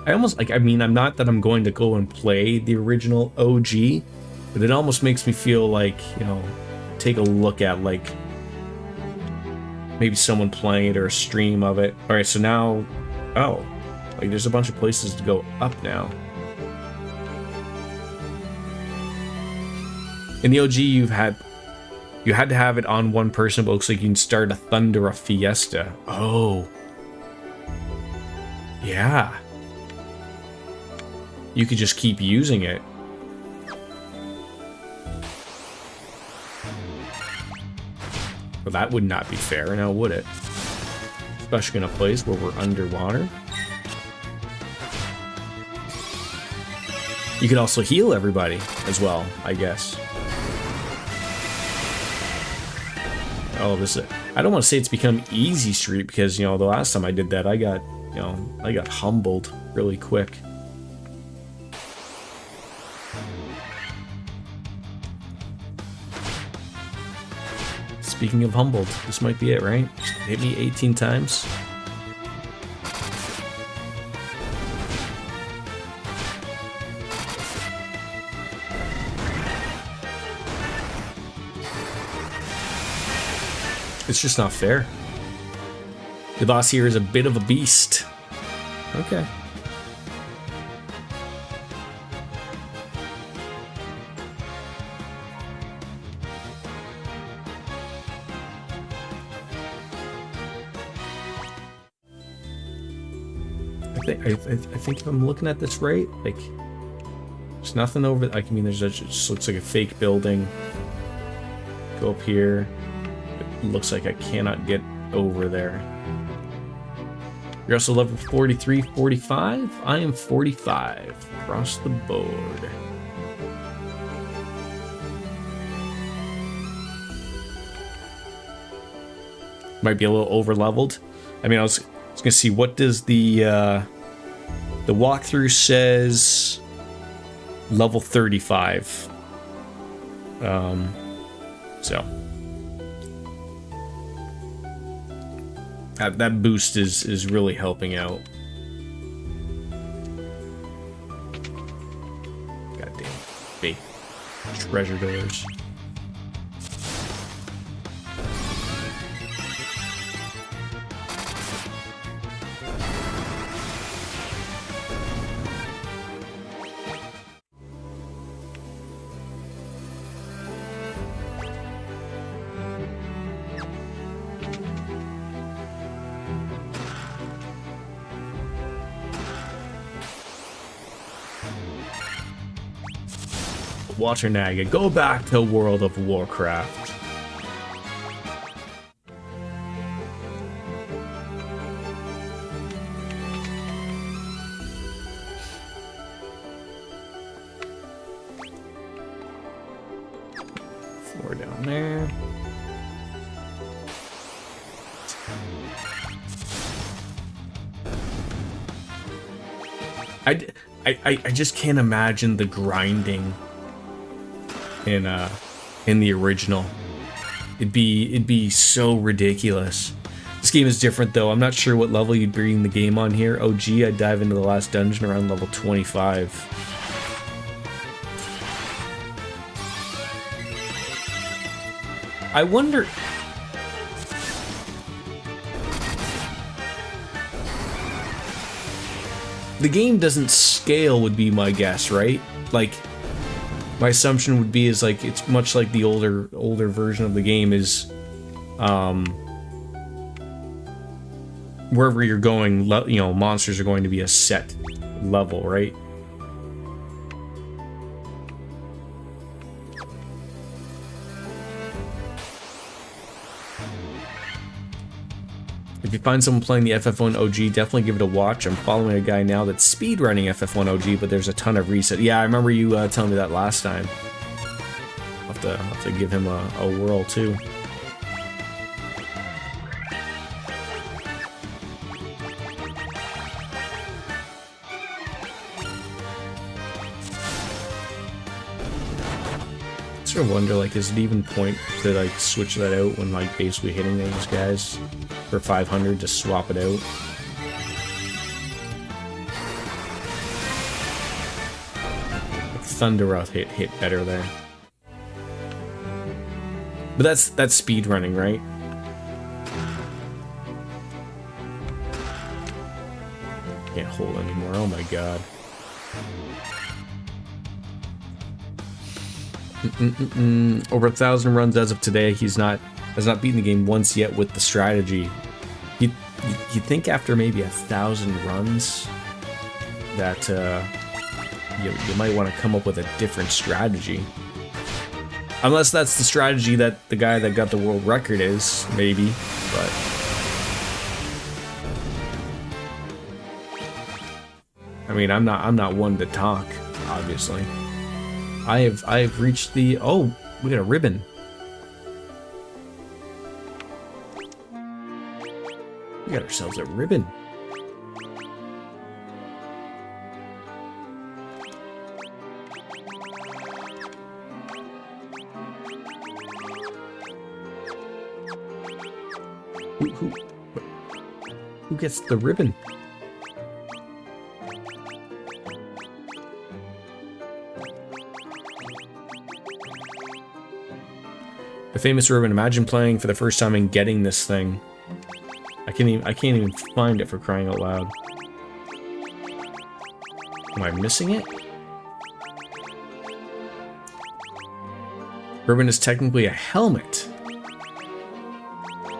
I almost like, I mean, I'm not that I'm going to go and play the original OG, but it almost makes me feel like, you know, take a look at like maybe someone playing it or a stream of it. All right, so now, oh, like there's a bunch of places to go up now. In the OG, you had to have it on one person, but it looks like you can start a Thunder a Fiesta. Oh. Yeah. You could just keep using it. Well, that would not be fair, now would it? Especially in a place where we're underwater. You could also heal everybody as well, I guess. Oh, this is, I don't want to say it's become easy street because, you know, the last time I did that, I got humbled really quick. Speaking of humbled, this might be it, right? Just hit me 18 times. It's just not fair. The boss here is a bit of a beast. Okay. I think if I'm looking at this right, like, there's nothing over. Like, I mean, it just looks like a fake building. Go up here. It looks like I cannot get over there. You're also level 43, 45? I am 45 across the board. Might be a little over leveled. I mean, I was gonna see, what does the walkthrough says level 35. So that boost is really helping out. Goddamn fake treasure doors. Water Naga, go back to World of Warcraft. Four down there. I just can't imagine the grinding in the original. It'd be so ridiculous. This game is different though. I'm not sure what level you'd bring the game on here. OG, I'd dive into the last dungeon around level 25. I wonder. The game doesn't scale would be my guess, right? Like, my assumption would be is like it's much like the older version of the game is, wherever you're going, you know, monsters are going to be a set level, right? If you find someone playing the FF1 OG, definitely give it a watch. I'm following a guy now that's speedrunning FF1 OG, but there's a ton of reset. Yeah, I remember you telling me that last time. I'll have to give him a whirl too. I sort of wonder, like, is it even point to like switch that out when like basically hitting these guys for 500 to swap it out? Thunderoth hit better there. But that's speed running, right? Can't hold anymore. Oh my god. Over 1,000 runs as of today. Has not beaten the game once yet with the strategy. You think after maybe 1,000 runs that you might want to come up with a different strategy. Unless that's the strategy that the guy that got the world record is, maybe, but... I mean, I'm not one to talk, obviously. I have reached the... Oh, we got a ribbon. We got ourselves a ribbon. Who gets the ribbon? The famous ribbon. Imagine playing for the first time and getting this thing. I can't even find it, for crying out loud. Am I missing it? Ribbon is technically a helmet.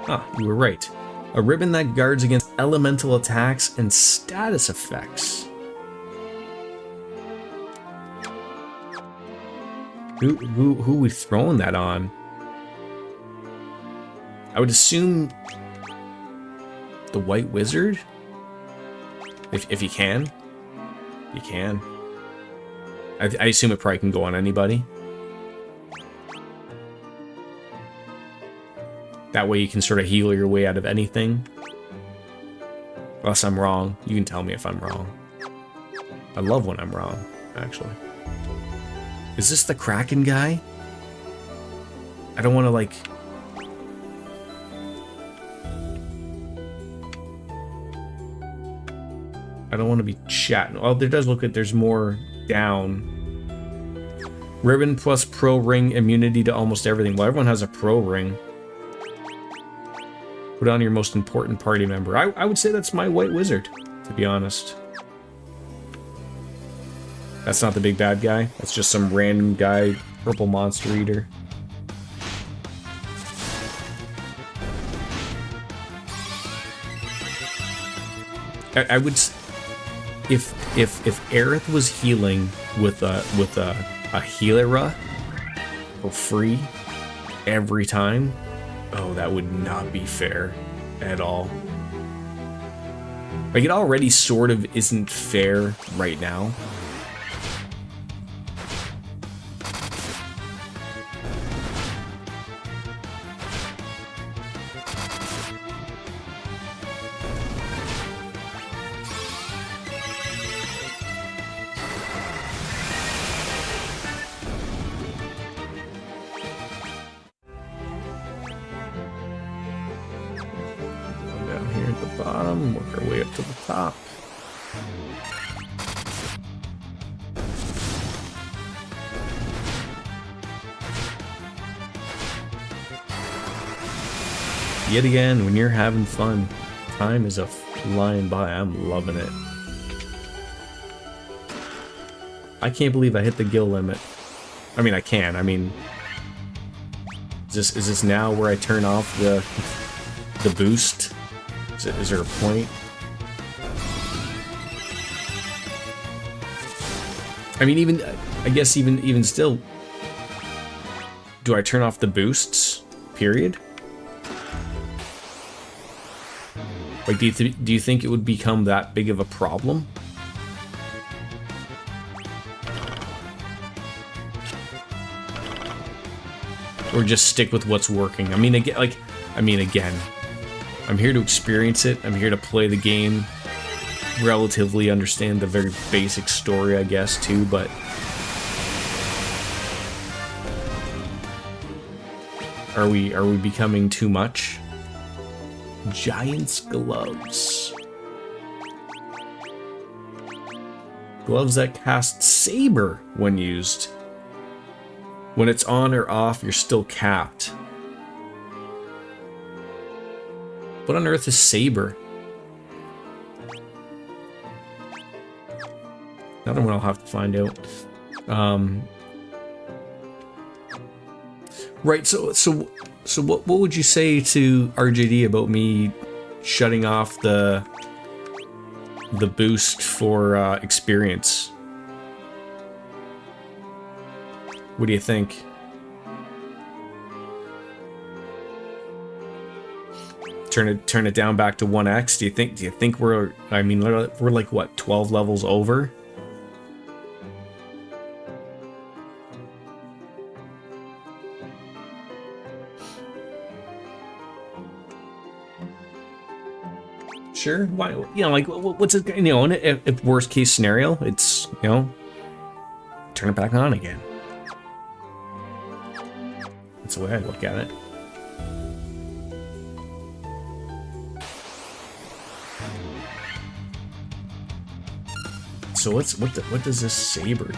Ah, you were right. A ribbon that guards against elemental attacks and status effects. Who we throwing that on? I would assume the White Wizard? If you can. You can. I assume it probably can go on anybody. That way you can sort of heal your way out of anything. Unless I'm wrong. You can tell me if I'm wrong. I love when I'm wrong, actually. Is this the Kraken guy? I don't want to, like... I don't want to be chatting. Oh, there does look like there's more down. Ribbon plus pro ring immunity to almost everything. Well, everyone has a pro ring. Put on your most important party member. I would say that's my White Wizard, to be honest. That's not the big bad guy. That's just some random guy, purple monster eater. I would, if Aerith was healing with a Healera for free every time, oh, that would not be fair at all. Like, it already sort of isn't fair right now. Work our way up to the top. Yet again, when you're having fun, time is flying by. I'm loving it. I can't believe I hit the gil limit. I mean, I can. I mean, is this now where I turn off the boost? Is there a point? I mean, I guess even still, do I turn off the boosts? Period. Like, do you think it would become that big of a problem? Or just stick with what's working? I mean, again, I'm here to experience it. I'm here to play the game, relatively understand the very basic story, I guess, too, but... Are we becoming too much? Giant's gloves. Gloves that cast Saber when used. When it's on or off, you're still capped. What on earth is Saber? Another one I'll have to find out. Right, so what would you say to RJD about me shutting off the boost for experience? What do you think? Turn it down back to 1x. Do you think we're like what, 12 levels over? Sure. Why? Like what's it? If worst case scenario, it's turn it back on again. That's the way I look at it. So what does this Saber do?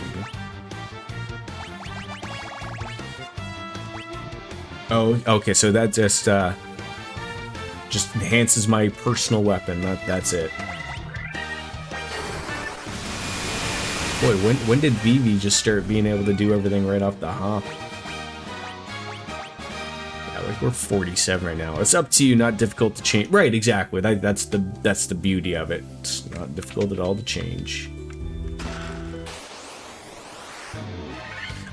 Oh, okay. So that just enhances my personal weapon. That's it. Boy, when did Vivi just start being able to do everything right off the hop? Yeah, like we're 47 right now. It's up to you, not difficult to change. Right, exactly. That's the beauty of it. It's not difficult at all to change.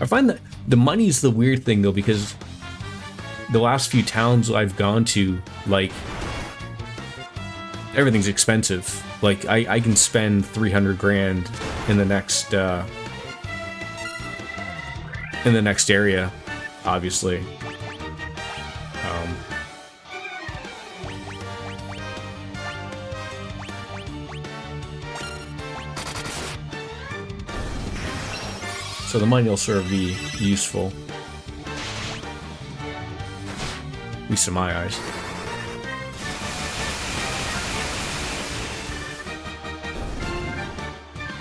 I find that the money's the weird thing though, because the last few towns I've gone to, like, everything's expensive. Like, I can spend 300 grand in the next area, obviously. So the money will sort of be useful. At least in my eyes.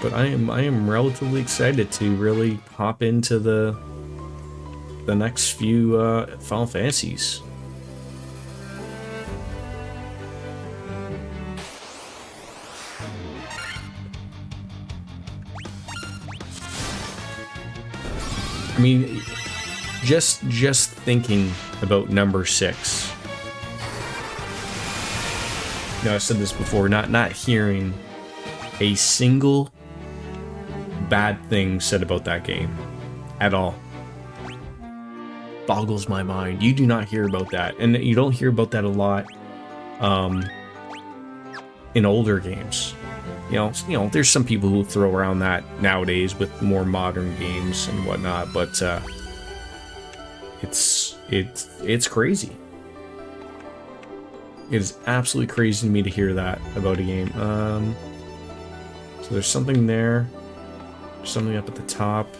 But I am relatively excited to really hop into the next few Final Fantasies. I mean, just thinking about number 6. I've said this before, not hearing a single bad thing said about that game at all boggles my mind. You do not hear about that, and you don't hear about that a lot in older games. There's some people who throw around that nowadays with more modern games and whatnot, but it's crazy. It is absolutely crazy to me to hear that about a game. So there's something there. There's something up at the top.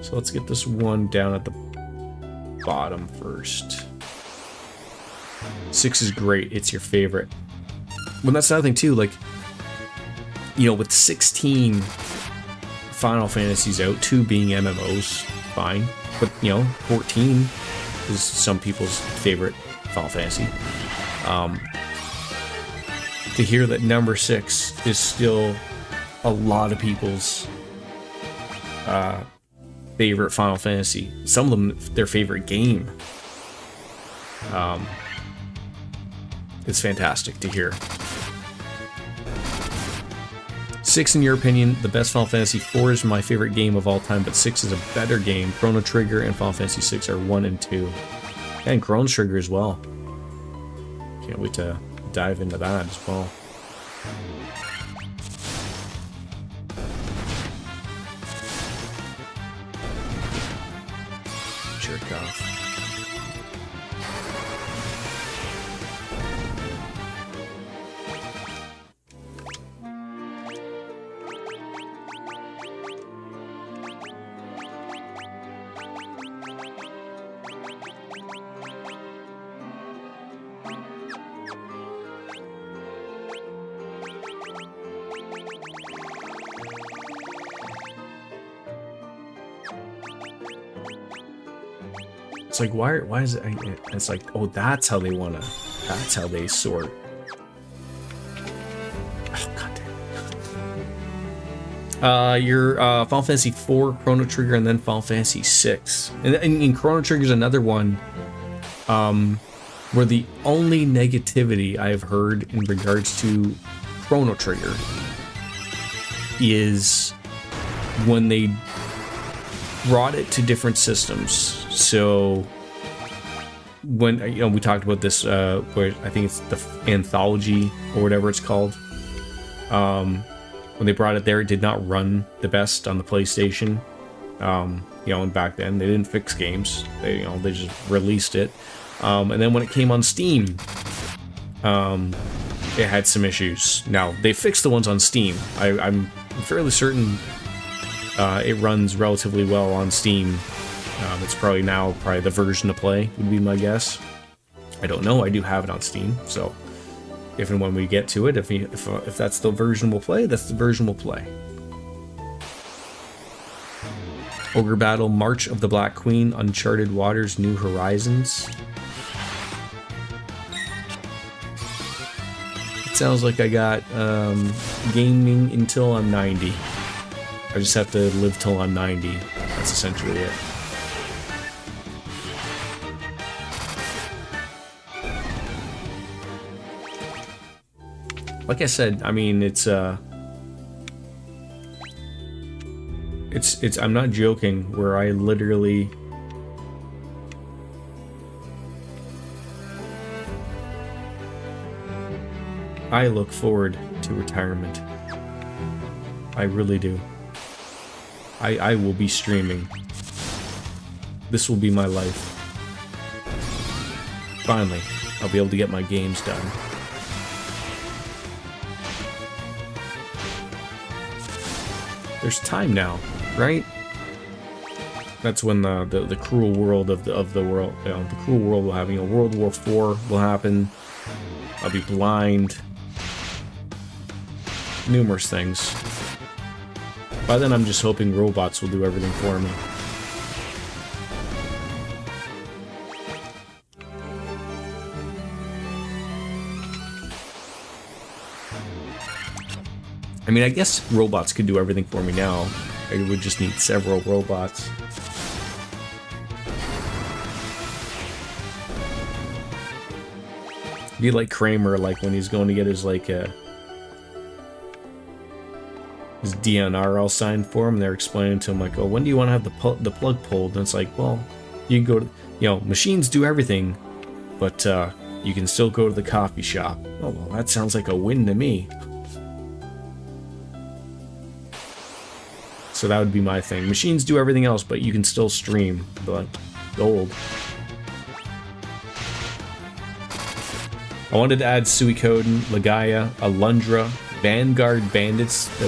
So let's get this one down at the bottom first. 6 is great. It's your favorite. Well, that's another thing too. Like, with 16 Final Fantasies out, 2 being MMOs, fine. But 14 is some people's favorite Final Fantasy. To hear that number 6 is still a lot of people's favorite Final Fantasy. Some of them, their favorite game. It's fantastic to hear. 6, in your opinion, the best Final Fantasy. 4 is my favorite game of all time, but 6 is a better game. Chrono Trigger and Final Fantasy 6 are 1 and 2. And Chrono Trigger as well. Can't wait to dive into that as well. Jerk off. It's like, why is it? It's like, oh, that's how they sort. Oh, God damn. Your Final Fantasy 4, Chrono Trigger, and then Final Fantasy 6. And Chrono Trigger is another one where the only negativity I have heard in regards to Chrono Trigger is when they brought it to different systems. So when we talked about this, where I think it's the Anthology or whatever it's called. When they brought it there, it did not run the best on the PlayStation. And back then they didn't fix games. They just released it. And then when it came on Steam, it had some issues. Now they fixed the ones on Steam. I'm fairly certain it runs relatively well on Steam. It's probably the version to play would be my guess. I don't know. I do have it on Steam, so if and when we get to it, if that's the version we'll play, that's the version we'll play. Ogre Battle, March of the Black Queen, Uncharted Waters, New Horizons. It sounds like I got gaming until I'm 90. I just have to live till I'm 90. That's essentially it. Like I said, I mean, it's I'm not joking, where I literally I look forward to retirement. I really do. I will be streaming. This will be my life. Finally, I'll be able to get my games done. There's time now, right? That's when the cruel world of the world, the cruel world will happen. World War IV will happen. I'll be blind. Numerous things. By then, I'm just hoping robots will do everything for me. I mean, I guess robots could do everything for me now. I would just need several robots. Be like Kramer, like when he's going to get his his DNR all signed for him. They're explaining to him like, "Oh, when do you want to have the plug pulled?" And it's like, well, you can go to, machines do everything, but you can still go to the coffee shop. Oh, well, that sounds like a win to me. So that would be my thing. Machines do everything else, but you can still stream. But gold. I wanted to add Suikoden, Legaia, Alundra, Vanguard Bandits, the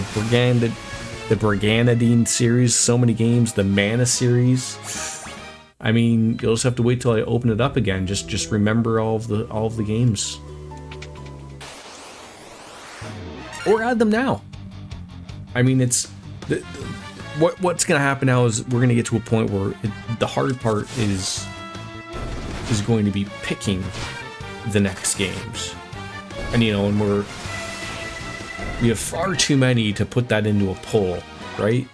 Briganadine series, so many games, the Mana series. I mean, you'll just have to wait till I open it up again. Just remember all of the games. Or add them now. I mean, it's what's gonna happen now is we're gonna get to a point where the hard part is going to be picking the next games, and and we have far too many to put that into a poll, right?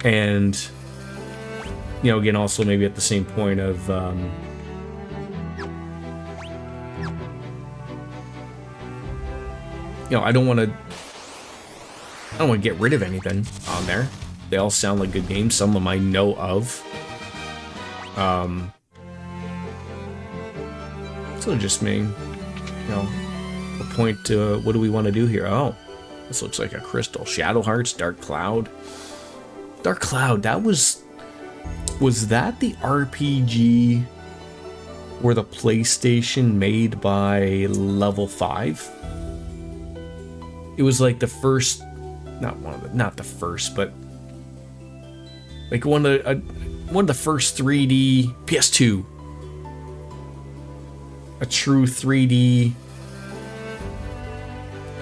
And again, also maybe at the same point of I don't want to get rid of anything on there. They all sound like good games. Some of them I know of. So just me, a point to what do we want to do here? Oh, this looks like a crystal. Shadow Hearts, Dark Cloud. Dark Cloud, that was that the RPG where the PlayStation made by Level 5? It was like the first, not the first, but like one of the first 3D PS2. A true 3D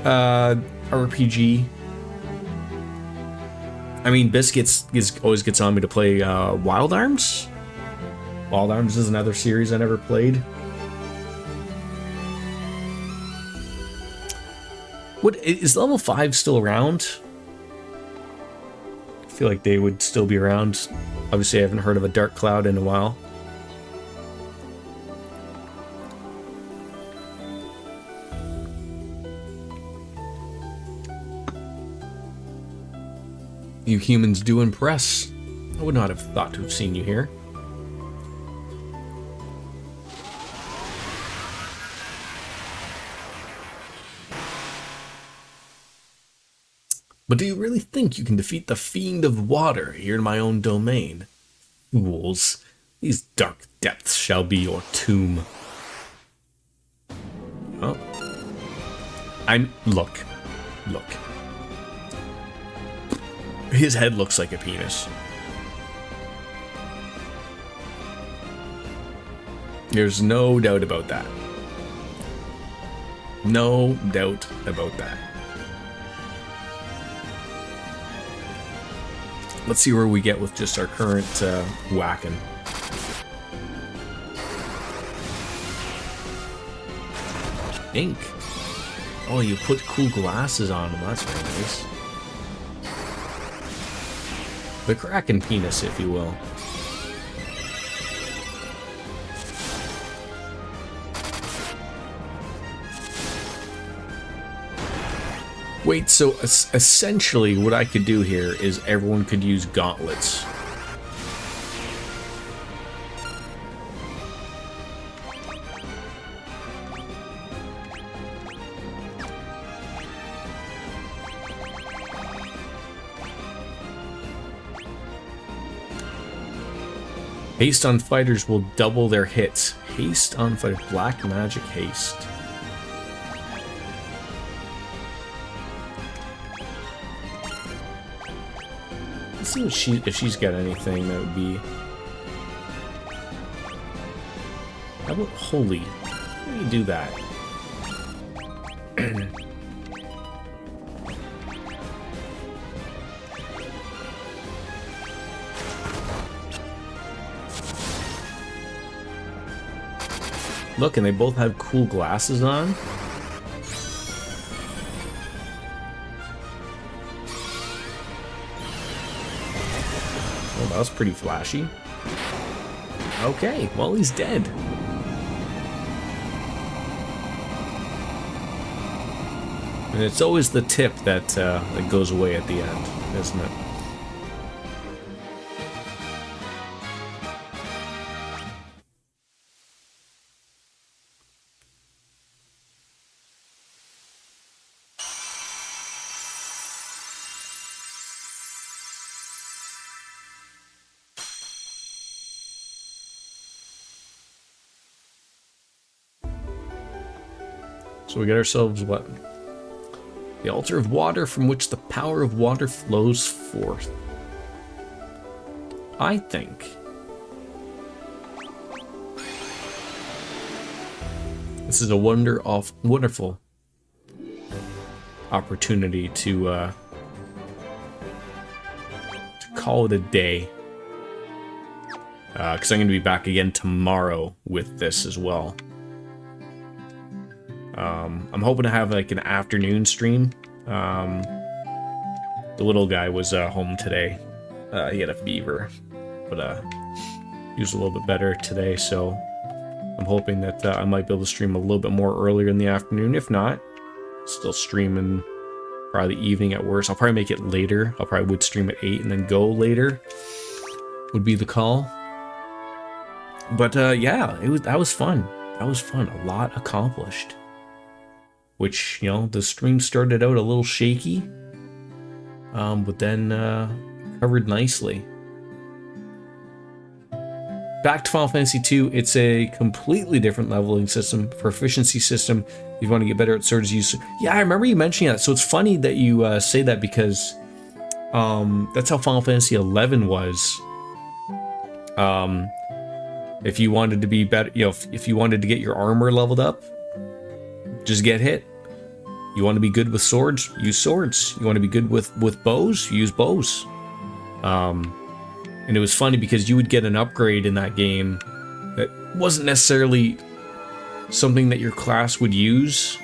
RPG. I mean, Biscuits always gets on me to play Wild Arms. Wild Arms is another series I never played. What is level 5 still around? I feel like they would still be around. Obviously, I haven't heard of a Dark Cloud in a while. You humans do impress. I would not have thought to have seen you here. But do you really think you can defeat the Fiend of Water here in my own domain? Fools, these dark depths shall be your tomb. Oh. Look. His head looks like a penis. There's no doubt about that. No doubt about that. Let's see where we get with just our current whacking. Ink. Oh, you put cool glasses on him. That's very nice. The Kraken penis, if you will. Wait, so essentially what I could do here is everyone could use gauntlets. Haste on fighters will double their hits. Haste on fighters. Black magic haste. Let's see if she's got anything that would be. How about holy? How do you do that? Look, and they both have cool glasses on. Well, that was pretty flashy. Okay, well, he's dead. And it's always the tip that that goes away at the end, isn't it? So we get ourselves what? The altar of water from which the power of water flows forth. I think this is a wonderful opportunity to call it a day. Because I'm going to be back again tomorrow with this as well. I'm hoping to have like an afternoon stream. The little guy was home today. He had a fever, but he was a little bit better today, so I'm hoping that I might be able to stream a little bit more earlier in the afternoon. If not, still streaming probably the evening at worst. I'll probably make it later. I probably would stream at 8 and then go later. Would be the call. But yeah, that was fun. That was fun. A lot accomplished. Which, you know, the stream started out a little shaky, but then covered nicely. Back to Final Fantasy II, it's a completely different leveling system, proficiency system. If you want to get better at swords, use. Yeah, I remember you mentioning that. So it's funny that you say that because that's how Final Fantasy XI was. If you wanted to be better, you know, if you wanted to get your armor leveled up, just get hit. You want to be good with swords, use swords. You want to be good with bows, use bows. And it was funny because you would get an upgrade in that game that wasn't necessarily something that your class would use,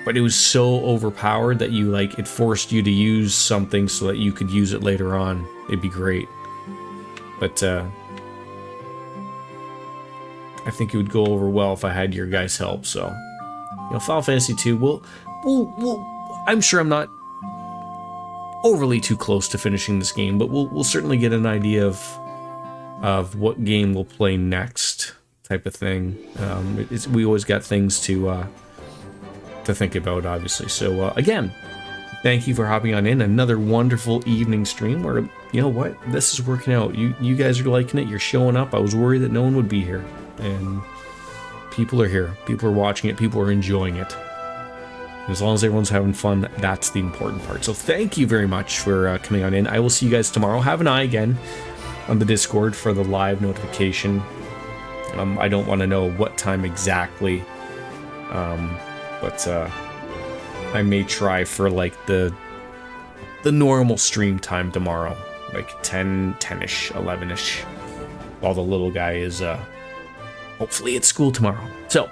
but it was so overpowered that you like it forced you to use something so that you could use it later on. It'd be great. But I think it would go over well if I had your guys' help. So, you know, Final Fantasy 2. We'll I'm sure I'm not overly too close to finishing this game, but we'll certainly get an idea of what game we'll play next, type of thing. We always got things to think about, obviously. So again, thank you for hopping on in. Another wonderful evening stream where, you know what, this is working out. You guys are liking it. You're showing up. I was worried that no one would be here, and people are here. People are watching it. People are enjoying it. As long as everyone's having fun, that's the important part. So thank you very much for coming on in. I will see you guys tomorrow. Have an eye again on the Discord for the live notification. I don't want to know what time exactly, but I may try for like the normal stream time tomorrow, like 10-ish, 11-ish, while the little guy is hopefully at school tomorrow. So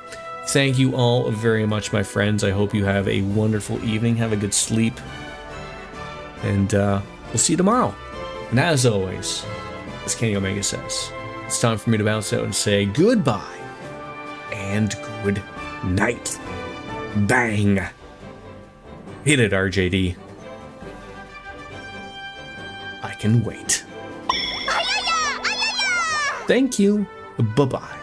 thank you all very much, my friends. I hope you have a wonderful evening. Have a good sleep. And we'll see you tomorrow. And as always, as Kenny Omega says, it's time for me to bounce out and say goodbye and good night. Bang. Hit it, RJD. I can wait. Thank you. Bye-bye.